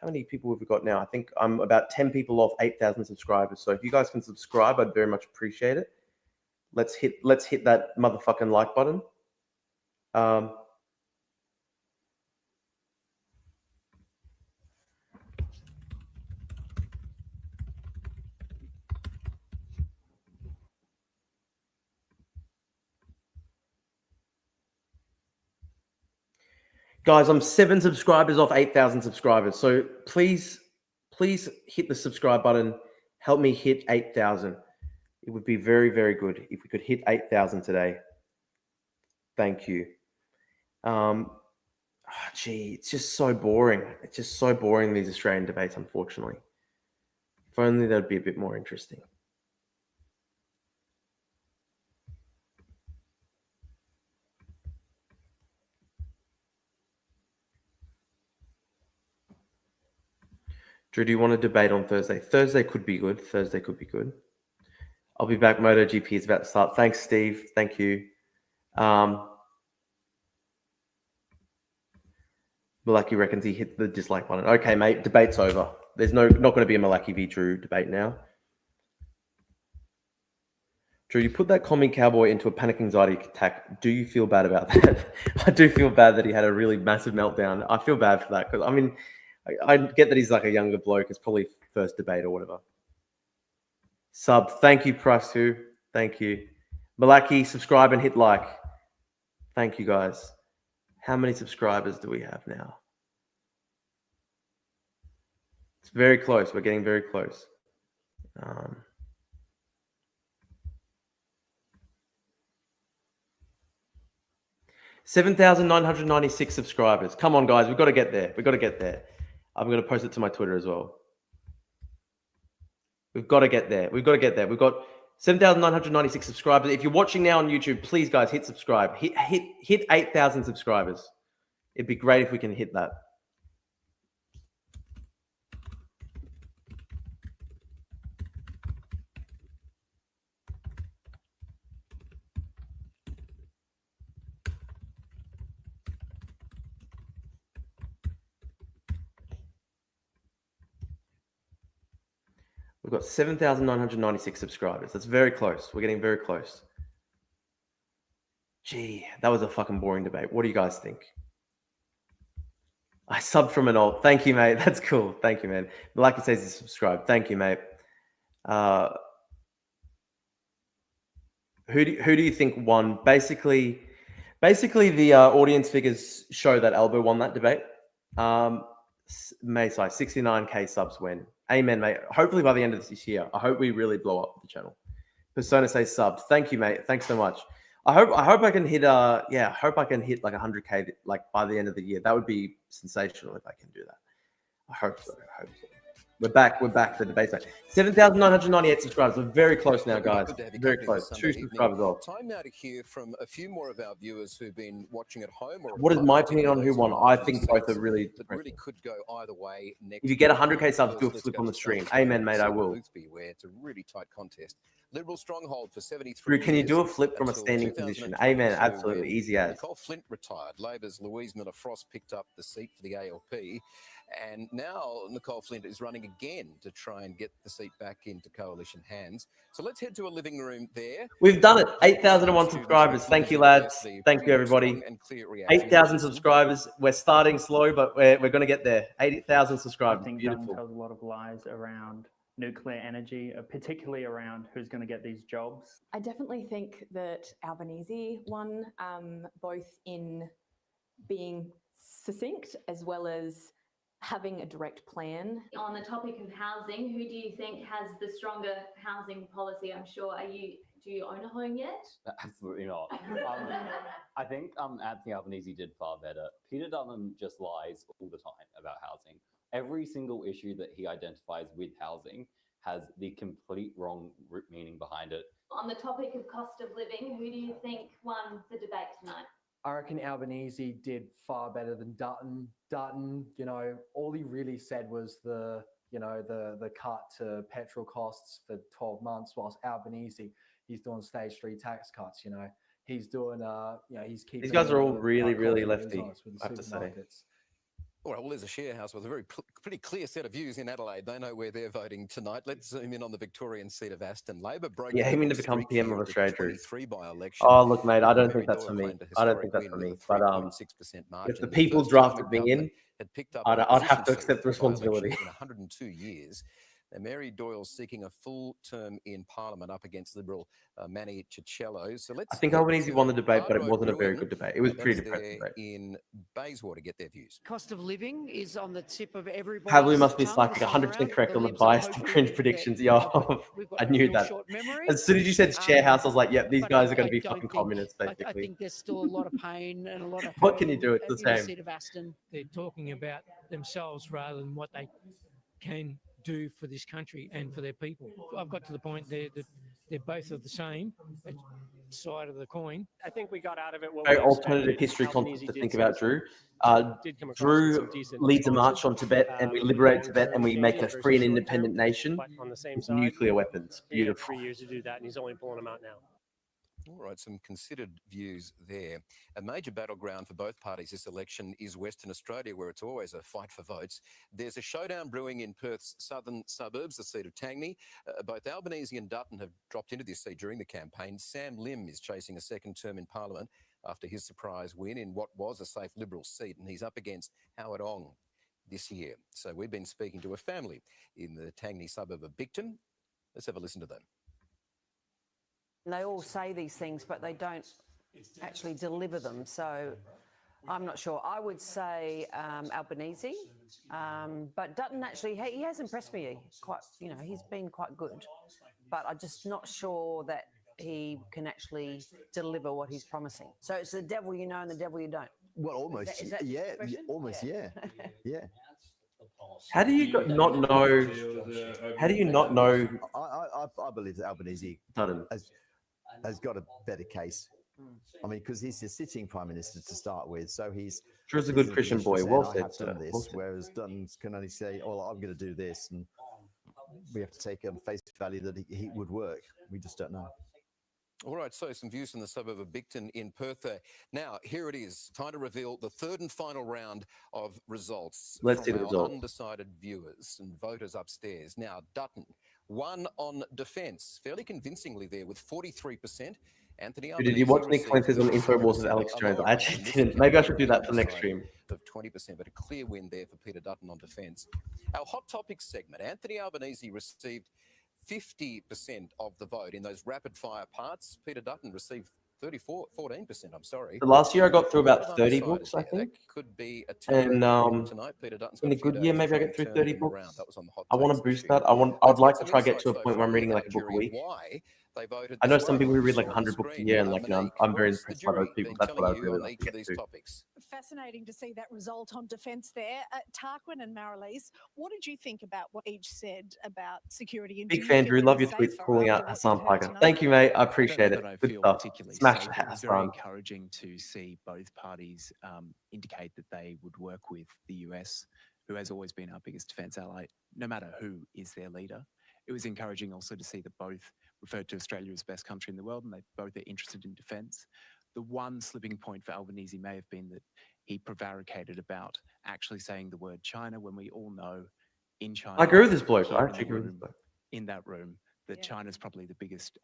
how many people have we got now? I think I'm about 10 people off 8,000 subscribers. So if you guys can subscribe, I'd very much appreciate it. Let's hit that motherfucking like button. Guys, I'm 7 subscribers off 8,000 subscribers. So please hit the subscribe button. Help me hit 8,000. It would be very, very good if we could hit 8,000 today. Thank you. It's just so boring. It's just so boring, these Australian debates, unfortunately. If only that'd be a bit more interesting. Drew, do you want to debate on Thursday? Thursday could be good. I'll be back. MotoGP is about to start. Thanks, Steve. Thank you. Malaki reckons he hit the dislike button. Okay, mate, debate's over. There's not going to be a Malaki v Drew debate now. Drew, you put that commie cowboy into a panic anxiety attack. Do you feel bad about that? I do feel bad that he had a really massive meltdown. I feel bad for that because, I mean, I get that he's like a younger bloke. It's probably first debate or whatever. Sub. Thank you, Price 2. Thank you. Malaki, subscribe and hit like. Thank you, guys. How many subscribers do we have now? It's very close. We're getting very close. 7,996 subscribers. Come on, guys. We've got to get there. We've got to get there. I'm going to post it to my Twitter as well. We've got to get there. We've got to get there. We've got 7,996 subscribers. If you're watching now on YouTube, please, guys, hit subscribe. Hit 8,000 subscribers. It'd be great if we can hit that. We've got 7,996 subscribers. That's very close. We're getting very close. Gee, that was a fucking boring debate. What do you guys think? I subbed from an old. Thank you, mate. That's cool. Thank you, man. Malaki says he's subscribed. Thank you, mate. Who do you think won? Basically, the audience figures show that Albo won that debate. Maysai, 69k subs win. Amen, mate. Hopefully by the end of this year, I hope we really blow up the channel. Persona says subs. Thank you, mate. Thanks so much. I hope I can hit I hope I can hit like 100k like by the end of the year. That would be sensational if I can do that. I hope so. We're back. The debate. 7,998 subscribers. We're very close now, guys. Very close. 2 subscribers off. Time now to hear from a few more of our viewers who've been watching at home. What is my opinion on who won? I think both are really. It really could go either way. If you get 100k subs, do a flip on the stream. Amen, mate. I will. It's a really tight contest. Liberal stronghold for 73 Drew, can you do a flip from a standing position? Amen. Absolutely. Easy as. Nicole Flint retired. Labor's Louise Miller-Frost picked up the seat for the ALP. And now Nicole Flint is running again to try and get the seat back into coalition hands. So let's head to a living room there. We've done it. 8,001 subscribers. Thank you, lads. Thank you, everybody. 8,000 subscribers. We're starting slow, but we're going to get there. 80,000 subscribers. I think Beautiful. tells a lot of lies around nuclear energy, particularly around who's going to get these jobs. I definitely think that Albanese won, both in being succinct as well as having a direct plan. On the topic of housing, who do you think has the stronger housing policy? I'm sure, do you own a home yet? Absolutely not. I think Anthony Albanese did far better. Peter Dutton just lies all the time about housing. Every single issue that he identifies with housing has the complete wrong meaning behind it. On the topic of cost of living, who do you think won the debate tonight? I reckon Albanese did far better than Dutton. Dutton, all he really said was the cut to petrol costs for 12 months, whilst Albanese, he's doing stage 3 tax cuts. He's doing he's keeping. These guys are all really lefty, I have to say. All right, well, there's a share house with a pretty clear set of views in Adelaide. They know where they're voting tonight. Let's zoom in on the Victorian seat of Aston. Labor broke. Yeah, aiming to become PM of Australia. By-election. Oh, look, mate, I don't think that's for me. But if the people drafted me in, I'd have to accept the responsibility. In 102 years. Now, Mary Doyle's seeking a full term in Parliament up against Liberal Manny Cicello. So let's. I think Albanese won the debate, but it wasn't a very good debate. It was pretty depressing. In Bayswater, get their views. Cost of living is on the tip of everybody. Pablo must be like 100% correct on the biased and cringe predictions. Yeah, I knew that. As soon as you said share house, I was like, "Yep, these guys are going to be fucking communists." Basically, I think there's still a lot of pain and a lot of. What can you do? It's the same. Of Aston, they're talking about themselves rather than what they can do for this country and for their people. I've got to the point there that they're both of the same side of the coin. I think we got out of it. Very alternative history content to think about, Drew. Drew leads a march on Tibet, and we liberate Tibet, and we make a free and independent nation on the same with side. nuclear weapons. Beautiful. He had 3 years to do that, and he's only pulling them out now. All right, some considered views there. A major battleground for both parties this election is Western Australia, where it's always a fight for votes. There's a showdown brewing in Perth's southern suburbs, the seat of Tangney. Both Albanese and Dutton have dropped into this seat during the campaign. Sam Lim is chasing a second term in Parliament after his surprise win in what was a safe Liberal seat, and he's up against Howard Ong this year. So we've been speaking to a family in the Tangney suburb of Dutton. Let's have a listen to them. They all say these things, but they don't actually deliver them. So I'm not sure. I would say Albanese, but Dutton actually, he has impressed me quite, you know, he's been quite good, but I'm just not sure that he can actually deliver what he's promising. So it's the devil you know and the devil you don't. Well, almost, Is that yeah, expression? almost, yeah, yeah. How do you not know? How do you not know? I believe that Albanese Dutton has got a better case. I mean, because he's a sitting prime minister to start with, so he's sure is a good Christian boy. Well I said, have sir. done this, Well said. whereas Dutton can only say, "Oh, I'm going to do this," and we have to take on face value that he would work. We just don't know. All right, so some views from the suburb of Bicton in Perth there. Now, here it is, time to reveal the third and final round of results. Let's see the from our result. undecided viewers and voters upstairs. Now, Dutton won on defence, fairly convincingly there with 43%. Anthony Did you watch Nick received Clinton's on Infowars with 30%, Alex a Jones? lower I actually one. This didn't. came Maybe I from should do that for the next undecided stream. Of 20%, but a clear win there for Peter Dutton on defence. Our Hot Topics segment, Anthony Albanese received 50% of the vote in those rapid fire parts. Peter Dutton received 14%, I'm sorry. So last year I got through about Lot of 30 undecided books, I there. think. That could be a And tonight. Peter Dutton's in got a a few good days year, to maybe I try get and through turn 30 them books. around. That was on the Hot I want Takes to boost this year. that. I would Let's like get to some try to get insights, to a though, point where I'm from reading the like a book a jury week. why they voted I know this some way. people who read like Saw 100 on books a screen. year, and like, you know, Monique, I'm very what's the impressed by those jury people. been That's what I telling you really on like each to of get these to. topics? Fascinating to see that result on defence there. Tarquin and Marilyse, what did you think about what each said about security? And Big do you fan, feel Drew. any Love your tweets safer calling after out what Hassan you've heard Parker. tonight? Thank you, mate. I I don't appreciate know it. that I Good feel stuff. particularly Smash safe. the It was very Hassan. encouraging to see both parties indicate that they would work with the US, who has always been our biggest defence ally, no matter who is their leader. It was encouraging also to see that both referred to Australia as the best country in the world, and they both are interested in defence. The one slipping point for Albanese may have been that he prevaricated about actually saying the word China when we all know in China. I agree with this bloke. here I in actually the agree with this room, bloke. in that room, that China's probably the biggest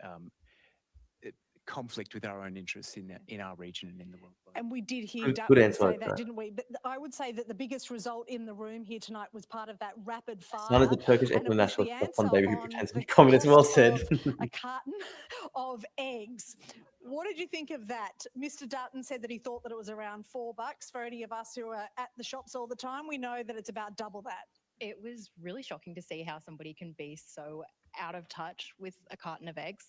conflict with our own interests in our region and in the world. And we did hear Good Dutton answer say like that, that. didn't we? But I would say that the biggest result in the room here tonight was part of that rapid fire. Son is a Turkish and it was internationalist, the a fun answer baby who on pretends to the be communist. Well cost said. of a carton of eggs. What did you think of that? Mr. Dutton said that he thought that it was around $4. For any of us who are at the shops all the time, we know that it's about double that. It was really shocking to see how somebody can be so out of touch with a carton of eggs.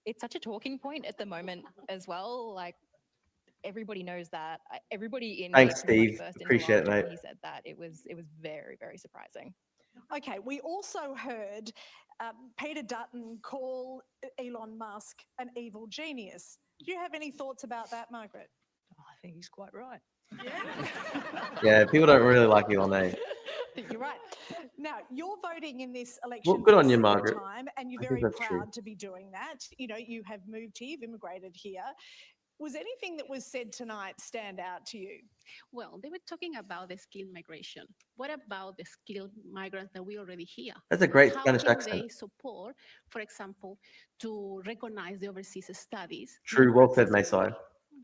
It's such a talking point at the moment as well. Like, everybody knows that. Everybody in Thanks, here pretty much Steve. burst into Appreciate it, laughter when mate. he said that. It was very, very surprising. Okay, we also heard Peter Dutton call Elon Musk an evil genius. Do you have any thoughts about that, Margaret? I think he's quite right. Yeah, people don't really like Elon, eh? You're right. Now, you're voting in this election Well, good for on the you, second Margaret. time, and you're I very think that's proud true. to be doing that. You know, you have moved here, you've immigrated here. Was anything that was said tonight stand out to you? Well, they were talking about the skilled migration. What about the skilled migrants that we already hear? That's a great How Spanish can accent. they support, for example, to recognize the overseas studies? True, well said, Mayside.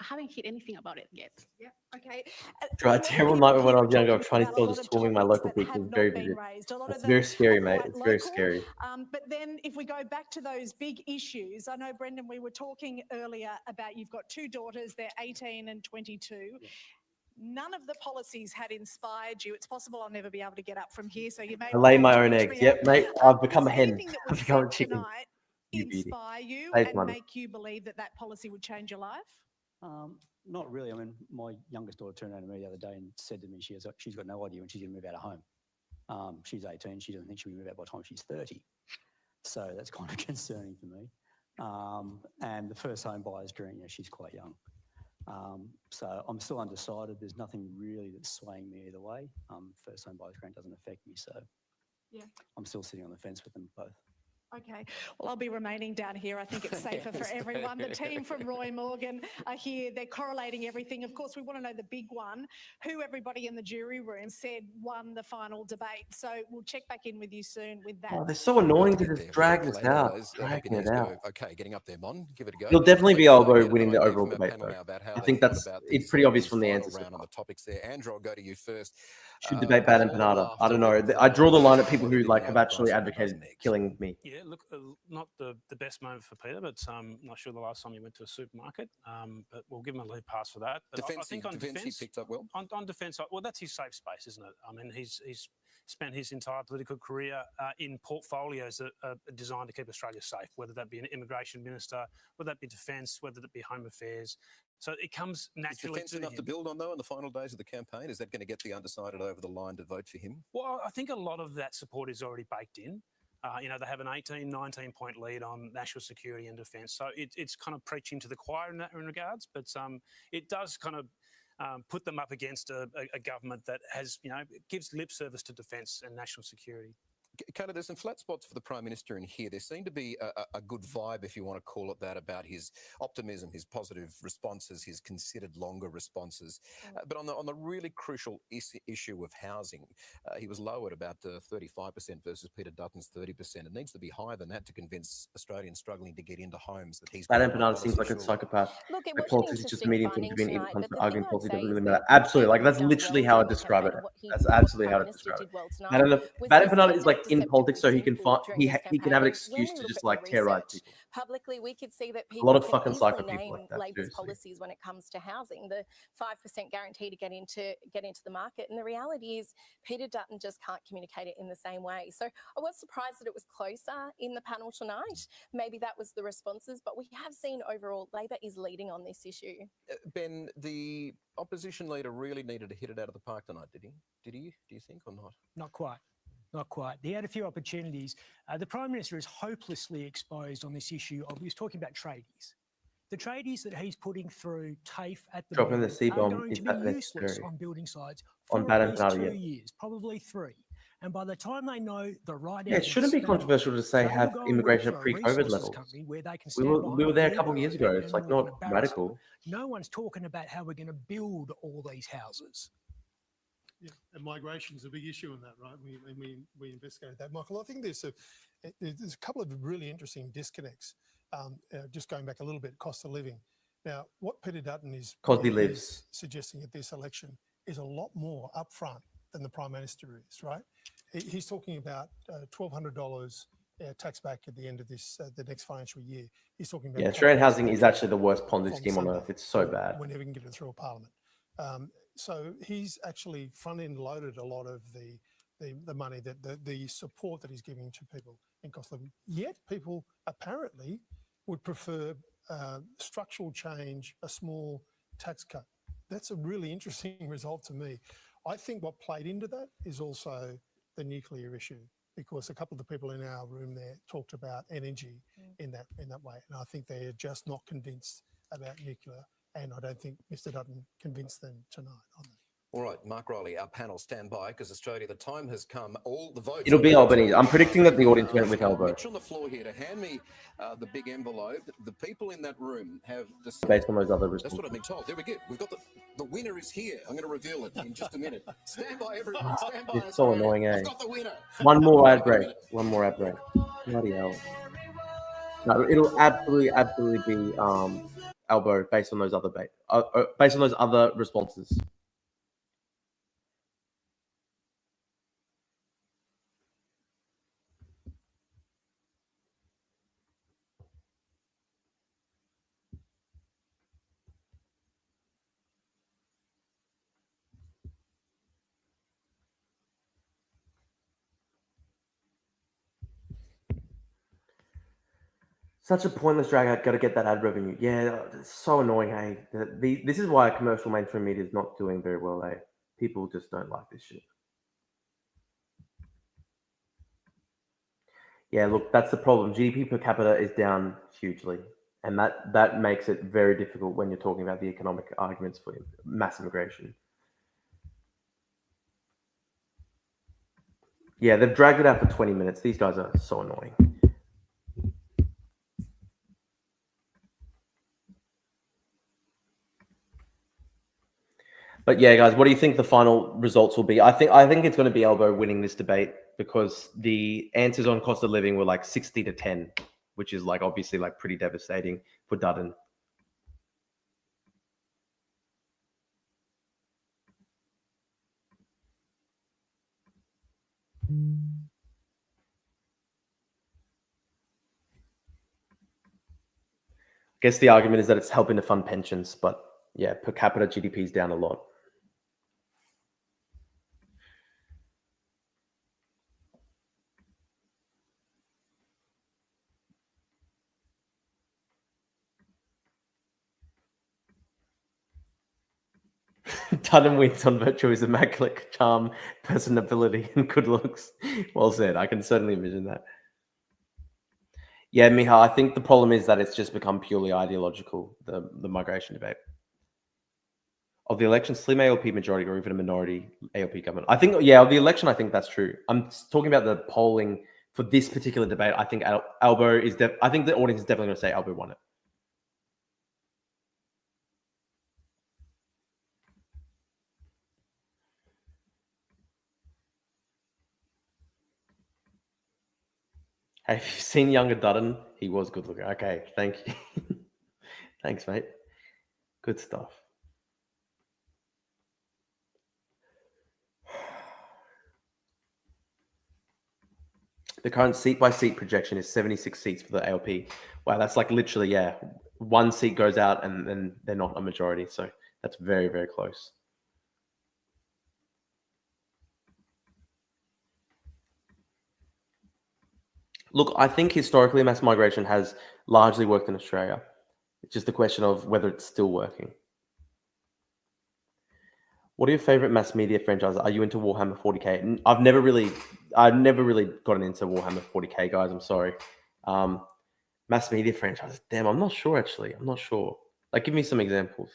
I haven't heard anything about it yet. Yeah. Okay. Tried a terrible nightmare when I was younger of Chinese girls just swarming my local beach. It was very vivid. It's very scary, mate. It's very scary. But then if we go back to those big issues, I know, Brendan, we were talking earlier about you've got two daughters, they're 18 and 22. Yeah. None of the policies had inspired you. It's possible I'll never be able to get up from here, so you may I lay my own eggs. Yep, mate. I've become a hen. I've become a chicken. Tonight inspire you Thanks, and man. make you believe that that policy would change your life? Not really. I mean, my youngest daughter turned around to me the other day and said to me she's got no idea when she's going to move out of home. She's 18. She doesn't think she'll move out by the time she's 30. So that's kind of concerning for me. And the first home buyer's green, she's quite young. So I'm still undecided. There's nothing really that's swaying me either way. First home buyer's green doesn't affect me. So yeah, I'm still sitting on the fence with them both. Okay, well, I'll be remaining down here. I think it's safer for everyone. The team from Roy Morgan are here. They're correlating everything. Of course, we want to know the big one, who everybody in the jury room said won the final debate. So we'll check back in with you soon with that. Oh, they're so annoying to just drag this out. Dragging it out. Okay, getting up there, Mon. Give it a go. He'll definitely be Let's, Albo get winning an the idea overall from our debate, panel though. now about how I they think feel that's about it's this, pretty obvious this from the final answers. round on the topics there. Andrew, I'll go to you first. Should debate Bad and There's a lot of Panada. I don't laughter know. with, I draw the line at people what who hitting like the have other actually person advocated does next. killing me. Yeah, look, not the best moment for Peter, but I'm not sure the last time he went to a supermarket. But we'll give him a lead pass for that. But I think on defence he picked up well. On defence, well, that's his safe space, isn't it? I mean, he's spent his entire political career in portfolios that are designed to keep Australia safe, whether that be an immigration minister, whether that be defence, whether that be home affairs. So it comes naturally Is defence to enough him. to build on, though, in the final days of the campaign? Is that going to get the undecided over the line to vote for him? Well, I think a lot of that support is already baked in. They have an 18, 19-point lead on national security and defence. So it's kind of preaching to the choir in that regards, but it does kind of put them up against a government that has, gives lip service to defence and national security. Kata, there's some flat spots for the Prime Minister in here. There seemed to be a good vibe, if you want to call it that, about his optimism, his positive responses, his considered longer responses. But on the really crucial issue of housing, he was low at about 35% versus Peter Dutton's 30%. It needs to be higher than that to convince Australians struggling to get into homes that he's... Bad and Panada seems like a psychopath. Look, it The was politics an is just interesting medium finding between tonight, but the arguing thing I'd policy say doesn't is really that matter. Absolutely, like Peter that's has done literally well how I during the describe it. campaign. What That's what absolutely Prime how I Minister describe did well it. tonight I don't know. was Bad he and Panada set is that like in politics, so he can deceptive find during his he can have an campaign. excuse When we to look just at the like terrorize research people. publicly, we could see that A people lot of can fucking easily psycho people name like that, Labor's seriously. policies when it comes to housing. The 5% guarantee to get into the market, and the reality is Peter Dutton just can't communicate it in the same way. So I was surprised that it was closer in the panel tonight. Maybe that was the responses, but we have seen overall Labor is leading on this issue. Ben, the opposition leader really needed to hit it out of the park tonight, did he? Did he, do you think, or not? Not quite. Not quite. He had a few opportunities. The Prime Minister is hopelessly exposed on this issue of, he was talking about tradies. The tradies that he's putting through TAFE at the Dropping the moment C-bomb are going is to be that useless necessary? on building sites On for Bad at and least Panada, 2 yeah. years, probably 3. And by the time they know the right Yeah, it shouldn't be controversial to say have immigration at pre-COVID levels. We were there a couple of years ago. It's like not radical. No one's talking about how we're going to build all these houses. Yeah, and migration is a big issue in that, right? We investigated that, Michael. I think there's a couple of really interesting disconnects. Just going back a little bit, cost of living. Now, what Peter Dutton is suggesting at this election is a lot more upfront than the Prime Minister is, right? He's talking about $1,200 tax back at the end of this the next financial year. He's talking about Australian housing is actually the worst Ponzi scheme on earth. It's so bad. Whenever we can get it through a parliament. So he's actually front-end loaded a lot of the money, that the support that he's giving to people in cost of living. Yet people apparently would prefer structural change, a small tax cut. That's a really interesting result to me. I think what played into that is also the nuclear issue, because a couple of the people in our room there talked about energy in that way, and I think they're just not convinced about nuclear. And I don't think Mr. Dutton convinced them tonight on that. All right, Mark Riley, our panel, stand by, because Australia, the time has come. All the votes... It'll be Albanese. I'm predicting that the audience went with Albo. Mitch on the floor here to hand me the big envelope. The people in that room have... Based on those other That's responses. what I've been told. There we go. We've got the winner is here. I'm going to reveal it in just a minute. Stand by, everyone. Stand by. It's so annoying, eh? I've got the winner. One more ad break. One more ad break. Bloody hell. No, it'll absolutely be Albo based on those other based on those other responses. Such a pointless drag out. Got to get that ad revenue. Yeah, it's so annoying. Hey, this is why commercial mainstream media is not doing very well. Hey, people just don't like this shit. Yeah, look, that's the problem. GDP per capita is down hugely, and that makes it very difficult when you're talking about the economic arguments for mass immigration. Yeah, they've dragged it out for 20 minutes. These guys are so annoying. But yeah, guys, what do you think the final results will be? I think it's going to be Albo winning this debate because the answers on cost of living were like 60 to 10, which is like obviously like pretty devastating for Dutton. I guess the argument is that it's helping to fund pensions, but yeah, per capita GDP is down a lot. Dutton wins on virtue of his immaculate charm, personability, and good looks. Well said. I can certainly envision that. Yeah, Miha, I think the problem is that it's just become purely ideological, the migration debate. Of the election, slim ALP majority or even a minority ALP government. I think, yeah, of the election, I think that's true. I'm talking about the polling for this particular debate. I think Albo is, I think the audience is definitely going to say Albo won it. Hey, if you've seen younger Dutton, he was good looking. Okay, thank you. Thanks, mate. Good stuff. The current seat-by-seat projection is 76 seats for the ALP. Wow, that's like literally, yeah, one seat goes out and then they're not a majority. So that's very, very close. Look, I think historically mass migration has largely worked in Australia. It's just a question of whether it's still working. What are your favorite mass media franchises? Are you into Warhammer 40k? I've never really gotten into Warhammer 40k, guys. I'm sorry. Mass media franchises. Damn, I'm not sure actually. I'm not sure. Like, give me some examples.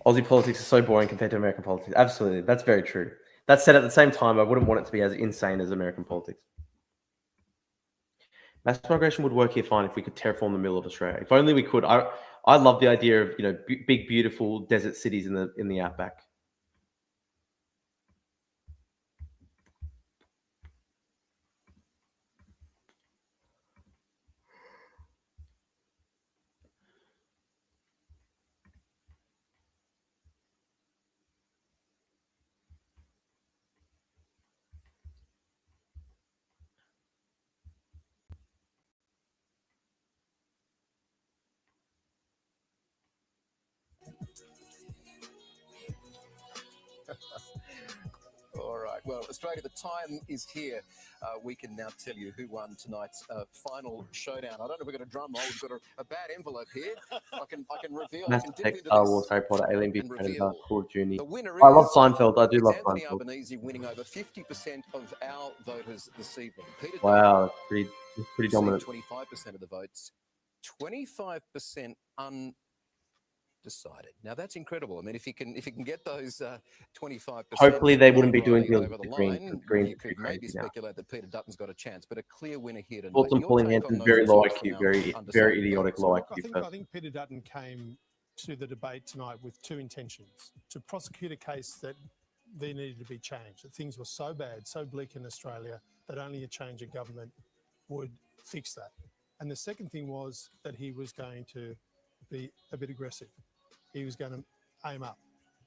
Aussie politics is so boring compared to American politics. Absolutely, that's very true. That said, at the same time, I wouldn't want it to be as insane as American politics. Mass migration would work here fine if we could terraform the middle of Australia. If only we could. I love the idea of, you know, big, beautiful desert cities in the outback. All right. Well, Australia, the time is here. We can now tell you who won tonight's final showdown. I don't know if we've got a drum roll. We've got a bad envelope here. I can reveal. Mass Effect, Star Wars, Harry Potter, Alien v Predator, Call of Duty. The winner I love is Seinfeld. I do love Anthony Seinfeld. Albanese winning over 50% of our voters this evening. Peter Wow, that's pretty dominant. 25% of the votes. 25% undecided. Now that's incredible. I mean, if you can get those 25%. Hopefully they wouldn't be doing deals over with the the Greens. line, Greens you are too could maybe crazy now. speculate that Peter Dutton's got a chance, but a clear winner here tonight. Thoughts on Your pulling take Hampton, on those very low results IQ, now, very undecided idiotic votes? low Look, IQ I person. think Peter Dutton came to the debate tonight with two intentions: to prosecute a case that there needed to be change, that things were so bad, so bleak in Australia, that only a change of government would fix that. And the second thing was that he was going to be a bit aggressive. He was going to aim up,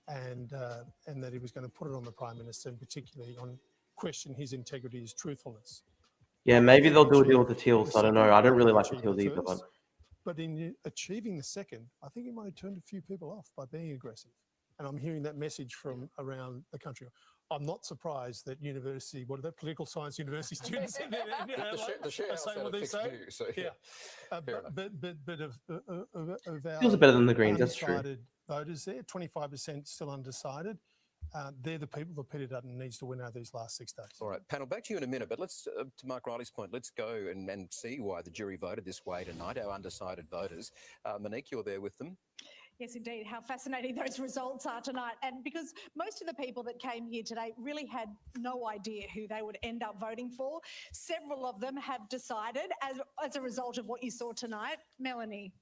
and that he was going to put it on the Prime Minister, and particularly question his integrity, his truthfulness. Yeah, I maybe think they'll he do a deal with achieved the Teals. the I don't know. second. I don't really think like he the achieved Teals either. first. But in achieving the second, I think he might have turned a few people off by being aggressive. And I'm hearing that message from around the country. I'm not surprised that political science university students in the share are saying what they say. So, yeah. fair enough. But of our Teals are better than the Greens, that's true. undecided voters there, 25% still undecided. They're the people that Peter Dutton needs to win out these last 6 days. All right, panel, back to you in a minute, but let's, to Mark Riley's point, let's go and see why the jury voted this way tonight, our undecided voters. Monique, you're there with them. Yes, indeed. How fascinating those results are tonight. And because most of the people that came here today really had no idea who they would end up voting for, several of them have decided as a result of what you saw tonight. Melanie.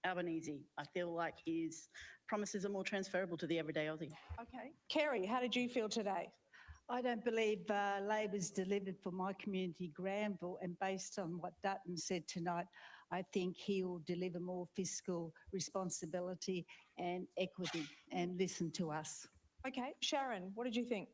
Albanese. I feel like his promises are more transferable to the everyday Aussie. Okay. Kerry, how did you feel today? I don't believe Labor's delivered for my community, Granville, and based on what Dutton said tonight, I think he will deliver more fiscal responsibility and equity and listen to us. Okay. Sharon, what did you think?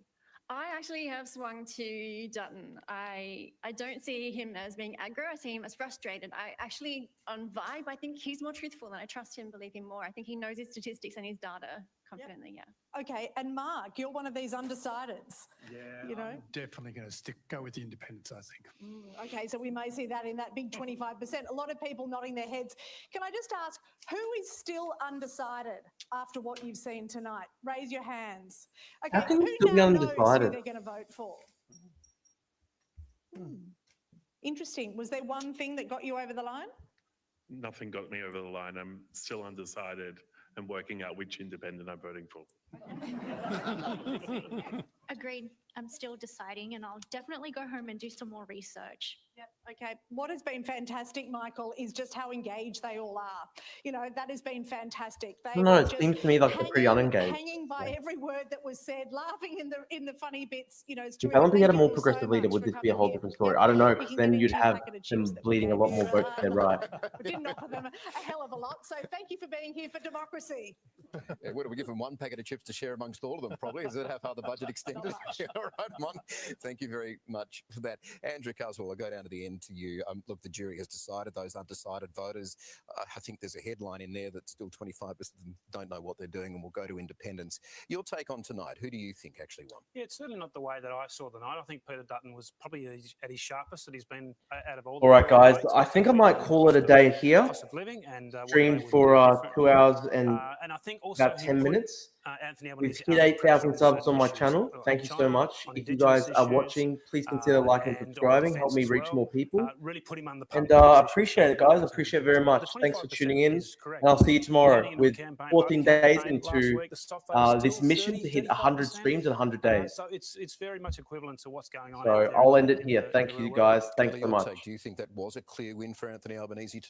I actually have swung to Dutton. I don't see him as being aggro. I see him as frustrated. I actually, on vibe, I think he's more truthful and I trust him, believe him more. I think he knows his statistics and his data confidently, yeah. Okay, and Mark, you're one of these undecideds. Yeah, you know? I'm definitely going to go with the independents, I think. Okay, so we may see that in that big 25%. A lot of people nodding their heads. Can I just ask, who is still undecided after what you've seen tonight? Raise your hands. Okay, How can you who still be now knows who undecided? they're going to vote for? Interesting. Was there one thing that got you over the line? Nothing got me over the line. I'm still undecided and working out which independent I'm voting for. Agreed. I'm still deciding and I'll definitely go home and do some more research. Yep. Okay. What has been fantastic, Michael, is just how engaged they all are. You know, that has been fantastic. They No, were it just seems to me like they're pretty unengaged. hanging by every word that was said, laughing in the funny bits. You know, it's If terrific. Albanese had a Thank more you all progressive so leader, much would for this be a coming whole here. different story? Yep. I don't know, We because can then get you'd into have packet of them chips that we bleeding a gave lot you. more votes to their right. We didn't offer them a hell of a lot. So thank you for being here for democracy. Yeah, what do we give them? One packet of chips to share amongst all of them, probably. Is that how far the budget extended? Yeah, all right, Mon. Thank you very much for that. Andrew Caswell, I'll go down to the end to you. Look, the jury has decided, those undecided voters. I think there's a headline in there that still 25% of them don't know what they're doing and will go to independence. Your take on tonight, who do you think actually won? Yeah, it's certainly not the way that I saw the night. I think Peter Dutton was probably at his sharpest that he's been out of all. All right, guys. I think I might call it a day here. Cost of living and Streamed for 2 hours and I think also about 10 minutes. Anthony We've Albanese hit 8,000 subs on my channel. Thank you so much. If you guys are watching, please consider liking and subscribing. Help me reach more people. really put him under And appreciate it, guys. Appreciate it very much. Thanks for tuning in. And I'll see you tomorrow with 14 days into this mission to hit 100 streams in 100 days. So it's very much equivalent to what's going on. So I'll end it here. Thank you, guys. Thanks so much. Do you think that was a clear win for Anthony Albanese tonight?